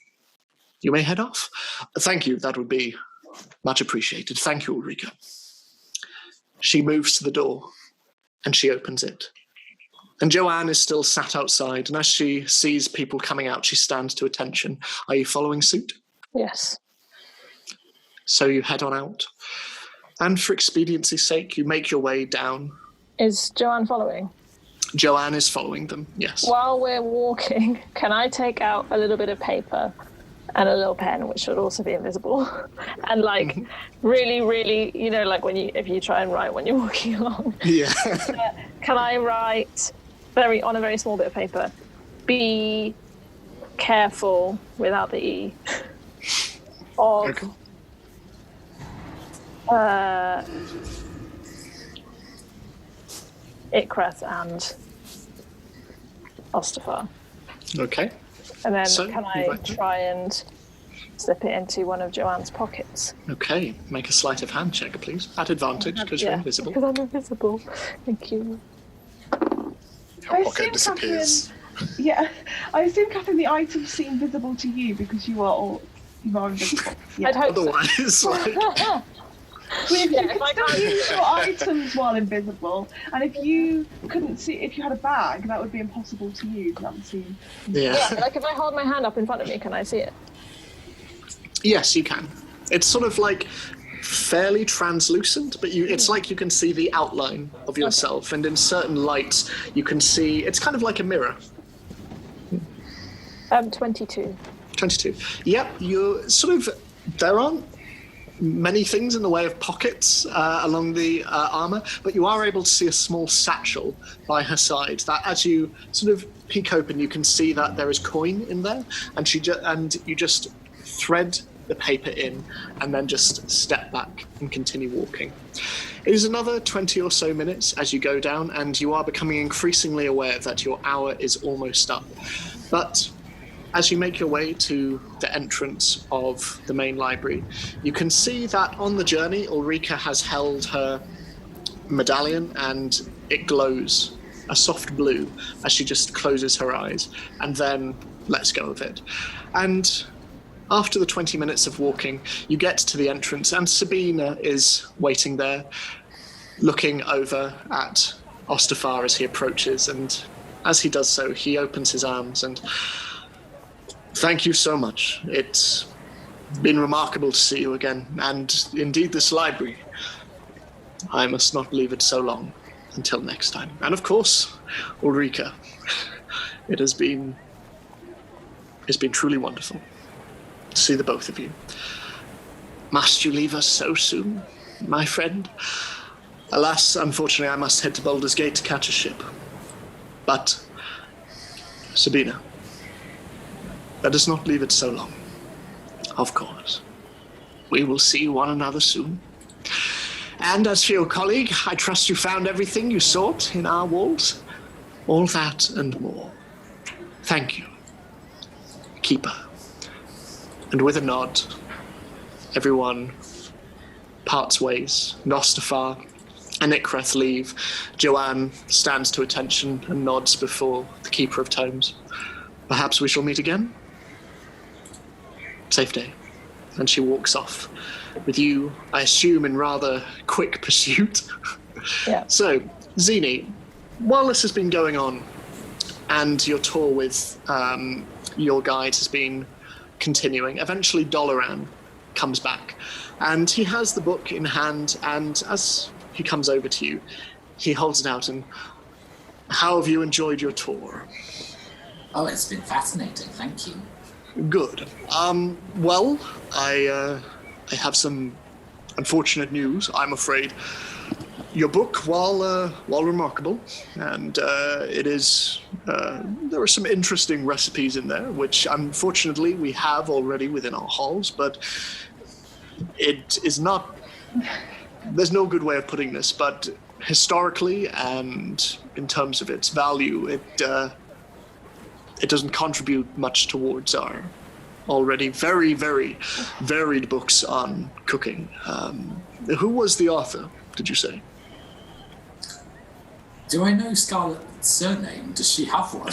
you may head off. Thank you, that would be much appreciated. Thank you, Ulrika. She moves to the door, and she opens it. And Joanne is still sat outside, and as she sees people coming out, she stands to attention. Are you following suit? Yes. So you head on out. And for expediency's sake, you make your way down. Is Joanne following? Joanne is following them, yes. While we're walking, can I take out a little bit of paper and a little pen, which should also be invisible, and really, really, like if you try and write when you're walking along. Yeah. Can I write on a very small bit of paper, be careful without the E of Okay. Ikreth and Ostafarr. Okay. And then So, can I right. try and slip it into one of Joanne's pockets? Okay. Make a sleight of hand check, please. At advantage, because you're invisible. Because I'm invisible. Thank you. Your pocket disappears. Yeah, I assume, Catherine, the items seem visible to you because you are invisible. Yeah. I'd hope so. Otherwise, You Yeah, can if I still can't- use your items while invisible, and if you had a bag, that would be impossible to use. That would seem. yeah. Yeah, like if I hold my hand up in front of me, can I see it? Yes, you can. It's sort of like fairly translucent, but it's like you can see the outline of yourself, and in certain lights you can see, it's kind of like a mirror. 22. 22. Yep, you're sort of, there aren't many things in the way of pockets along the armor, but you are able to see a small satchel by her side that as you sort of peek open, you can see that there is coin in there, and you just thread the paper in and then just step back and continue walking. It is another 20 or so minutes as you go down, and you are becoming increasingly aware that your hour is almost up. But as you make your way to the entrance of the main library, you can see that on the journey, Ulrika has held her medallion, and it glows a soft blue as she just closes her eyes and then lets go of it. And after the 20 minutes of walking, you get to the entrance, and Sabina is waiting there, looking over at Ostafarr as he approaches, and as he does so, he opens his arms and... Thank you so much. It's been remarkable to see you again, and indeed this library. I must not leave it so long. Until next time. And of course, Ulrika. It's been truly wonderful to see the both of you. Must you leave us so soon, my friend? Alas, unfortunately, I must head to Baldur's Gate to catch a ship. But, Sabina, let us not leave it so long. Of course. We will see one another soon. And as for your colleague, I trust you found everything you sought in our walls. All that and more. Thank you, Keeper. And with a nod, everyone parts ways. Ostafarr and Ikreth leave. Joanne stands to attention and nods before the Keeper of Tomes. Perhaps we shall meet again? Safe day. And she walks off. With you, I assume, in rather quick pursuit. Yeah. So, Zini, while this has been going on, and your tour with your guide has been continuing, eventually Dolaran comes back, and he has the book in hand, and as he comes over to you, he holds it out, and how have you enjoyed your tour? Oh, it's been fascinating, thank you. Good. Well, I have some unfortunate news, I'm afraid. Your book, while remarkable, and it is, there are some interesting recipes in there, which unfortunately we have already within our halls, but it is not, there's no good way of putting this, but historically and in terms of its value, it doesn't contribute much towards our already very, very varied books on cooking. Who was the author, did you say? Do I know Scarlett's surname? Does she have one?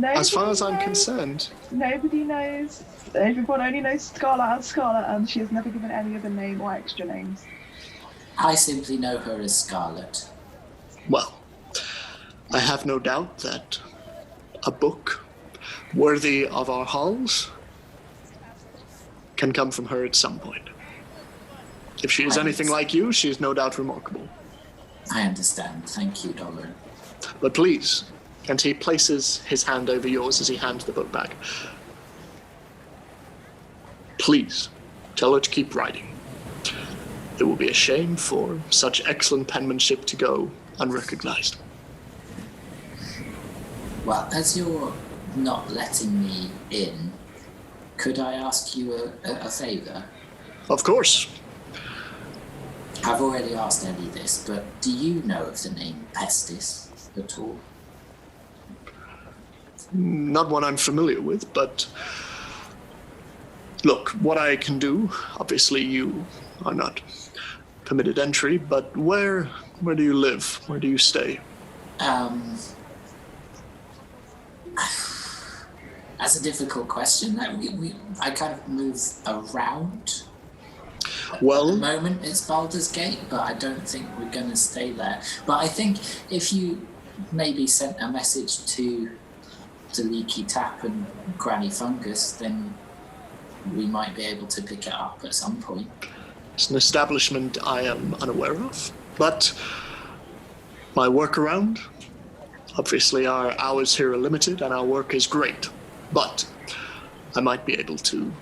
As far as I'm concerned. Nobody knows. Everyone only knows Scarlett as Scarlett, and she has never given any other name or extra names. I simply know her as Scarlett. Well, I have no doubt that a book worthy of our halls can come from her at some point. If she is anything like you, she is no doubt remarkable. I understand. Thank you, Dolaran. But please, and he places his hand over yours as he hands the book back. Please, tell her to keep writing. It will be a shame for such excellent penmanship to go unrecognized. Well, as you're not letting me in, could I ask you a favour? Of course. I've already asked Ellie this, but do you know of the name Pestis at all? Not one I'm familiar with, but look, what I can do, obviously you are not permitted entry, but where do you live? Where do you stay? That's a difficult question. I kind of move around. Well, at the moment it's Baldur's Gate, but I don't think we're going to stay there. But I think if you maybe sent a message to Leaky Tap and Granny Fungus, then we might be able to pick it up at some point. It's an establishment I am unaware of, but my workaround, obviously our hours here are limited and our work is great, but I might be able to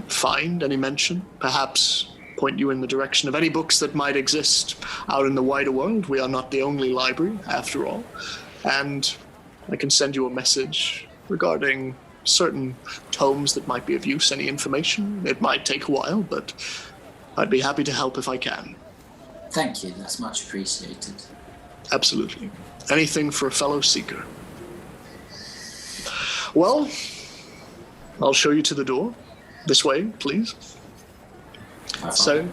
find any mention, perhaps point you in the direction of any books that might exist out in the wider world. We are not the only library, after all, and I can send you a message regarding certain tomes that might be of use, any information. It might take a while, but I'd be happy to help if I can. Thank you, that's much appreciated. Absolutely. Anything for a fellow seeker. Well, I'll show you to the door. This way, please. So,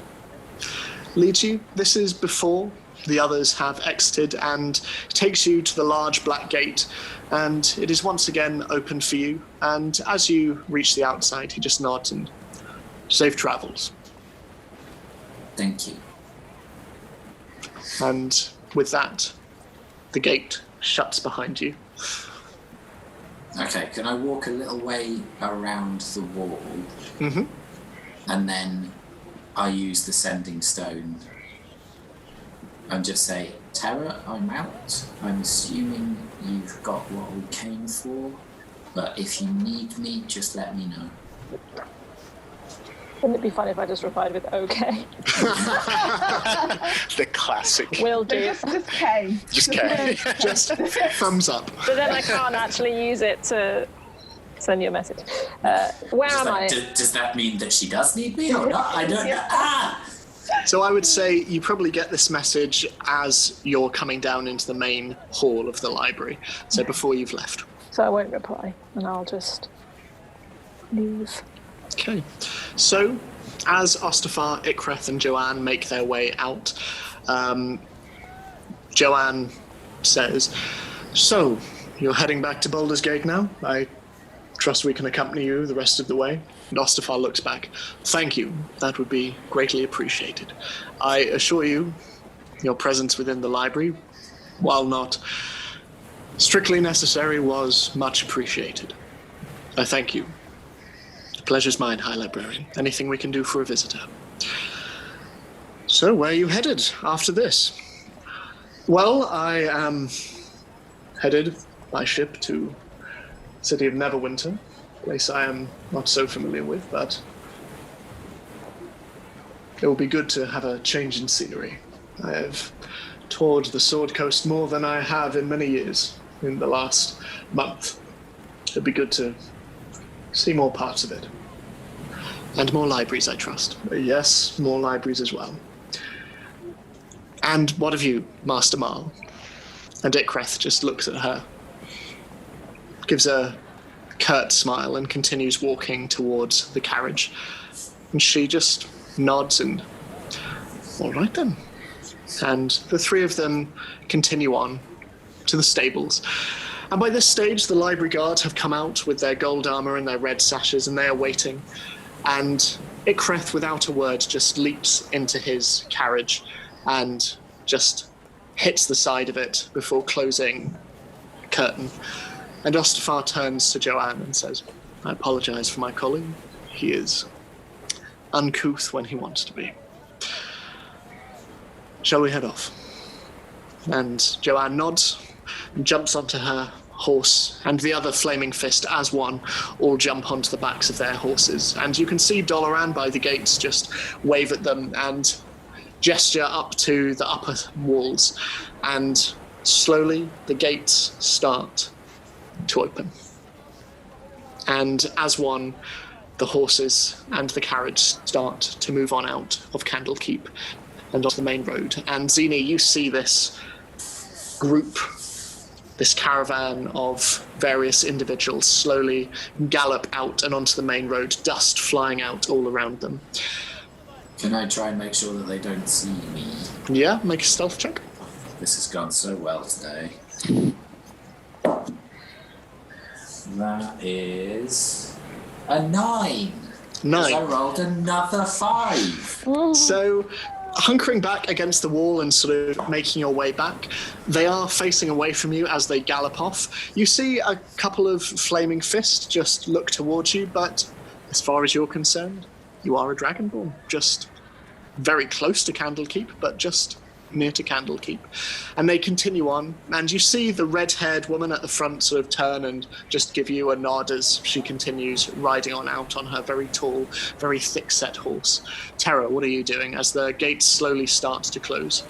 leads you. This is before the others have exited and takes you to the large black gate, and it is once again opened for you. And as you reach the outside, he just nods and safe travels. Thank you. And with that, the gate shuts behind you. Okay, can I walk a little way around the wall? Mm-hmm. And then I use the sending stone and just say, Terra, I'm out. I'm assuming you've got what we came for, but if you need me, just let me know. Wouldn't it be funny if I just replied with okay? The classic. Will do. Just K. Just K. Just thumbs up. But then I can't actually use it to send you a message. Where am I? Does that mean that she does need me or not? I don't know. Ah! So I would say you probably get this message as you're coming down into the main hall of the library, so before you've left. So I won't reply, and I'll just leave. Okay. So, as Ostafarr, Ikreth, and Joanne make their way out, Joanne says, "So, you're heading back to Baldur's Gate now? I trust we can accompany you the rest of the way." And Ostafarr looks back. "Thank you. That would be greatly appreciated. I assure you, your presence within the library, while not strictly necessary, was much appreciated. I thank you. The pleasure's mine, High Librarian. Anything we can do for a visitor." "So, where are you headed after this?" "Well, I am headed by ship to the city of Neverwinter, a place I am not so familiar with, but it will be good to have a change in scenery. I have toured the Sword Coast more than I have in many years in the last month. It'd be good to see more parts of it. And more libraries, I trust. Yes, more libraries as well. And what of you, Master Marl?" And Ikreth just looks at her, gives a curt smile, and continues walking towards the carriage. And she just nods and, "All right then." And the three of them continue on to the stables. And by this stage, the library guards have come out with their gold armor and their red sashes, and they are waiting. And Ikreth, without a word, just leaps into his carriage and just hits the side of it before closing the curtain. And Ostafarr turns to Joanne and says, "I apologize for my colleague. He is uncouth when he wants to be. Shall we head off?" And Joanne nods and jumps onto her horse, and the other Flaming Fist as one all jump onto the backs of their horses. And you can see Doloran by the gates just wave at them and gesture up to the upper walls. And slowly the gates start to open. And as one, the horses and the carriage start to move on out of Candlekeep and onto the main road. And Zini, you see this group, this caravan of various individuals slowly gallop out and onto the main road, dust flying out all around them. Can I try and make sure that they don't see me? Yeah, make a stealth check. This has gone so well today. That is a 9. 9. I rolled another 5. So, hunkering back against the wall and sort of making your way back, they are facing away from you as they gallop off. You see a couple of Flaming Fists just look towards you, but as far as you're concerned, you are a Dragonborn. Just very close to Candlekeep, but just near to Candlekeep. And they continue on, and you see the red-haired woman at the front sort of turn and just give you a nod as she continues riding on out on her very tall, very thick-set horse. Terra, what are you doing as the gates slowly start to close?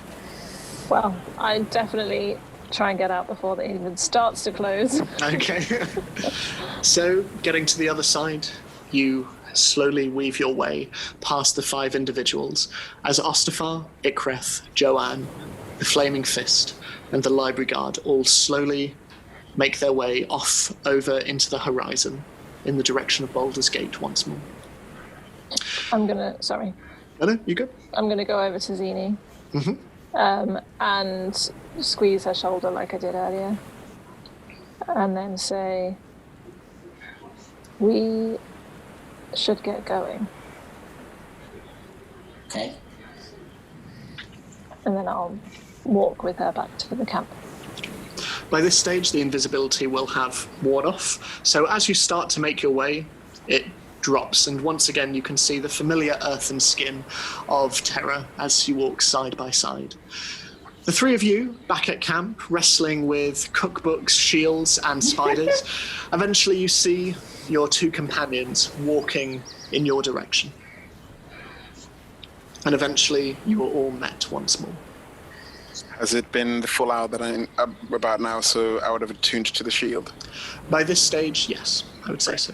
Well, I definitely try and get out before it even starts to close. Okay. So, getting to the other side, you slowly weave your way past the 5 individuals as Ostafarr, Ikreth, Joanne, the Flaming Fist, and the Library Guard all slowly make their way off over into the horizon in the direction of Baldur's Gate once more. Sorry. Oh, no, you good? I'm going to go over to Zini and squeeze her shoulder like I did earlier. And then say, we should get going. Okay. And then I'll walk with her back to the camp. By this stage, the invisibility will have worn off. So as you start to make your way, it drops, and once again you can see the familiar earthen skin of Terra as you walk side by side. The three of you, back at camp, wrestling with cookbooks, shields, and spiders. Eventually you see your two companions walking in your direction. And eventually you are all met once more. Has it been the full hour that I'm about now, so I would have attuned to the shield? By this stage, yes, I would say so.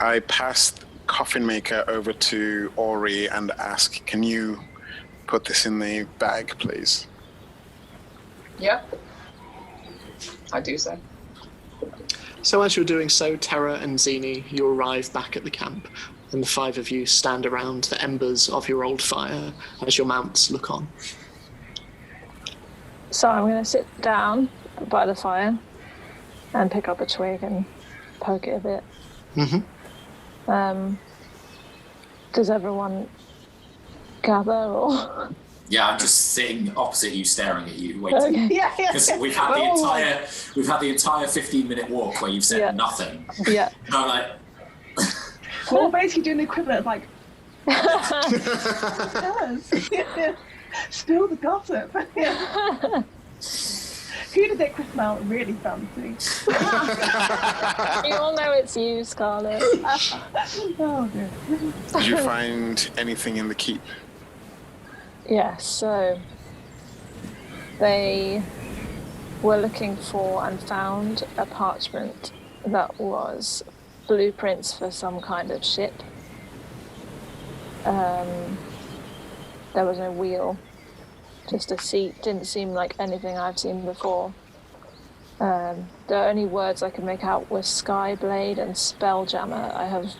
I passed Coffin Maker over to Ori and ask, can you put this in the bag, please? Yeah. I do so. So as you're doing so, Terra and Zini, you arrive back at the camp, and the five of you stand around the embers of your old fire as your mounts look on. So I'm going to sit down by the fire and pick up a twig and poke it a bit. Does everyone gather or? Yeah, I'm just sitting opposite you, staring at you, waiting. Okay. Yeah. Because we've had the entire 15-minute walk where you've said nothing. Yeah. And I'm like, We're basically doing the equivalent of like, yes. Spill the gossip. Yeah. Who did their Christmas out really fancy? You all know it's you, Scarlett. Oh, dear. Did you find anything in the keep? Yeah, so they were looking for and found a parchment that was blueprints for some kind of ship. There was no wheel, just a seat. Didn't seem like anything I've seen before. The only words I could make out were Skyblade and Spelljammer. I have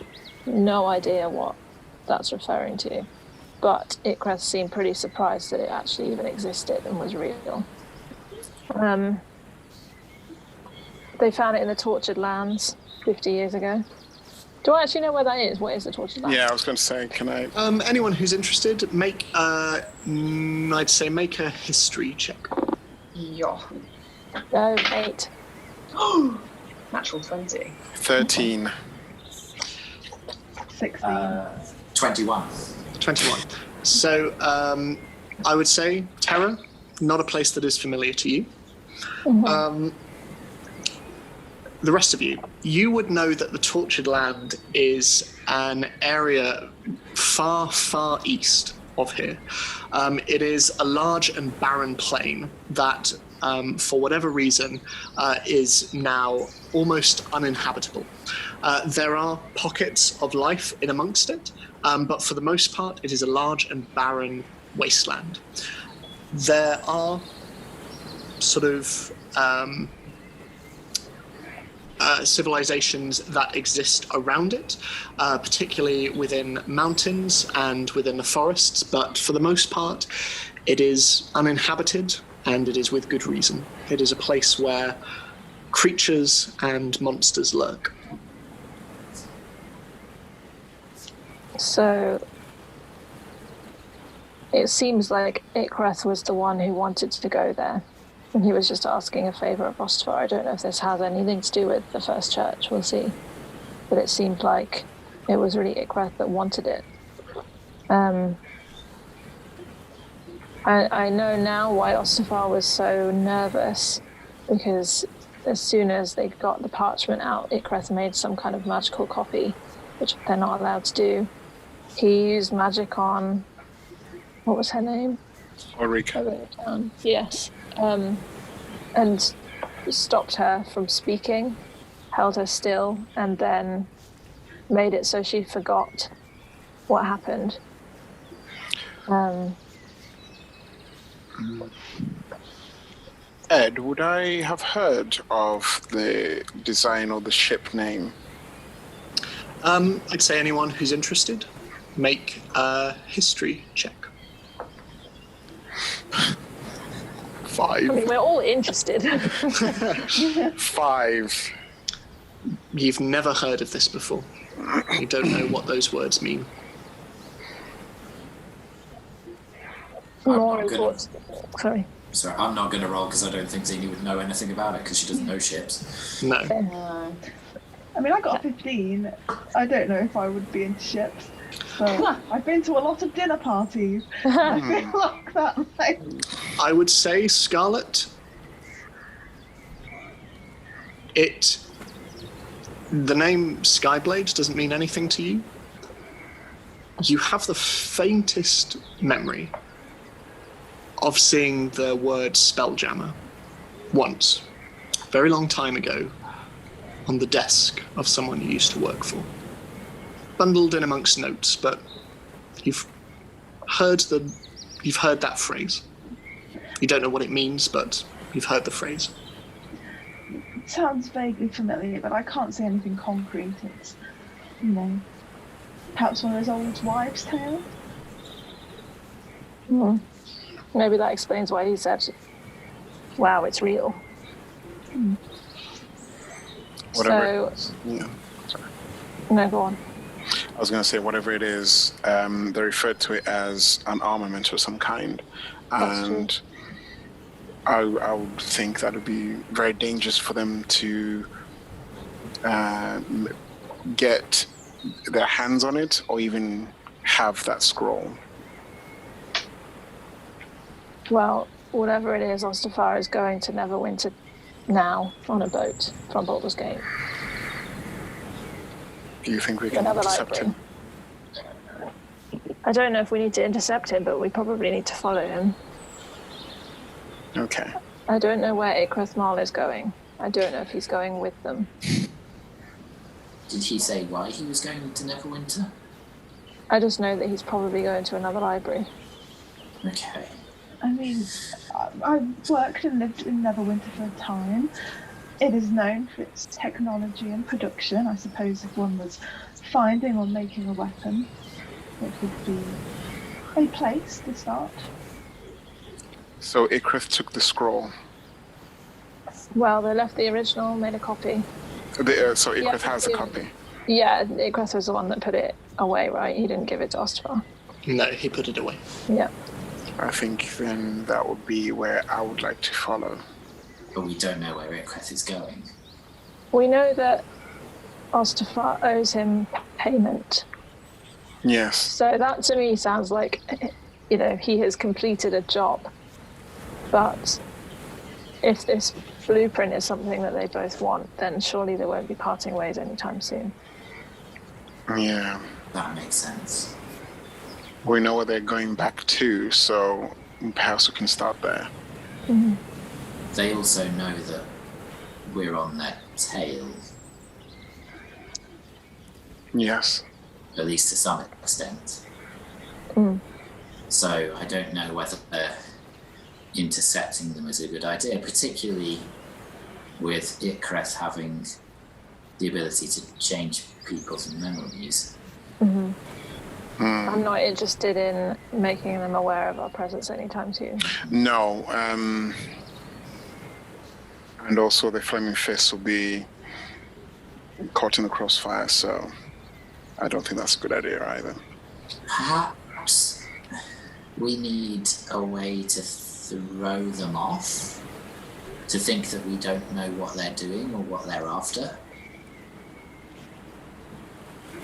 no idea what that's referring to. But Ikreth seemed pretty surprised that it actually even existed and was real. They found it in the Tortured Lands 50 years ago. Do I actually know where that is? What is the Tortured Lands? Yeah, I was going to say, can I... Anyone who's interested, make a history check. Yeah. No, 8. Natural 20. 13. 16. 21. 21. So I would say Terra, not a place that is familiar to you. The rest of you, you would know that the Tortured Land is an area far, far east of here. It is a large and barren plain that, for whatever reason, is now almost uninhabitable. There are pockets of life in amongst it, but for the most part, it is a large and barren wasteland. There are sort of civilizations that exist around it, particularly within mountains and within the forests, but for the most part, it is uninhabited, and it is with good reason. It is a place where creatures and monsters lurk. So it seems like Ikreth was the one who wanted to go there. And he was just asking a favour of Ostafarr. I don't know if this has anything to do with the First Church, we'll see. But it seemed like it was really Ikreth that wanted it. I know now why Ostafarr was so nervous, because as soon as they got the parchment out, Ikreth made some kind of magical copy, which they're not allowed to do. He used magic on... What was her name? Ulrika. I wrote it down. Yes. And stopped her from speaking, held her still, and then made it so she forgot what happened. Ed, would I have heard of the design or the ship name? I'd say anyone who's interested. make a history check. 5. I mean, we're all interested. 5. You've never heard of this before. You don't know what those words mean. More not gonna- important. Sorry. Sorry, I'm not going to roll because I don't think Zini would know anything about it because she doesn't know ships. No. I mean, I got a 15. I don't know if I would be into ships, but I've been to a lot of dinner parties. I feel like that might... I would say, Scarlet, the name Skyblade doesn't mean anything to you. You have the faintest memory of seeing the word Spelljammer once, a very long time ago, on the desk of someone you used to work for. Bundled in amongst notes, but you've heard that phrase. You don't know what it means, but you've heard the phrase. It sounds vaguely familiar, but I can't say anything concrete. It's, perhaps one of those old wives' tales. Maybe that explains why he said, wow, it's real. Whatever. So, Yeah. Sorry. no, go on. I was going to say, whatever it is, they referred to it as an armament of some kind. And I would think that would be very dangerous for them to get their hands on it or even have that scroll. Well, whatever it is, Ostafarr is going to Neverwinter now on a boat from Baldur's Gate. Do you think we can Another intercept library. him? I don't know if we need to intercept him, but we probably need to follow him. Okay. I don't know where Ikrith Mal is going. I don't know if he's going with them. Did he say why he was going to Neverwinter? I just know that he's probably going to another library. Okay. I mean, I've worked and lived in Neverwinter for a time. It is known for its technology and production. I suppose if one was finding or making a weapon, it would be a place to start. So Ikrith took the scroll. Well, they left the original, made a copy. So Ikrith has a copy. Yeah, Ikrith was the one that put it away, right? He didn't give it to Ostafarr. No, he put it away. Yeah. I think then that would be where I would like to follow. But we don't know where Ikrith is going. We know that Ostafarr owes him payment. Yes. So that to me sounds like, he has completed a job. But if this blueprint is something that they both want, then surely they won't be parting ways anytime soon. Yeah. That makes sense. We know where they're going back to, so perhaps we can start there. Mm-hmm. They also know that we're on their tail, Yes. at least to some extent. Mm. So I don't know whether intercepting them is a good idea, particularly with Ikrith having the ability to change people's memories. Mm-hmm. I'm not interested in making them aware of our presence anytime soon. No. And also the Flaming Fist will be caught in the crossfire, so I don't think that's a good idea either. Perhaps we need a way to throw them off, to think that we don't know what they're doing or what they're after.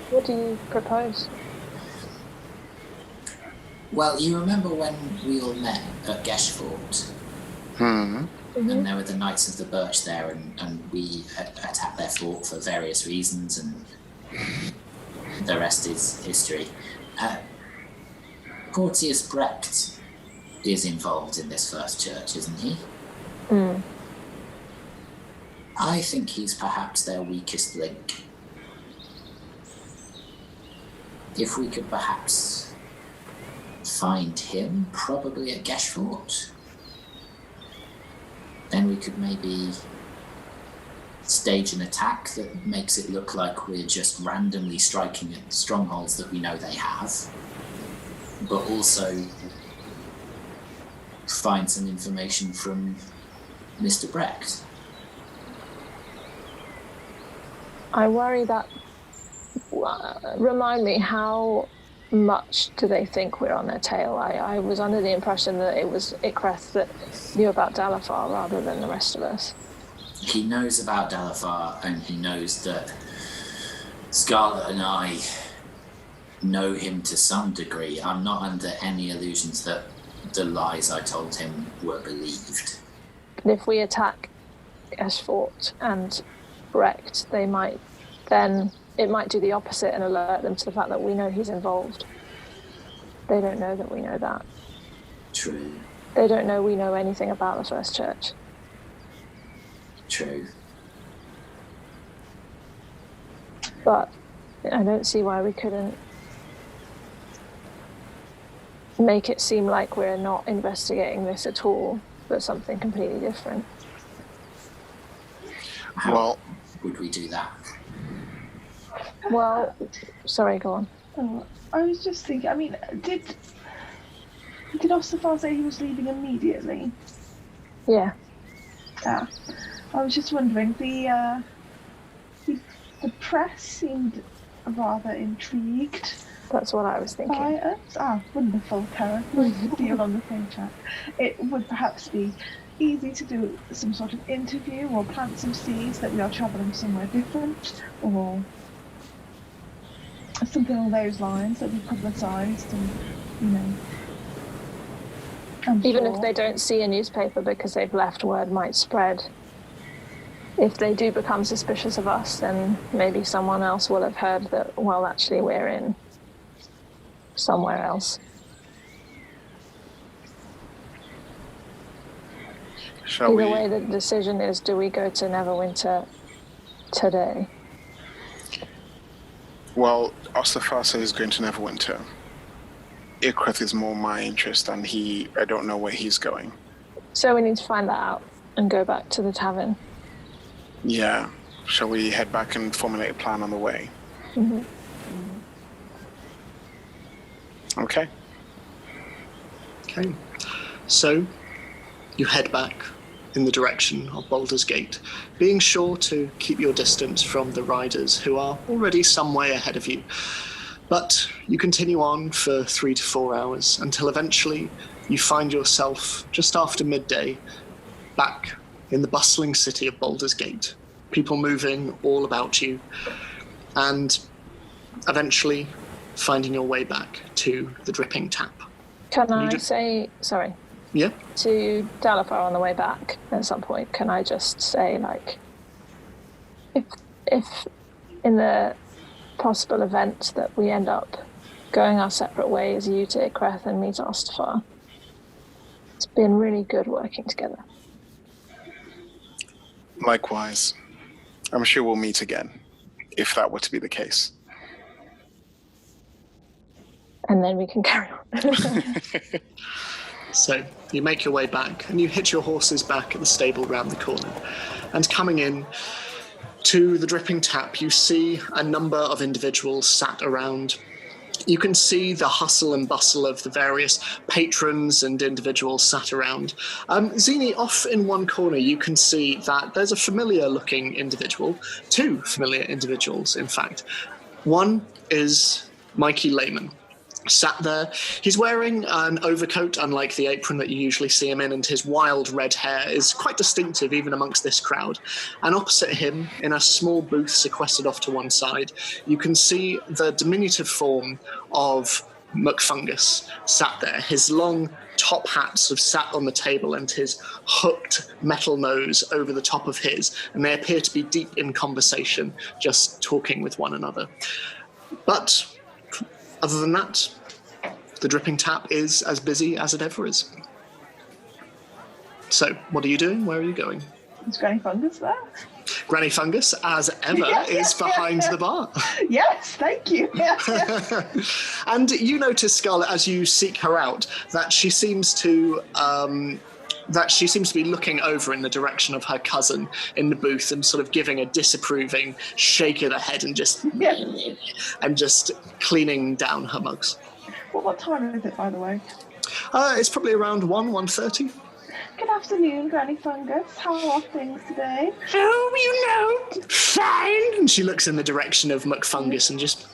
What do you propose? Well, you remember when we all met at Geshfort? Hmm. And there were the Knights of the Birch there, and we attacked their fort for various reasons, and the rest is history. Portius Brecht is involved in this first church, isn't he? Mm. I think he's perhaps their weakest link. If we could perhaps find him, probably at Geshfort, then we could maybe stage an attack that makes it look like we're just randomly striking at strongholds that we know they have, but also find some information from Mr. Brecht. I worry that... remind me, how much do they think we're on their tail? I was under the impression that it was Ikreth that knew about Dalathar rather than the rest of us. He knows about Dalathar, and he knows that Scarlet and I know him to some degree. I'm not under any illusions that the lies I told him were believed. And if we attack Esfort and Brecht, they might then... it might do the opposite and alert them to the fact that we know he's involved. They don't know that we know that. True. They don't know we know anything about the First Church. True. But I don't see why we couldn't make it seem like we're not investigating this at all, but something completely different. How would we do that? Well, sorry, go on. Oh, I was just thinking, I mean, did Ostafarr say he was leaving immediately? Yeah. Yeah. I was just wondering, the press seemed rather intrigued That's what I was thinking. by us. Ah, wonderful, Karen. Nice to be on the same track. It would perhaps be easy to do some sort of interview or plant some seeds that we are travelling somewhere different, or something along those lines that we publicised, and, you know. Even if they don't see a newspaper because they've left, word might spread. If they do become suspicious of us, then maybe someone else will have heard that, well, actually we're in somewhere else. Shall Either we? way, the decision is, do we go to Neverwinter today? Well, Ostafarr says he's going to Neverwinter. Ikreth is more my interest, and I don't know where he's going. So we need to find that out and go back to the tavern. Yeah. Shall we head back and formulate a plan on the way? Mm-hmm. Okay. Okay. So, you head back in the direction of Baldur's Gate, being sure to keep your distance from the riders who are already some way ahead of you. But you continue on for 3 to 4 hours until eventually you find yourself, just after midday, back in the bustling city of Baldur's Gate. People moving all about you, and eventually finding your way back to the Dripping Tap. Can I say, sorry, Yeah? to Dalathar on the way back at some point, can I just say, like, if in the possible event that we end up going our separate ways, you to Ikreth and me to Ostafarr, it's been really good working together. Likewise. I'm sure we'll meet again, if that were to be the case. And then we can carry on. So you make your way back and you hitch your horses back at the stable round the corner. And coming in to the Dripping Tap, you see a number of individuals sat around. You can see the hustle and bustle of the various patrons and individuals sat around. Zini, off in one corner, you can see that there's a familiar-looking individual, 2 familiar individuals, in fact. One is Mikey Lehman, sat there. He's wearing an overcoat, unlike the apron that you usually see him in, and his wild red hair is quite distinctive even amongst this crowd. And opposite him, in a small booth sequestered off to one side, you can see the diminutive form of McFungus sat there. His long top hat sort of sat on the table and his hooked metal nose over the top of his, and they appear to be deep in conversation, just talking with one another. But other than that, the Dripping Tap is as busy as it ever is. So, what are you doing? Where are you going? Is Granny Fungus there? Granny Fungus, as ever, is behind the bar. Yes, thank you. And you notice, Scarlet, as you seek her out, that she seems to that she seems to be looking over in the direction of her cousin in the booth and sort of giving a disapproving shake of the head and just cleaning down her mugs. Well, what time is it, by the way? It's probably around 1:30. Good afternoon, Granny Fungus. How are things today? Oh, fine. And she looks in the direction of McFungus and just...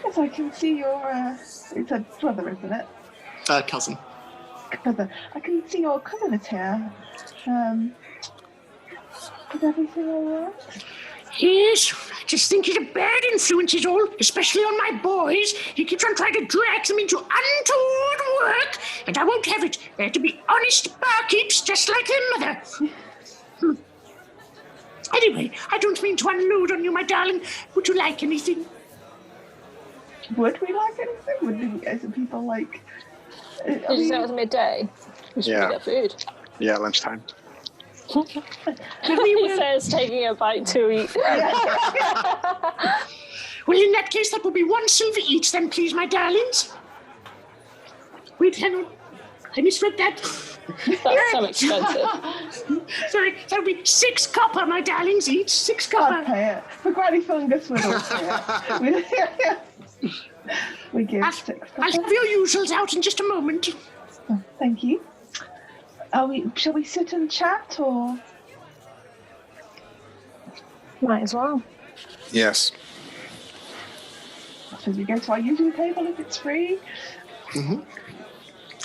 Yes, I can see your... it's a brother, isn't it? Cousin. Cousin. I can see your cousin is here. Is everything all right? Yes, I just think he's a bad influence is all, especially on my boys. He keeps on trying to drag them into untoward work, and I won't have it. They're to be honest barkeeps, just like their mother. Anyway, I don't mean to unload on you, my darling. Would you like anything? Would we like anything? Would you guys and people like... Did you say it was midday? We should get food. Yeah, lunchtime. He says, taking a bite to eat. Well, in that case, that will be 1 silver each then, please, my darlings. Wait, hang on. I misread that. That's so expensive. Sorry, that'll be 6 copper, my darlings, each. 6 copper. I'd pay it. For Granny Fungus, we'd all pay it. We give 6 copper. I'll have your usuals out in just a moment. Oh, thank you. Shall we sit and chat, or...? Might as well. Yes. Should we go to our usual table if it's free? Mm-hmm.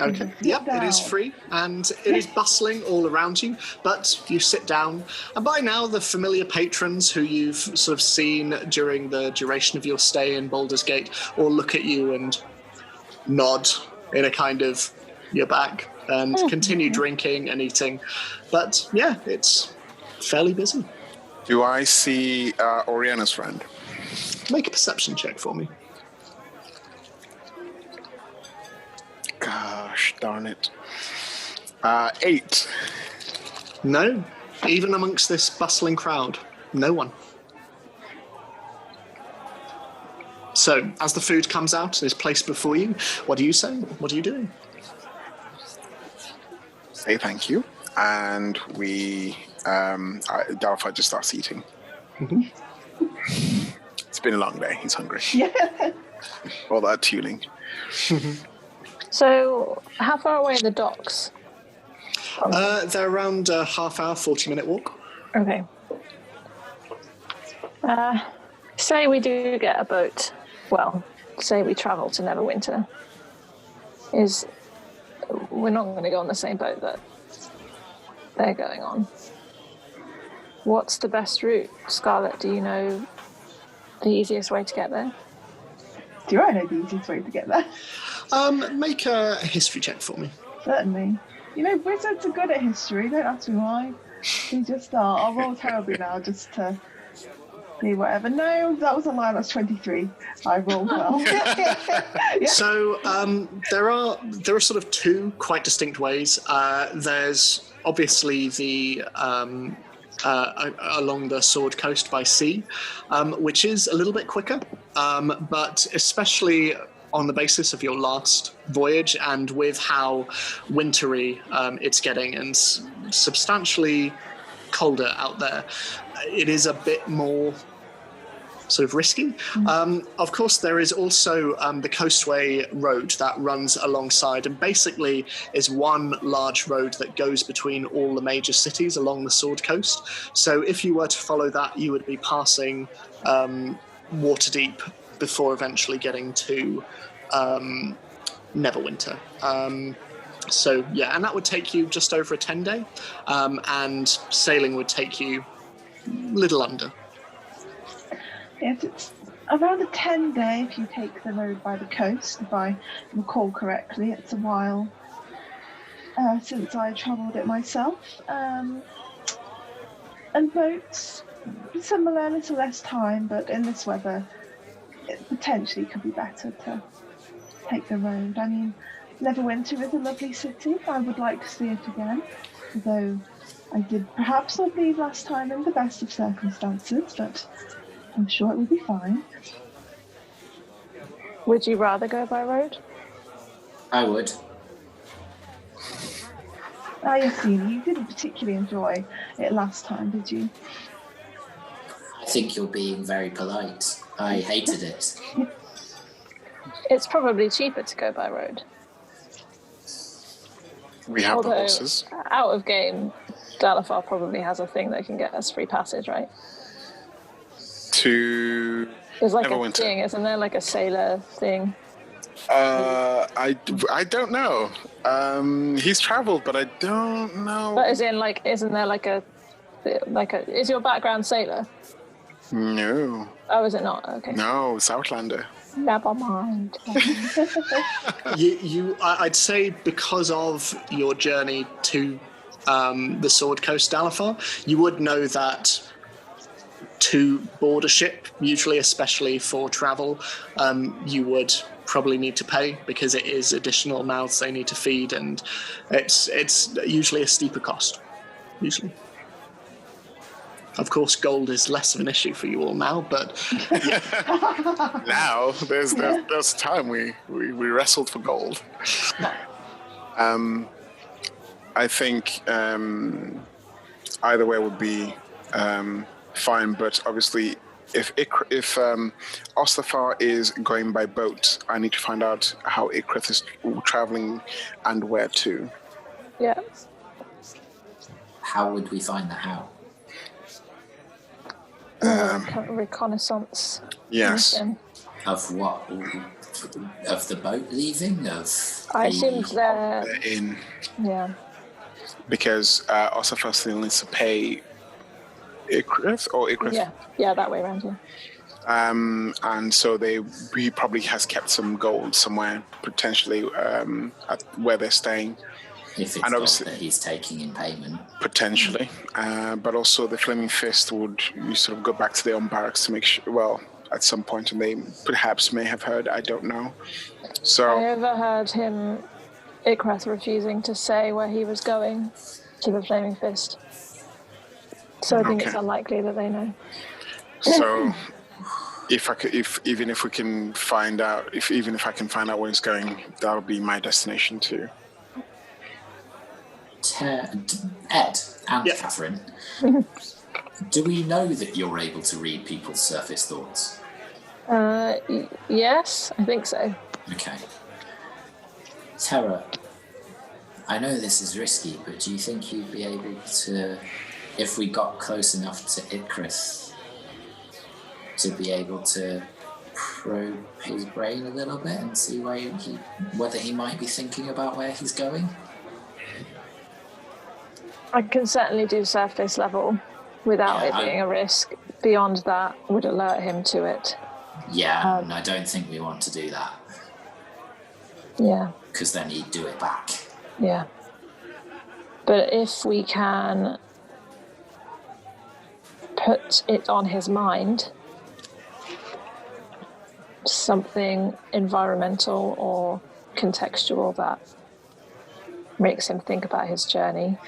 Okay. Yep, it is free, and it is bustling all around you, but you sit down, and by now the familiar patrons who you've sort of seen during the duration of your stay in Baldur's Gate all look at you and nod in a kind of, you're back, and continue drinking and eating. But yeah, it's fairly busy. Do I see Oriana's friend? Make a perception check for me. Gosh darn it. 8. No, even amongst this bustling crowd, no one. So, as the food comes out and is placed before you, what do you say? What are you doing? Say thank you, and we... Dalphite just starts eating. Mm-hmm. It's been a long day. He's hungry. Yeah. All that tuning. So, how far away are the docks? They're around a half-hour, 40-minute walk. Okay. Say we do get a boat. Well, say we travel to Neverwinter. We're not going to go on the same boat that they're going on. What's the best route? Scarlett, do you know the easiest way to get there? Do I know the easiest way to get there? Make a history check for me. Certainly. You know, wizards are good at history. Don't ask me why. They just are. I'll roll terribly now just to be whatever. No, that was a lie. That's 23. I rolled well. Yeah. So there are sort of 2 quite distinct ways. There's obviously the along the Sword Coast by sea, which is a little bit quicker, but especially on the basis of your last voyage and with how wintry it's getting and substantially colder out there, it is a bit more sort of risky. Of course, there is also the Coastway Road that runs alongside and basically is one large road that goes between all the major cities along the Sword Coast. So if you were to follow that, you would be passing Waterdeep before eventually getting to Neverwinter. So yeah, and that would take you just over a 10-day, and sailing would take you little under. Yes, it's around a 10-day if you take the road by the coast, if I recall correctly. It's a while since I travelled it myself. And boats, similar, a little less time, but in this weather, it potentially could be better to take the road. I mean, Neverwinter is a lovely city. I would like to see it again, though I did perhaps not leave last time in the best of circumstances, but I'm sure it will be fine. Would you rather go by road? I would. Yes, Dina, you didn't particularly enjoy it last time, did you? I think you're being very polite. I hated it. It's probably cheaper to go by road. We have the Although, horses. out of game, Ostafarr probably has a thing that can get us free passage, right? To There's like Neverwinter. a thing, isn't there? Like a sailor thing. I don't know. He's travelled, but I don't know. But as in, like, isn't there like a, is your background sailor? No. Oh, is it not? Okay. No, it's Outlander. Never mind. I'd say because of your journey to the Sword Coast Ostafarr, you would know that to board a ship, usually especially for travel, you would probably need to pay because it is additional mouths they need to feed, and it's usually a steeper cost. Usually. Of course, gold is less of an issue for you all now, but Now there's time we wrestled for gold. I think either way would be fine, but obviously if Ostafarr is going by boat, I need to find out how Ikrith is traveling and where to. Yeah. How would we find the how? Reconnaissance. Yes. mission. Of what? Of the boat leaving? I assumed they're. They're in Yeah. because Ostafarr still needs to pay Ikrith or Ikrith. Yeah, that way around. Yeah. And so he probably has kept some gold somewhere, potentially at where they're staying. If it's And gold obviously- that he's taking in payment. Potentially, but also the Flaming Fist would you sort of go back to their own barracks to make sure. Well, at some point, and they perhaps may have heard. I don't know. So I overheard Ikrith refusing to say where he was going to the Flaming Fist. So I think Okay. it's unlikely that they know. So if I can find out where he's going, that'll be my destination too. Ed and Yeah. Catherine, do we know that you're able to read people's surface thoughts? Yes, I think so. Okay. Terra, I know this is risky, but do you think you'd be able to, if we got close enough to Ikrith, to be able to probe his brain a little bit and see whether he might be thinking about where he's going? I can certainly do surface level without it being a risk. Beyond that would alert him to it. Yeah, and I don't think we want to do that, Yeah, because then he'd do it back. yeah. But if we can put it on his mind, something environmental or contextual that makes him think about his journey.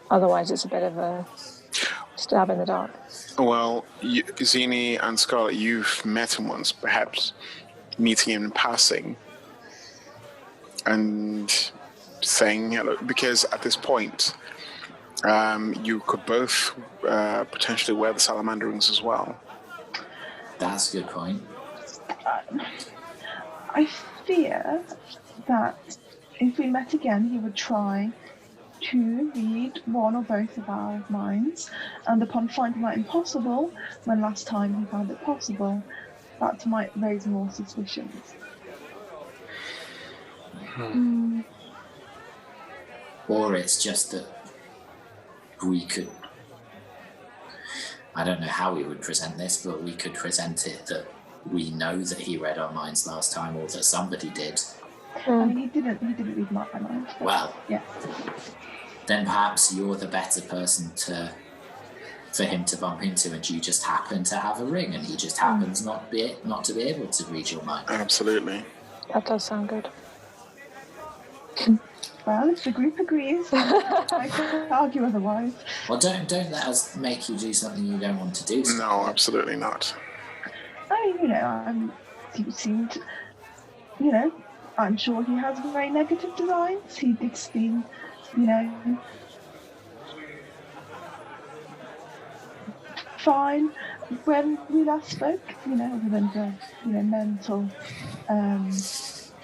Otherwise, it's a bit of a stab in the dark. Well, Zini and Scarlet, you've met him once, perhaps meeting him in passing and saying hello, because at this point, you could both potentially wear the salamander rings as well. That's a good point. I fear that if we met again, he would try to read one or both of our minds, and upon finding that impossible, when last time he found it possible, that might raise more suspicions. Or it's just that we could, I don't know how we would present this, but we could present it that we know that he read our minds last time, or that somebody did. I mean, he didn't read my mind. but- Well, yeah. then perhaps you're the better person for him to bump into, and you just happen to have a ring, and he just happens not to be able to read your mind. Absolutely. That does sound good. Well, if the group agrees, I can't argue otherwise. Well, don't let us make you do something you don't want to do. No, absolutely not. I mean, you seemed you know, I'm sure he has very negative designs. He did seem, you know, fine when we last spoke, you know, other than the, you know, mental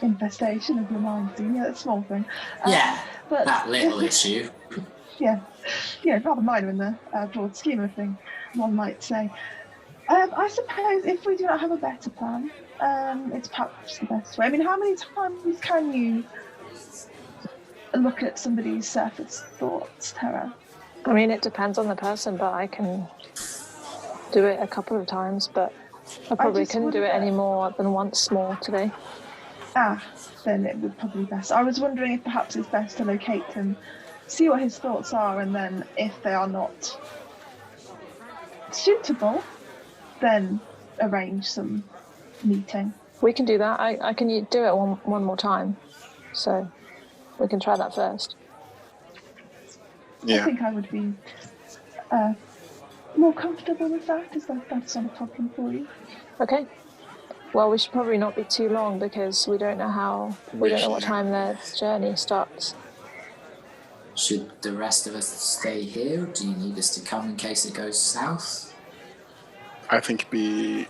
infestation of your mind, you know, that small thing. But that little issue. Yeah, rather minor in the broad scheme of things, one might say. I suppose if we do not have a better plan, it's perhaps the best way. I mean, how many times can you look at somebody's surface thoughts, Tara? I mean, it depends on the person, but I can do it a couple of times, but I probably couldn't do it any more than once more today. Then it would probably be best. I was wondering if perhaps it's best to locate him, see what his thoughts are, and then if they are not suitable, then arrange some meeting. We can do that. I can do it one more time, so we can try that first. I think I would be more comfortable with that. Is that's not a problem for you? Okay. Well, we should probably not be too long because we don't know what time the journey starts. Should the rest of us stay here, or do you need us to come in case it goes south? I think be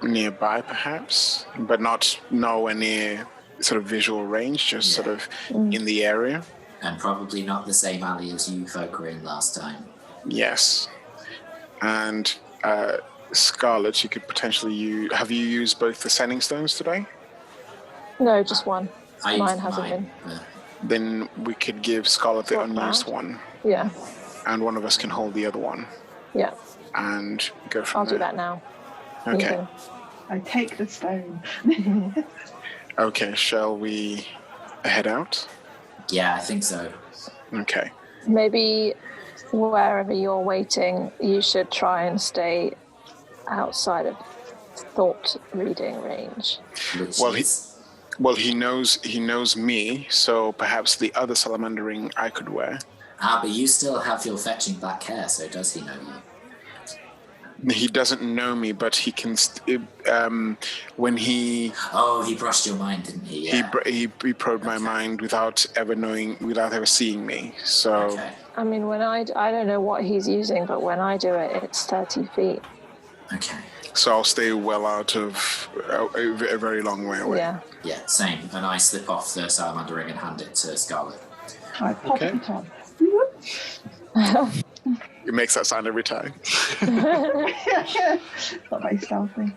nearby, perhaps, but not nowhere near sort of visual range, just sort of in the area. And probably not the same alley as you folk were in last time. Yes. And Scarlet, you could potentially have you used both the sending stones today? No, just one. Mine hasn't been. Then we could give Scarlet the unused one. Yeah. And one of us can hold the other one. Yeah. And go from I'll there. do that now. Okay. I take the stone. Okay, shall we head out? Yeah, I think so. Okay. Maybe wherever you're waiting, you should try and stay outside of thought reading range. He knows me, so perhaps the other salamander ring I could wear. But you still have your fetching black hair, so does he know you? He doesn't know me, but he can. When he. Oh, he brushed your mind, didn't he? Yeah. He probed my mind without ever seeing me. So. Okay. I mean, when I don't know what he's using, but when I do it, it's 30 feet. Okay. So I'll stay well out of a very long way away. Yeah. Yeah, same. And I slip off the salamander ring and hand it to Scarlet. I pop it on. It makes that sound every time. Not very stealthy.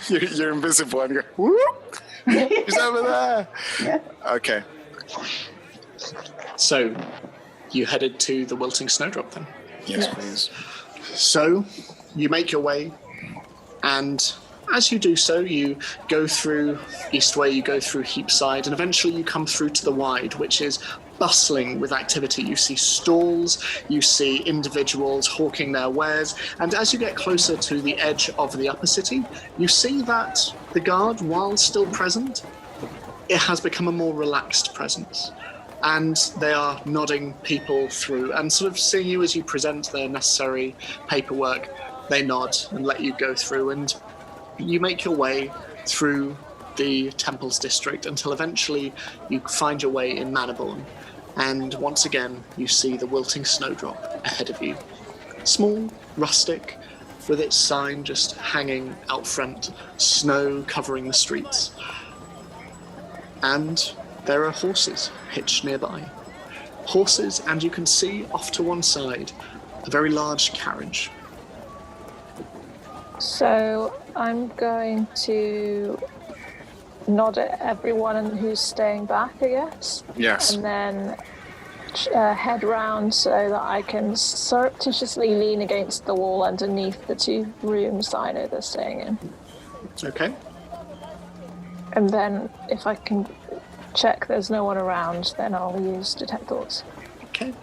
You're invisible and you go, whoop! He's over there! Yeah. Okay. So, you headed to the wilting snowdrop then? Yes, please. So, you make your way, and as you do so, you go through Eastway, you go through Heapside, and eventually you come through to the Wide, which is bustling with activity. You see stalls, you see individuals hawking their wares, and as you get closer to the edge of the upper city, you see that the guard, while still present, it has become a more relaxed presence. And they are nodding people through and sort of seeing you as you present their necessary paperwork. They nod and let you go through, and you make your way through the Temples district until eventually you find your way in Mannerborn. And once again, you see the wilting snowdrop ahead of you. Small, rustic, with its sign just hanging out front, snow covering the streets. And there are horses hitched nearby. Horses, and you can see off to one side a very large carriage. So I'm going to nod at everyone who's staying back, I guess. Yes. And then head round so that I can surreptitiously lean against the wall underneath the two rooms that I know they're staying in. Okay. And then if I can check there's no one around, then I'll use detect thoughts. Okay.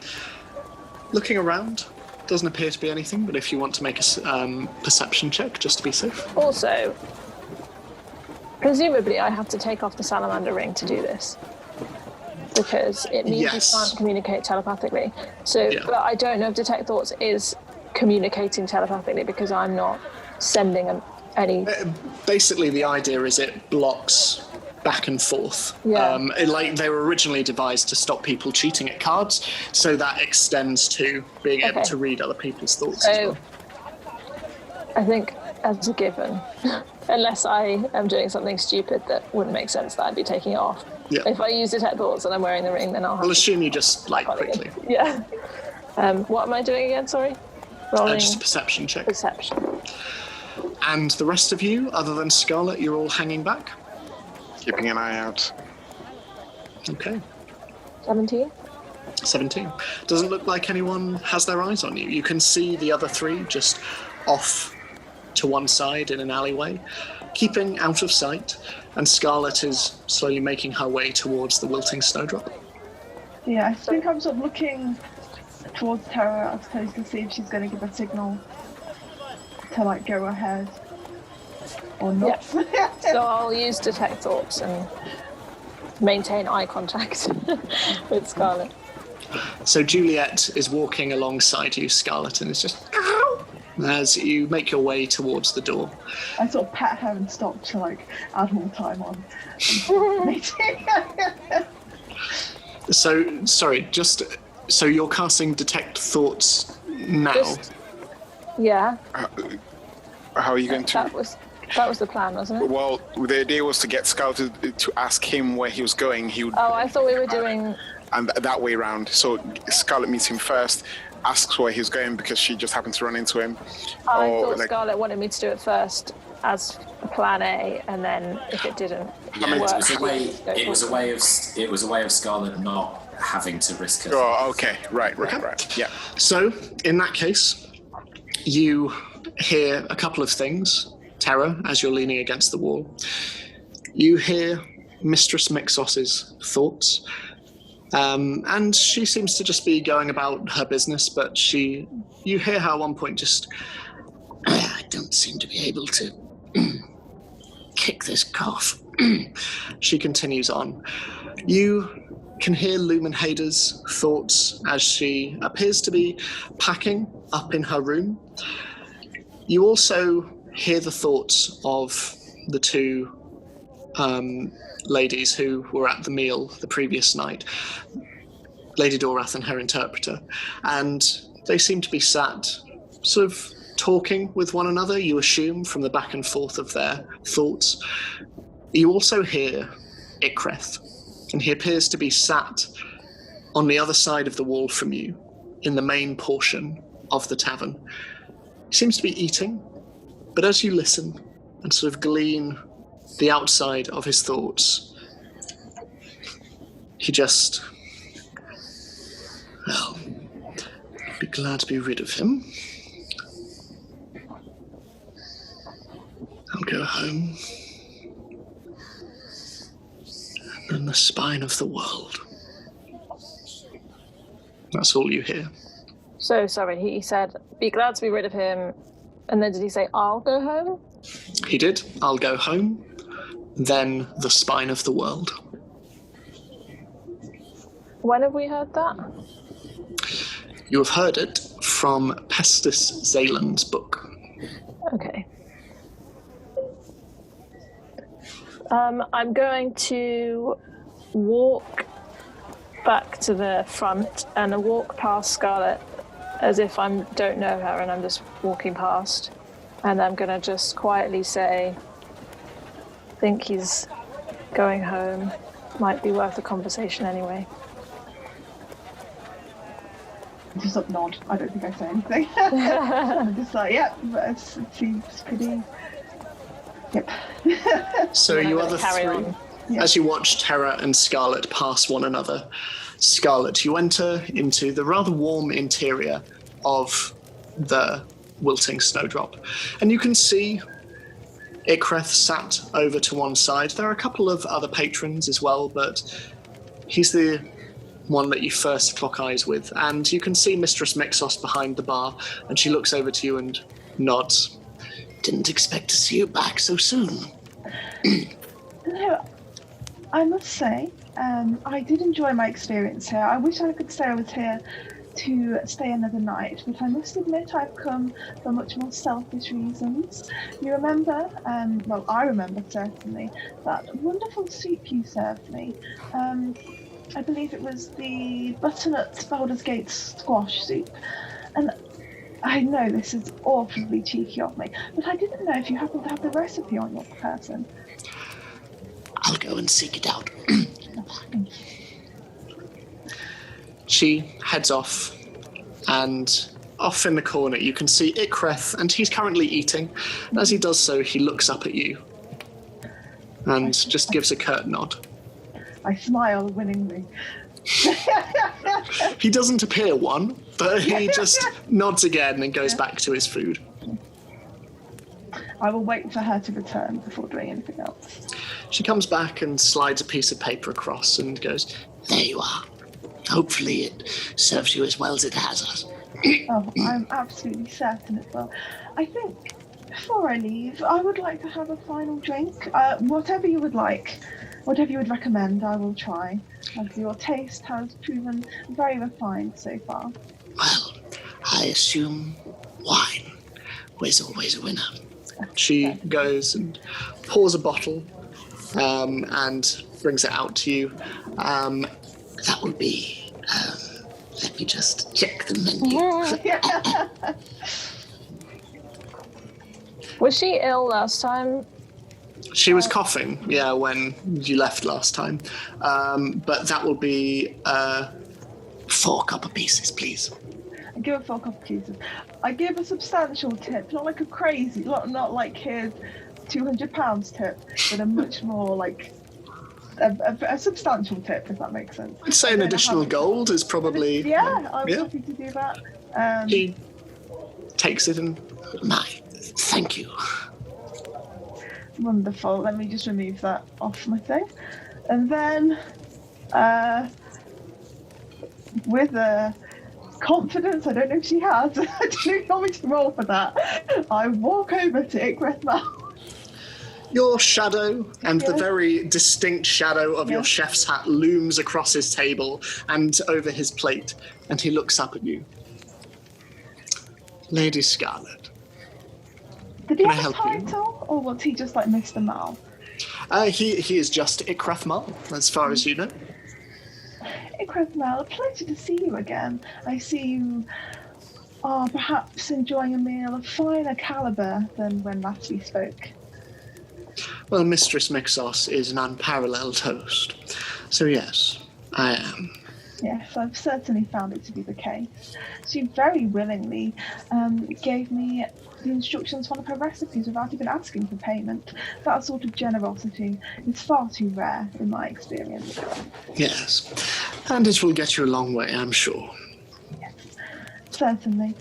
Looking around, doesn't appear to be anything, but if you want to make a perception check just to be safe. Also, presumably I have to take off the salamander ring to do this, because it means Yes. you can't communicate telepathically. So, but I don't know if detect thoughts is communicating telepathically because I'm not sending any... Basically, the idea is it blocks back and forth. Yeah. Like they were originally devised to stop people cheating at cards, so that extends to being able to read other people's thoughts as well. I think as a given, unless I am doing something stupid that wouldn't make sense, that I'd be taking it off. Yeah. If I use detect thoughts and I'm wearing the ring, then I'll assume you just quickly. Yeah. What am I doing again? Sorry. Rolling. Just a perception check. Perception. And the rest of you, other than Scarlet, you're all hanging back. Keeping an eye out. Okay. 17. 17. Doesn't look like anyone has their eyes on you. You can see the other three just off to one side in an alleyway, keeping out of sight, and Scarlet is slowly making her way towards the wilting snowdrop. Yeah, I think I'm sort of looking towards Terra, I suppose, to see if she's going to give a signal to, like, go ahead or not. Yep. So I'll use detect thoughts and maintain eye contact with Scarlet. So Juliet is walking alongside you, Scarlet, and is just as you make your way towards the door. I sort of pat her and stop to, like, add more time on. So, sorry, so you're casting detect thoughts now? Yeah. How are you going to... That was the plan, wasn't it? Well, the idea was to get Scarlet to ask him where he was going. He would... I thought we were doing... And that way around. So Scarlet meets him first, asks where he's going because she just happened to run into him. I thought Scarlet wanted me to do it first as a plan A, and then if it didn't work, it was a way of Scarlet not having to risk her. Oh, okay, right, yeah. So in that case, you hear a couple of things, Terra, as you're leaning against the wall. You hear Mistress Mixos's thoughts. And she seems to just be going about her business, but you hear her at one point just, I don't seem to be able to kick this cough. She continues on. You can hear Lumen Hader's thoughts as she appears to be packing up in her room. You also hear the thoughts of the two ladies who were at the meal the previous night, Lady Dorath and her interpreter, and they seem to be sat sort of talking with one another, you assume, from the back and forth of their thoughts. You also hear Ikreth, and he appears to be sat on the other side of the wall from you, in the main portion of the tavern. He seems to be eating, but as you listen and sort of glean the outside of his thoughts, he just, well, I'd be glad to be rid of him. I'll go home. And then the spine of the world. That's all you hear. So, sorry, he said, be glad to be rid of him, and then did he say, I'll go home? He did. I'll go home. Then the spine of the world. When have we heard that? You have heard it from Pestis Zayland's book. Okay. I'm going to walk back to the front and walk past Scarlet as if I don't know her and I'm just walking past. And I'm going to just quietly say, I think he's going home. Might be worth a conversation anyway. Just up nod. I don't think I say anything. I'm just like, yep, it seems pretty... Yep. So you other three, as you watch Terra and Scarlet pass one another, Scarlet, you enter into the rather warm interior of the wilting snowdrop, and you can see Ikreth sat over to one side. There are a couple of other patrons as well, but he's the one that you first clock eyes with, and you can see Mistress Mixos behind the bar, and she looks over to you and nods. Didn't expect to see you back so soon. No, I must say, I did enjoy my experience here. I wish I could say I was here to stay another night, but I must admit I've come for much more selfish reasons. You remember, well, I remember certainly, that wonderful soup you served me. I believe it was the butternut Baldur's Gate squash soup. And I know this is awfully cheeky of me, but I didn't know if you happen to have the recipe on your person. I'll go and seek it out. Thank you. She heads off, and off in the corner you can see Ikreth, and he's currently eating. And as he does so, he looks up at you and just gives a curt nod. I smile winningly. He doesn't appear one, but he just nods again and goes back to his food. I will wait for her to return before doing anything else. She comes back and slides a piece of paper across and goes, "There you are. Hopefully it serves you as well as it has us." Oh, I'm absolutely certain it will. I think before I leave, I would like to have a final drink. Whatever you would like, whatever you would recommend, I will try. As your taste has proven very refined so far. Well, I assume wine was always a winner. She goes and pours a bottle and brings it out to you. That would be, let me just check the menu. Was she ill last time? She was coughing, when you left last time. But that will be 4 copper pieces, please. I give her 4 copper pieces. I give a substantial tip, not like a crazy, not like his £200 tip, but a much more like a substantial tip, if that makes sense. I'd say an additional gold is probably... Yeah, I'm happy to do that. He takes it and... Thank you. Wonderful. Let me just remove that off my thing. And then, with a confidence I don't know if she has, I don't know if you want me to roll for that, I walk over to Ikreth Mal. Your shadow and the very distinct shadow of your chef's hat looms across his table and over his plate, and he looks up at you. Lady Scarlet. Did he have a title, or was he just like Mr. Mal? He is just Ikreth Mal, as far as you know. Ikreth Mal, a pleasure to see you again. I see you are perhaps enjoying a meal of finer calibre than when last we spoke. Well, Mistress Mixos is an unparalleled host, so yes, I am. Yes, I've certainly found it to be the case. She very willingly gave me the instructions for one of her recipes without even asking for payment. That sort of generosity is far too rare in my experience. Yes, and it will get you a long way, I'm sure. Yes, certainly.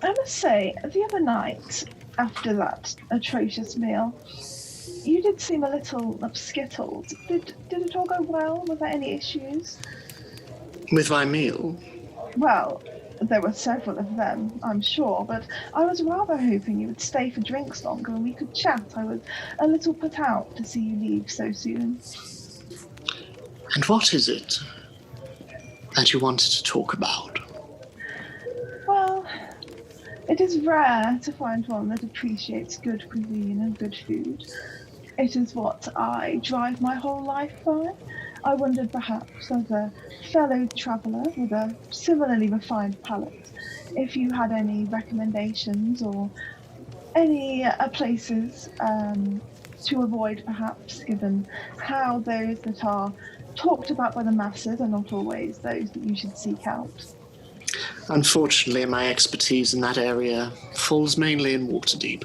I must say, the other night, after that atrocious meal, you did seem a little upskittled. Did it all go well? Were there any issues? With my meal? Well, there were several of them, I'm sure, but I was rather hoping you would stay for drinks longer and we could chat. I was a little put out to see you leave so soon. And what is it that you wanted to talk about? Well, it is rare to find one that appreciates good cuisine and good food. It is what I drive my whole life by. I wondered perhaps, as a fellow traveller with a similarly refined palate, if you had any recommendations or any places to avoid perhaps, given how those that are talked about by the masses are not always those that you should seek out. Unfortunately, my expertise in that area falls mainly in Waterdeep.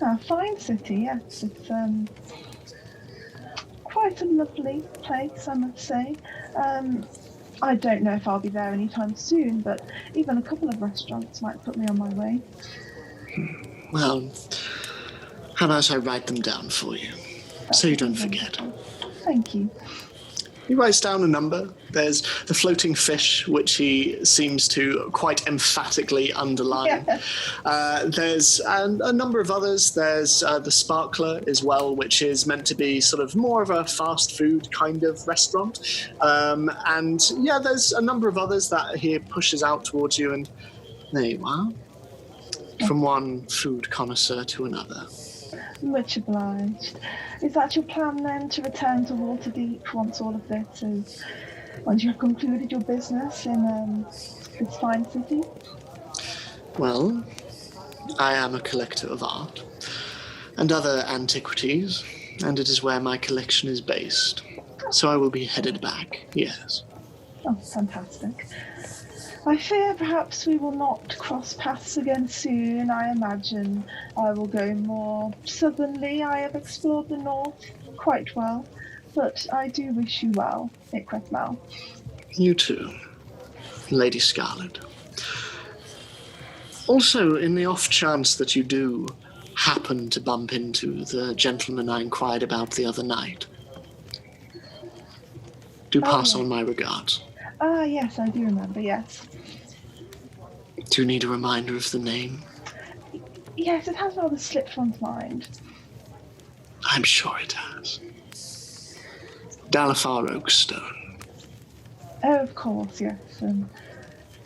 A fine city, yes. It's quite a lovely place, I must say. I don't know if I'll be there anytime soon, but even a couple of restaurants might put me on my way. Well, how about I write them down for you, so you don't forget. Thank you. He writes down a number. There's the floating fish, which he seems to quite emphatically underline. There's a number of others. There's the Sparkler as well, which is meant to be sort of more of a fast food kind of restaurant. And yeah, there's a number of others that he pushes out towards you, and there you are. From one food connoisseur to another. Much obliged. Is that your plan then, to return to Waterdeep once all of this is... once you have concluded your business in this fine city? Well, I am a collector of art and other antiquities, and it is where my collection is based. So I will be headed back, yes. Oh, fantastic. I fear perhaps we will not cross paths again soon. I imagine I will go more southernly. I have explored the north quite well, but I do wish you well, Ikreth Mal. You too, Lady Scarlet. Also, in the off chance that you do happen to bump into the gentleman I inquired about the other night, do pass on my regards. Ah, yes, I do remember, yes. Do you need a reminder of the name? Yes, it has rather slipped one's mind. I'm sure it has. Ostafarr Oakstone. Oh, of course, yes.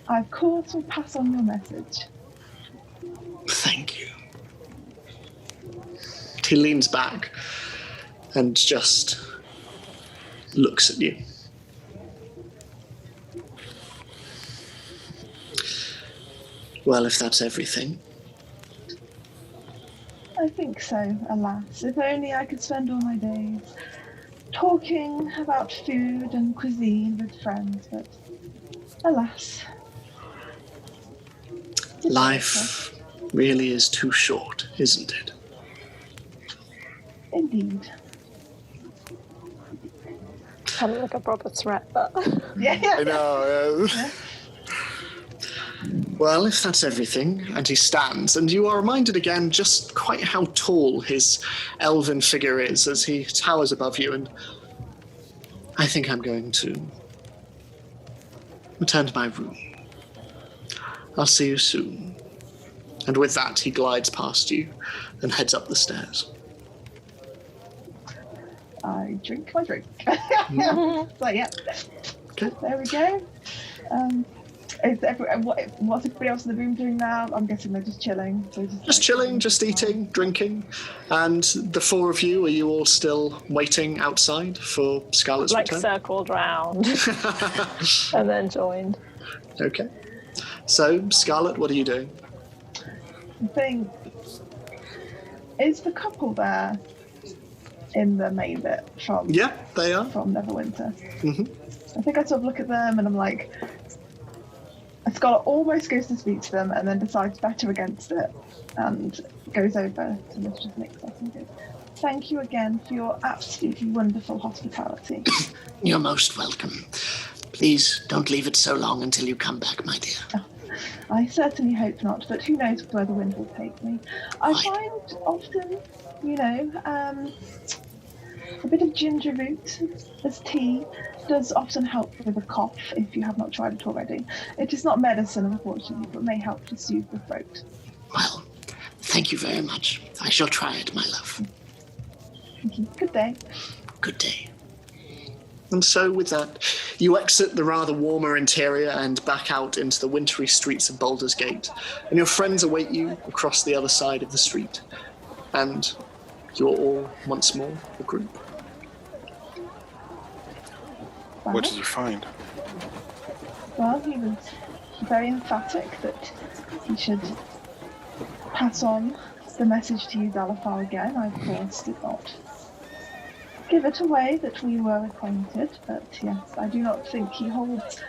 I, of course, will pass on your message. Thank you. He leans back and just looks at you. Well, if that's everything. I think so, alas. If only I could spend all my days talking about food and cuisine with friends, but alas. Life really is too short, isn't it? Indeed. Kind of like a proper threat, but... Yeah. I know. Well, if that's everything, and he stands, and you are reminded again just quite how tall his elven figure is as he towers above you, and I think I'm going to return to my room. I'll see you soon. And with that, he glides past you and heads up the stairs. I drink my drink. So, yeah. Okay. There we go. What's everybody else in the room doing now? I'm guessing they're just chilling. Just chilling, just eating, drinking. And the four of you, are you all still waiting outside for Scarlet's return? Circled round and then joined. Okay. So, Scarlet, what are you doing? I think... Is the couple there in the main bit from... Yeah, they are. From Neverwinter? Mm-hmm. I think I sort of look at them and I'm like... Scarlet almost goes to speak to them and then decides better against it and goes over to Mistress Nixos and goes, "Thank you again for your absolutely wonderful hospitality." You're most welcome. Please don't leave it so long until you come back, my dear. Oh, I certainly hope not, but who knows where the wind will take me. I find often, a bit of ginger root as tea does often help with a cough if you have not tried it already. It is not medicine, unfortunately, but may help to soothe the throat. Well, thank you very much. I shall try it, my love. Thank you. Good day. Good day. And so with that, you exit the rather warmer interior and back out into the wintry streets of Baldur's Gate, and your friends await you across the other side of the street. And you're all once more a group. What did you find? Well, he was very emphatic that he should pass on the message to you, Ostafarr again. I, of course, did not give it away that we were acquainted, but yes, I do not think he holds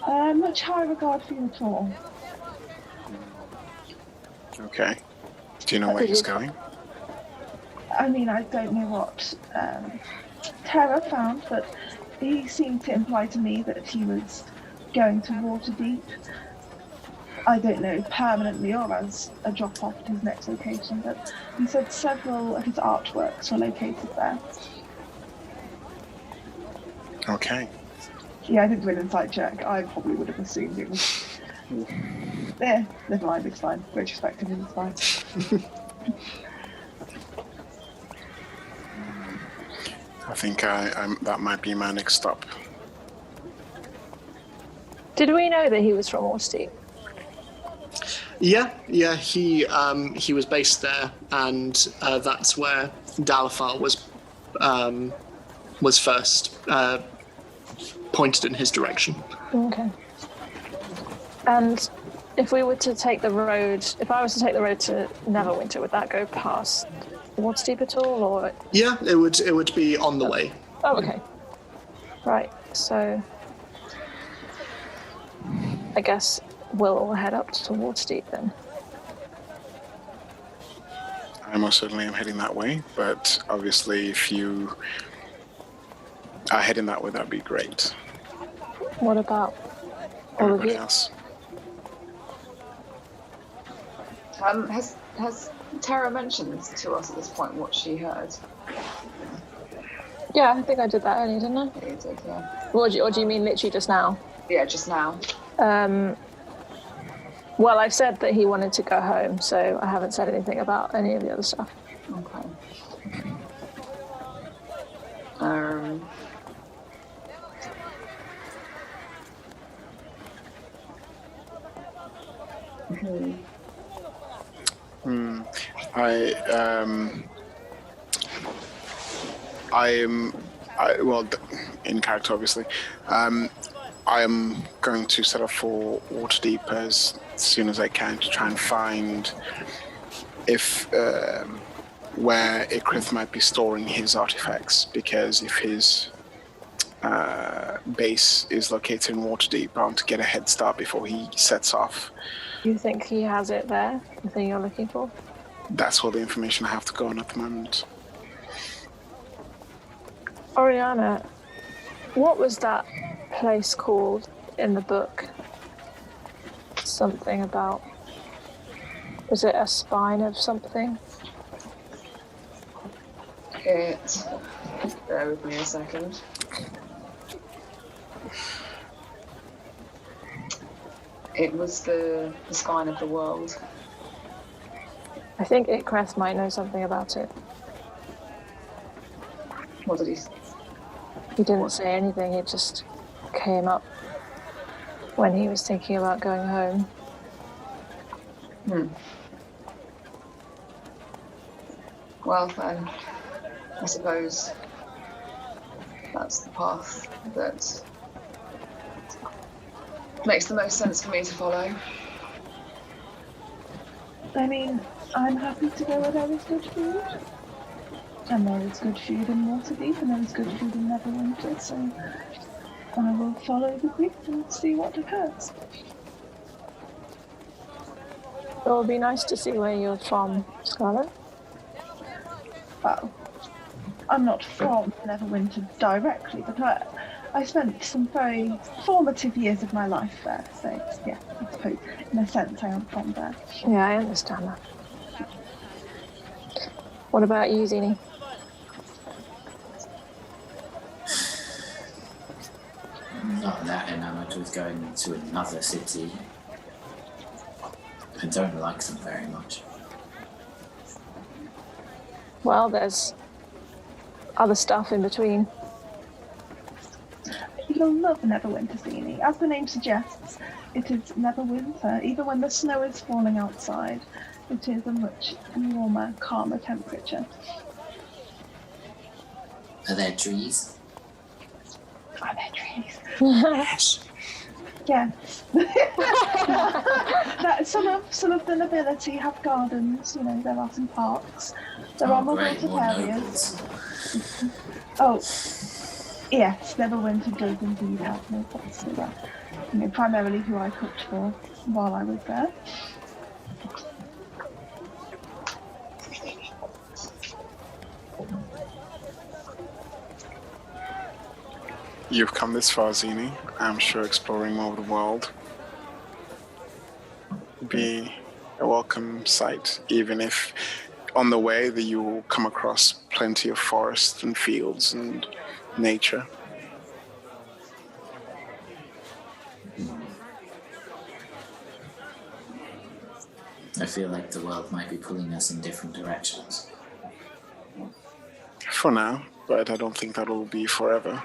much high regard for you at all. Okay. Do you know where he's going? I mean, I don't know what Terra found, but he seemed to imply to me that he was going to Waterdeep. I don't know, permanently or as a drop-off at his next location, but he said several of his artworks were located there. Okay. Yeah, I didn't do an insight check. I probably would have assumed it was. Never mind, it's fine. Retrospectively, it's fine. I think that might be my next stop. Did we know that he was from Waterdeep? Yeah. He was based there, and that's where Ostafarr was first pointed in his direction. Okay. And if we were to take the road, if I was to take the road to Neverwinter, would that go past Waterdeep at all, or? Yeah, it would be on the way. Oh, okay. Right. So, I guess we'll head up to Waterdeep then. I most certainly am heading that way, but obviously, if you are heading that way, that'd be great. What about all of Everybody you? else? Has Tara mentioned to us at this point what she heard? Yeah, I think I did that earlier, didn't I? Yeah, you did, yeah. Or do you mean literally just now? Yeah, just now. Well, I said that he wanted to go home, so I haven't said anything about any of the other stuff. Okay. In character, obviously. I am going to set off for Waterdeep as soon as I can to try and find if where Ikrith might be storing his artifacts, because if his base is located in Waterdeep, I want to get a head start before he sets off. You think he has it there, the thing you're looking for? That's all the information I have to go on at the moment. Oriana, what was that place called in the book? Something about... Was it a spine of something? Bear with me a second. It was the spine of the world. I think Ikreth might know something about it. What did he say? He didn't say anything, it just came up when he was thinking about going home. Well, then, I suppose that's the path that makes the most sense for me to follow. I mean, I'm happy to go where there is good food. And there is good food in Waterdeep, and there is good food in Neverwinter, so I will follow the group and see what occurs. It would be nice to see where you're from, Scarlett. Well, I'm not from Neverwinter directly, but I spent some very formative years of my life there, so yeah, I suppose in a sense I am from there. Yeah, I understand that. What about you, Zini? I'm not that enamoured with going to another city. I don't like them very much. Well, there's other stuff in between. You'll love Neverwinter, Zini. As the name suggests, it is Neverwinter. Even when the snow is falling outside, it is a much warmer, calmer temperature. Are there trees? Are there trees? Yes. Yes. Some of the nobility have gardens, there are some parks. There are more great, built-up more areas. nobles. Oh, yes, Neverwinter does indeed have no pots to that. Primarily who I cooked for while I was there. You've come this far, Zini. I'm sure exploring more of the world would be a welcome sight, even if on the way that you will come across plenty of forests and fields and nature. I feel like the world might be pulling us in different directions. For now, but I don't think that will be forever.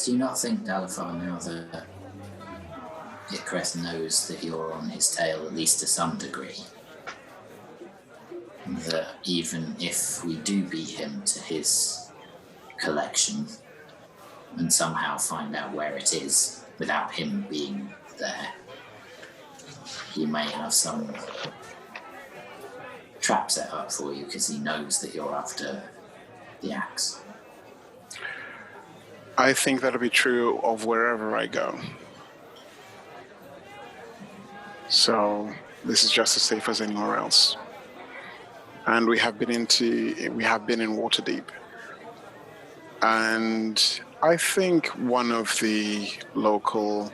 Do you not think, Ostafarr, now that Icarus knows that you're on his tail, at least to some degree, that even if we do beat him to his collection and somehow find out where it is without him being there, he may have some trap set up for you because he knows that you're after the axe? I think that'll be true of wherever I go. So this is just as safe as anywhere else. And we have been in Waterdeep. And I think one of the local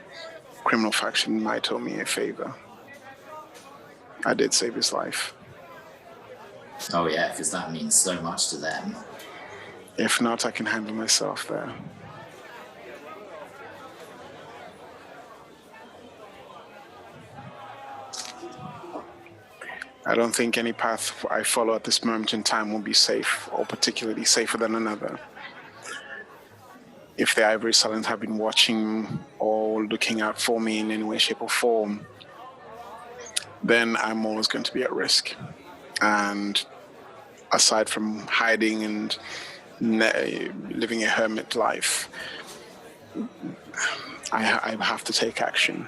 criminal faction might owe me a favor. I did save his life. Oh yeah, because that means so much to them. If not, I can handle myself there. I don't think any path I follow at this moment in time will be safe, or particularly safer than another. If the Ivory Silent have been watching or looking out for me in any way, shape, or form, then I'm always going to be at risk. And aside from hiding and living a hermit life, I have to take action.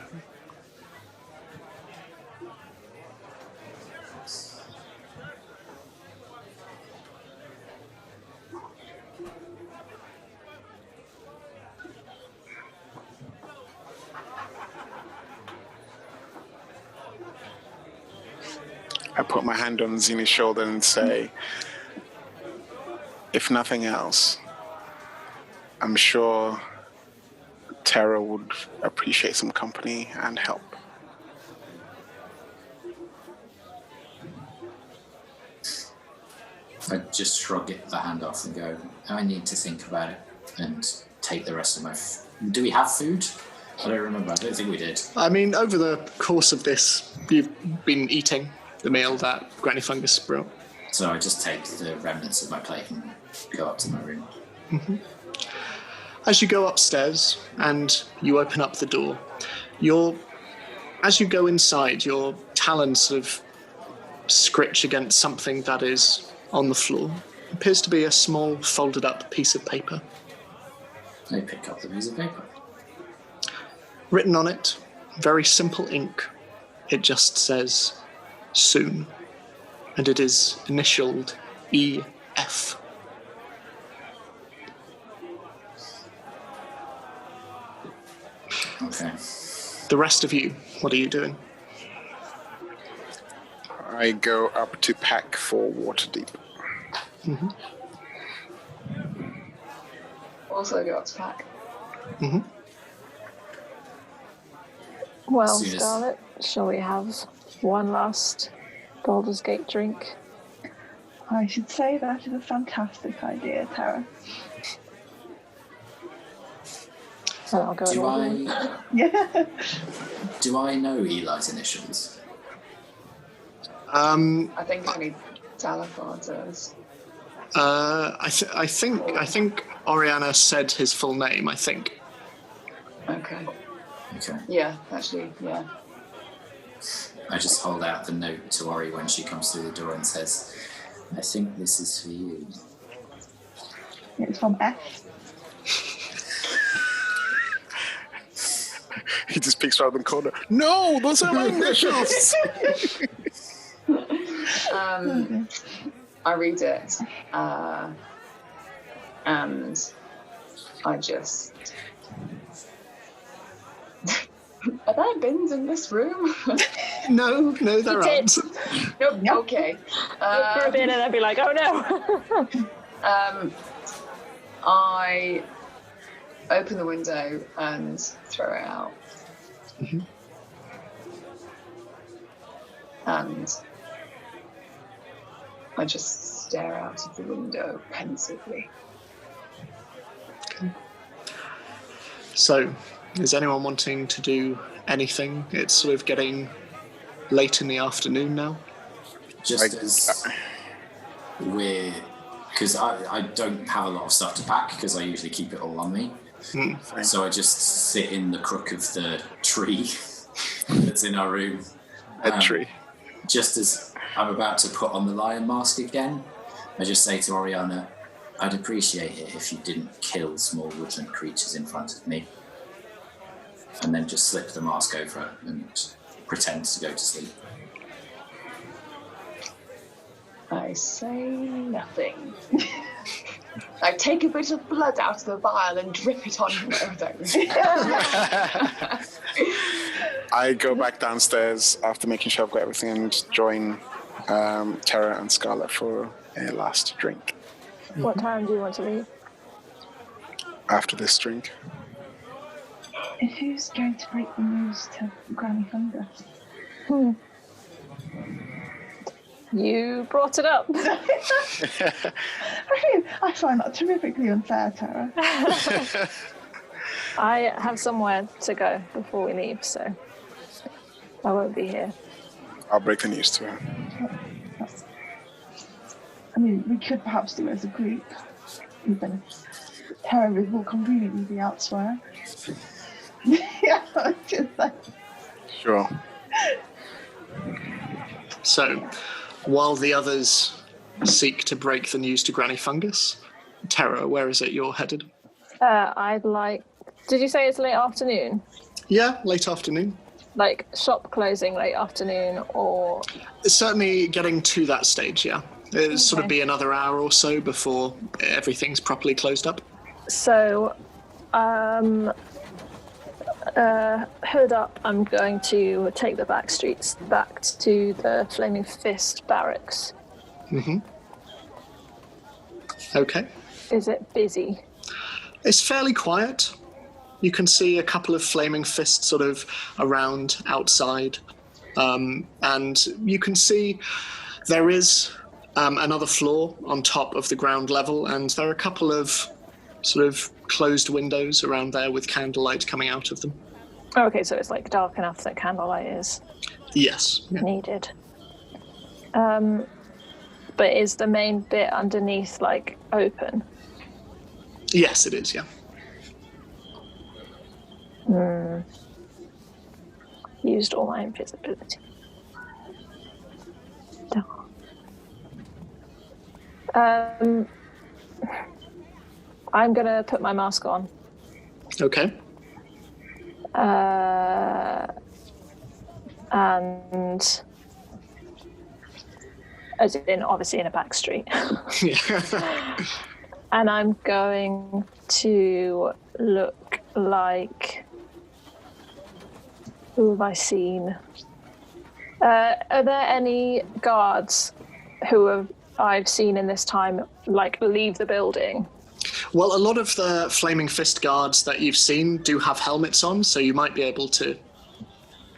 I put my hand on Zini's shoulder and say, if nothing else, I'm sure Terra would appreciate some company and help. I just shrug the hand off and go, I need to think about it and take the rest of my... Do we have food? I don't remember. I don't think we did. I mean, over the course of this, you've been eating the meal that Granny Fungus brought. So I just take the remnants of my plate and go up to my room. Mm-hmm. As you go upstairs and you open up the door, as you go inside, your talons sort of scritch against something that is on the floor. It appears to be a small folded up piece of paper. I pick up the piece of paper. Written on it, very simple ink, it just says, soon. And it is initialed EF. Okay. The rest of you, what are you doing? I go up to pack for Waterdeep. Mm-hmm. Also go up to pack. Mm-hmm. Well, Yes. Scarlet, shall we have one last Baldur's Gate drink? I should say that is a fantastic idea, Tara. And I'll go Do along. Yeah. Do I know Eli's initials? I think only Ostafarr does. I think Oriana said his full name, I think. Okay. Okay. Yeah, actually, yeah. I just hold out the note to Ori when she comes through the door and says, I think this is for you. It's from F. He just peeks around the corner. No, those are my initials! I read it, and I just... Are there bins in this room? No, there aren't. Nope. Okay. Look for a bit and then be like, oh no. I open the window and throw it out. Mm-hmm. And I just stare out of the window pensively. Okay. So, is anyone wanting to do anything? It's sort of getting late in the afternoon now. Just as we're... Because I don't have a lot of stuff to pack, because I usually keep it all on me. So I just sit in the crook of the tree that's in our room. A tree. Just as I'm about to put on the lion mask again, I just say to Oriana, I'd appreciate it if you didn't kill small woodland creatures in front of me. And then just slip the mask over and pretend to go to sleep. I say nothing. I take a bit of blood out of the vial and drip it on him. I go back downstairs after making sure I've got everything and join Tara and Scarlet for a last drink. What time do you want to leave? After this drink. Who's going to break the news to Granny Fungus? You brought it up. I find that terrifically unfair, Tara. I have somewhere to go before we leave, so I won't be here. I'll break the news to her. I mean, we could perhaps do it as a group, even if Tara will conveniently be elsewhere. Yeah, just like... Sure. So, while the others seek to break the news to Granny Fungus, Tara, where is it you're headed? I'd like... Did you say it's late afternoon? Yeah, late afternoon. Like shop closing late afternoon, or... It's certainly getting to that stage, yeah. It'll sort of be another hour or so before everything's properly closed up. So, hood up, I'm going to take the back streets back to the Flaming Fist barracks. Okay. Is it busy? It's fairly quiet. You can see a couple of Flaming Fists sort of around outside. And you can see there is another floor on top of the ground level, and there are a couple of sort of closed windows around there with candlelight coming out of them. Oh, okay, so it's like dark enough that candlelight is needed. But is the main bit underneath like open? Yes, it is, yeah. Used all my invisibility. I'm gonna put my mask on. Okay. And as in obviously in a back street. And I'm going to look like... Who have I seen? Are there any guards who I've seen in this time, like, leave the building? Well, a lot of the Flaming Fist guards that you've seen do have helmets on, so you might be able to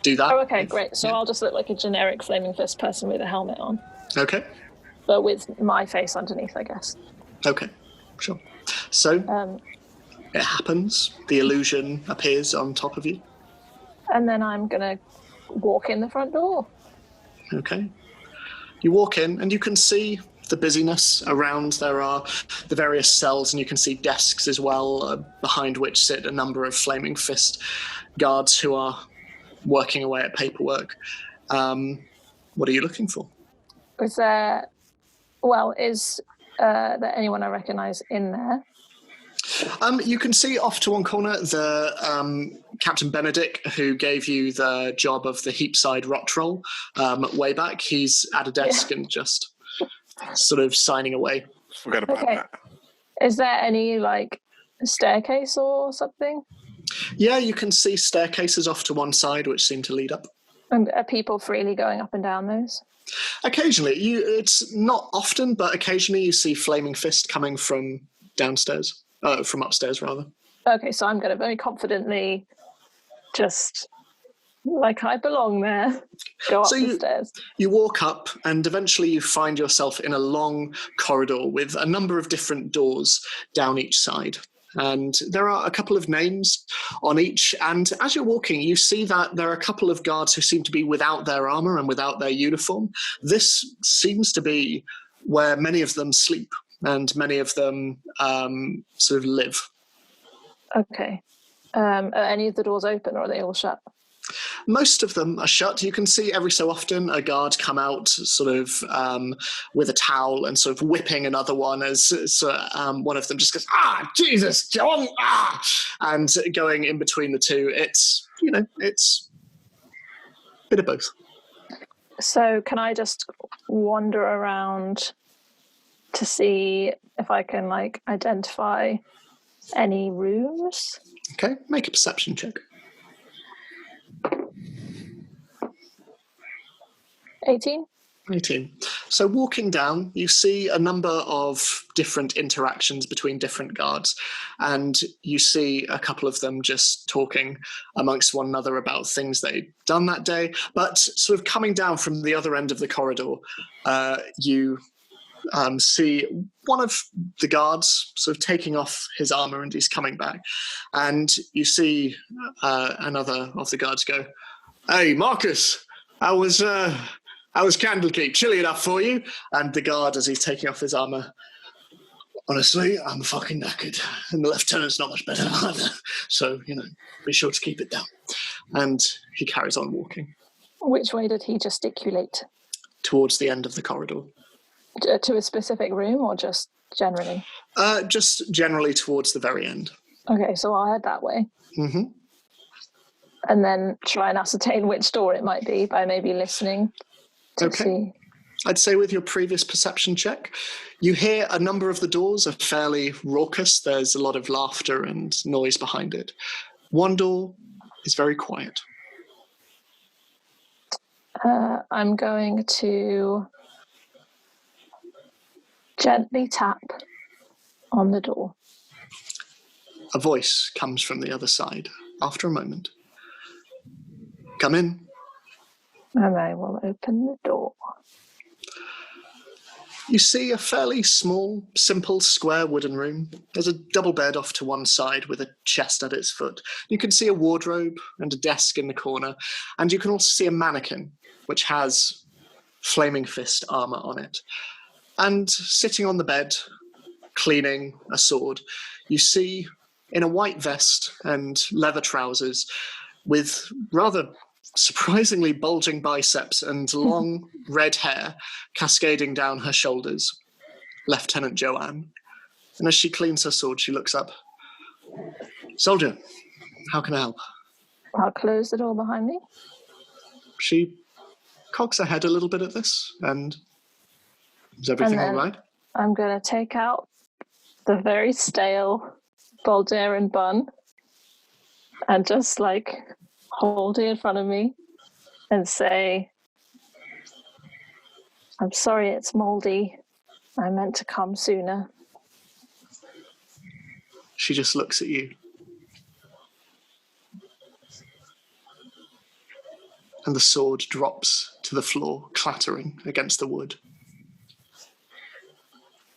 do that. Oh, okay, great. So I'll just look like a generic Flaming Fist person with a helmet on. Okay. But with my face underneath, I guess. Okay, sure. So, it happens. The illusion appears on top of you. And then I'm going to walk in the front door. Okay. You walk in, and you can see the busyness around. There are the various cells, and you can see desks as well, behind which sit a number of Flaming Fist guards who are working away at paperwork. What are you looking for? Is there anyone I recognise in there? You can see off to one corner the Captain Benedict, who gave you the job of the Heapside Rot Troll way back. He's at a desk and just sort of signing away. Forgot about that. Is there any, like, staircase or something? Yeah, you can see staircases off to one side, which seem to lead up. And are people freely going up and down those? Occasionally. It's not often, but occasionally you see Flaming Fist coming from downstairs. From upstairs, rather. Okay, so I'm going to very confidently just, like I belong there, go up the stairs. You walk up, and eventually you find yourself in a long corridor with a number of different doors down each side. and there are a couple of names on each. And as you're walking, you see that there are a couple of guards who seem to be without their armor and without their uniform. This seems to be where many of them sleep and many of them sort of live. Okay. Are any of the doors open, or are they all shut? Most of them are shut. You can see every so often a guard come out sort of with a towel and sort of whipping another one as one of them just goes, Jesus, John, and going in between the two. It's, it's a bit of both. So can I just wander around to see if I can, identify any rooms? Okay, make a perception check. 18. 18. So walking down, you see a number of different interactions between different guards, and you see a couple of them just talking amongst one another about things they'd done that day. But sort of coming down from the other end of the corridor, you see one of the guards sort of taking off his armor, and he's coming back. And you see another of the guards go, "Hey, Marcus, how was Candlekeep? Chilly enough for you?" And the guard, as he's taking off his armor, "Honestly, I'm fucking knackered. And the lieutenant's not much better either. So, be sure to keep it down." And he carries on walking. Which way did he gesticulate? Towards the end of the corridor. To a specific room, or just generally? Just generally towards the very end. Okay, so I'll head that way. Mm-hmm. And then try and ascertain which door it might be by maybe listening to see. I'd say with your previous perception check, you hear a number of the doors are fairly raucous. There's a lot of laughter and noise behind it. One door is very quiet. I'm going to gently tap on the door. A voice comes from the other side after a moment. "Come in." And I will open the door. You see a fairly small, simple, square wooden room. There's a double bed off to one side with a chest at its foot. You can see a wardrobe and a desk in the corner, and you can also see a mannequin, which has Flaming Fist armor on it. And sitting on the bed, cleaning a sword, you see, in a white vest and leather trousers, with rather surprisingly bulging biceps and long red hair cascading down her shoulders, Lieutenant Joanne. And as she cleans her sword, she looks up. "Soldier, how can I help?" I'll close the door behind me. She cocks her head a little bit at this, and is everything all right? I'm going to take out the very stale Bulgarian bun and just hold it in front of me and say, "I'm sorry it's moldy. I meant to come sooner." She just looks at you. And the sword drops to the floor, clattering against the wood.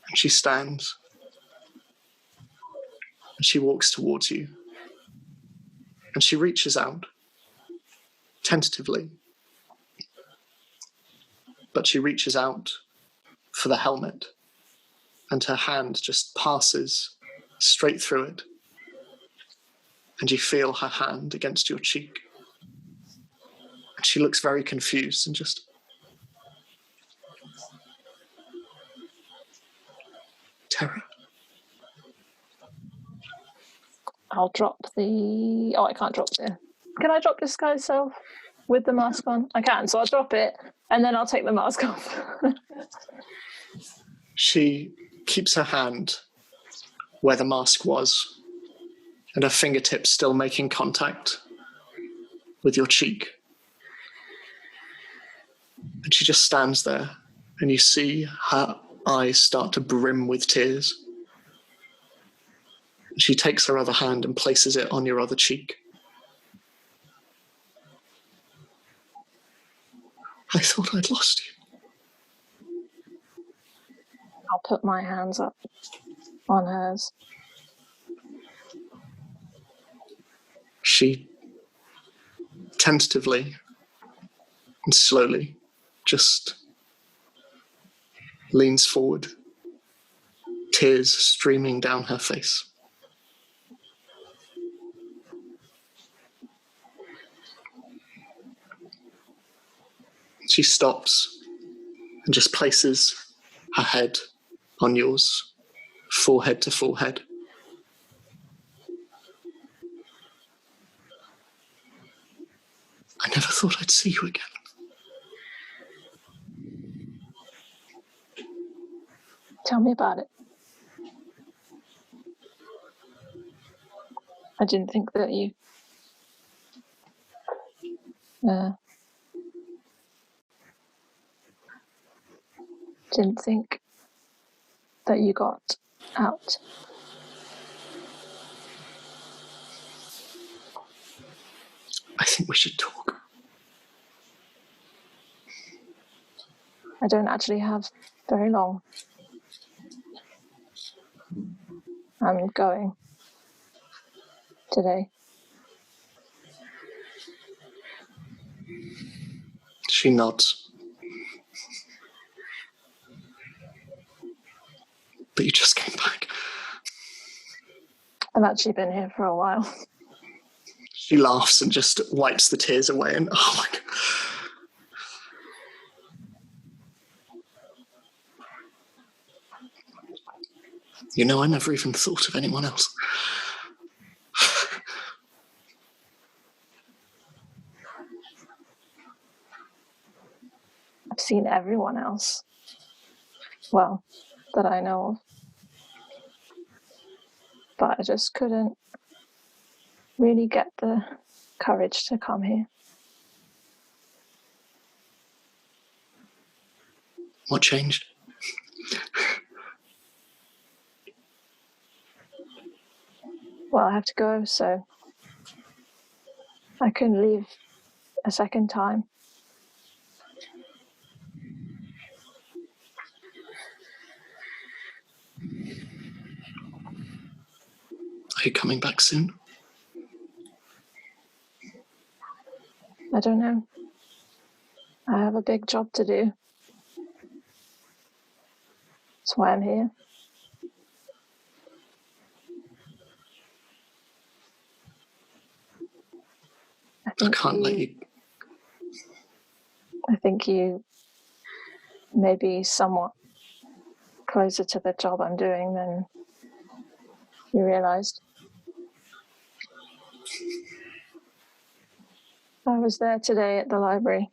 And she stands. And she walks towards you. And she reaches out, tentatively. But she reaches out for the helmet. And her hand just passes straight through it. And you feel her hand against your cheek. And she looks very confused and just... Terror. I'll drop the... Oh, I can't drop the... Can I drop disguise self with the mask on? I can, so I'll drop it, and then I'll take the mask off. She keeps her hand where the mask was, and her fingertips still making contact with your cheek. And she just stands there, and you see her eyes start to brim with tears. She takes her other hand and places it on your other cheek. "I thought I'd lost you." I'll put my hands up on hers. She tentatively and slowly just leans forward, tears streaming down her face. She stops and just places her head on yours, forehead to forehead. I never thought I'd see you again. Tell me about it. I didn't think that you... didn't think that you got out. I think we should talk. I don't actually have very long. I'm going today. She nods. But you just came back. I've actually been here for a while. She laughs and just wipes the tears away and, oh my God. You know, I never even thought of anyone else. I've seen everyone else. Well, that I know of. But I just couldn't really get the courage to come here. What changed? Well, I have to go, so I couldn't leave a second time. Are you coming back soon? I don't know. I have a big job to do. That's why I'm here. I can't let you... I think you may be somewhat closer to the job I'm doing than you realised. I was there today at the library.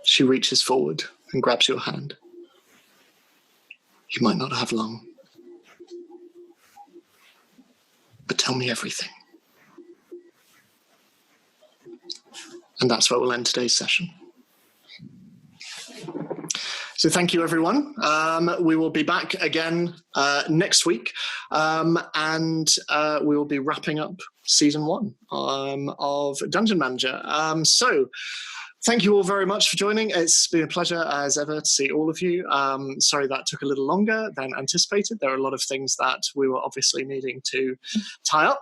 She reaches forward and grabs your hand. You might not have long. But tell me everything. And that's where we'll end today's session. So thank you, everyone. We will be back again next week, and we will be wrapping up season 1 of Dungeon Manager. So thank you all very much for joining. It's been a pleasure, as ever, to see all of you. Sorry that took a little longer than anticipated. There are a lot of things that we were obviously needing to tie up,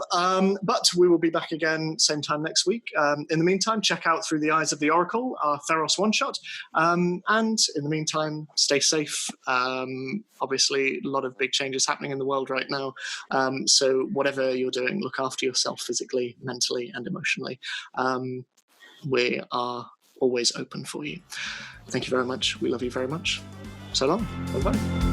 but we will be back again same time next week. In the meantime, check out Through the Eyes of the Oracle, our Theros one-shot, and in the meantime, stay safe. Obviously, a lot of big changes happening in the world right now, so whatever you're doing, look after yourself physically, mentally, and emotionally. We are always open for you. Thank you very much. We love you very much. So long. Bye-bye.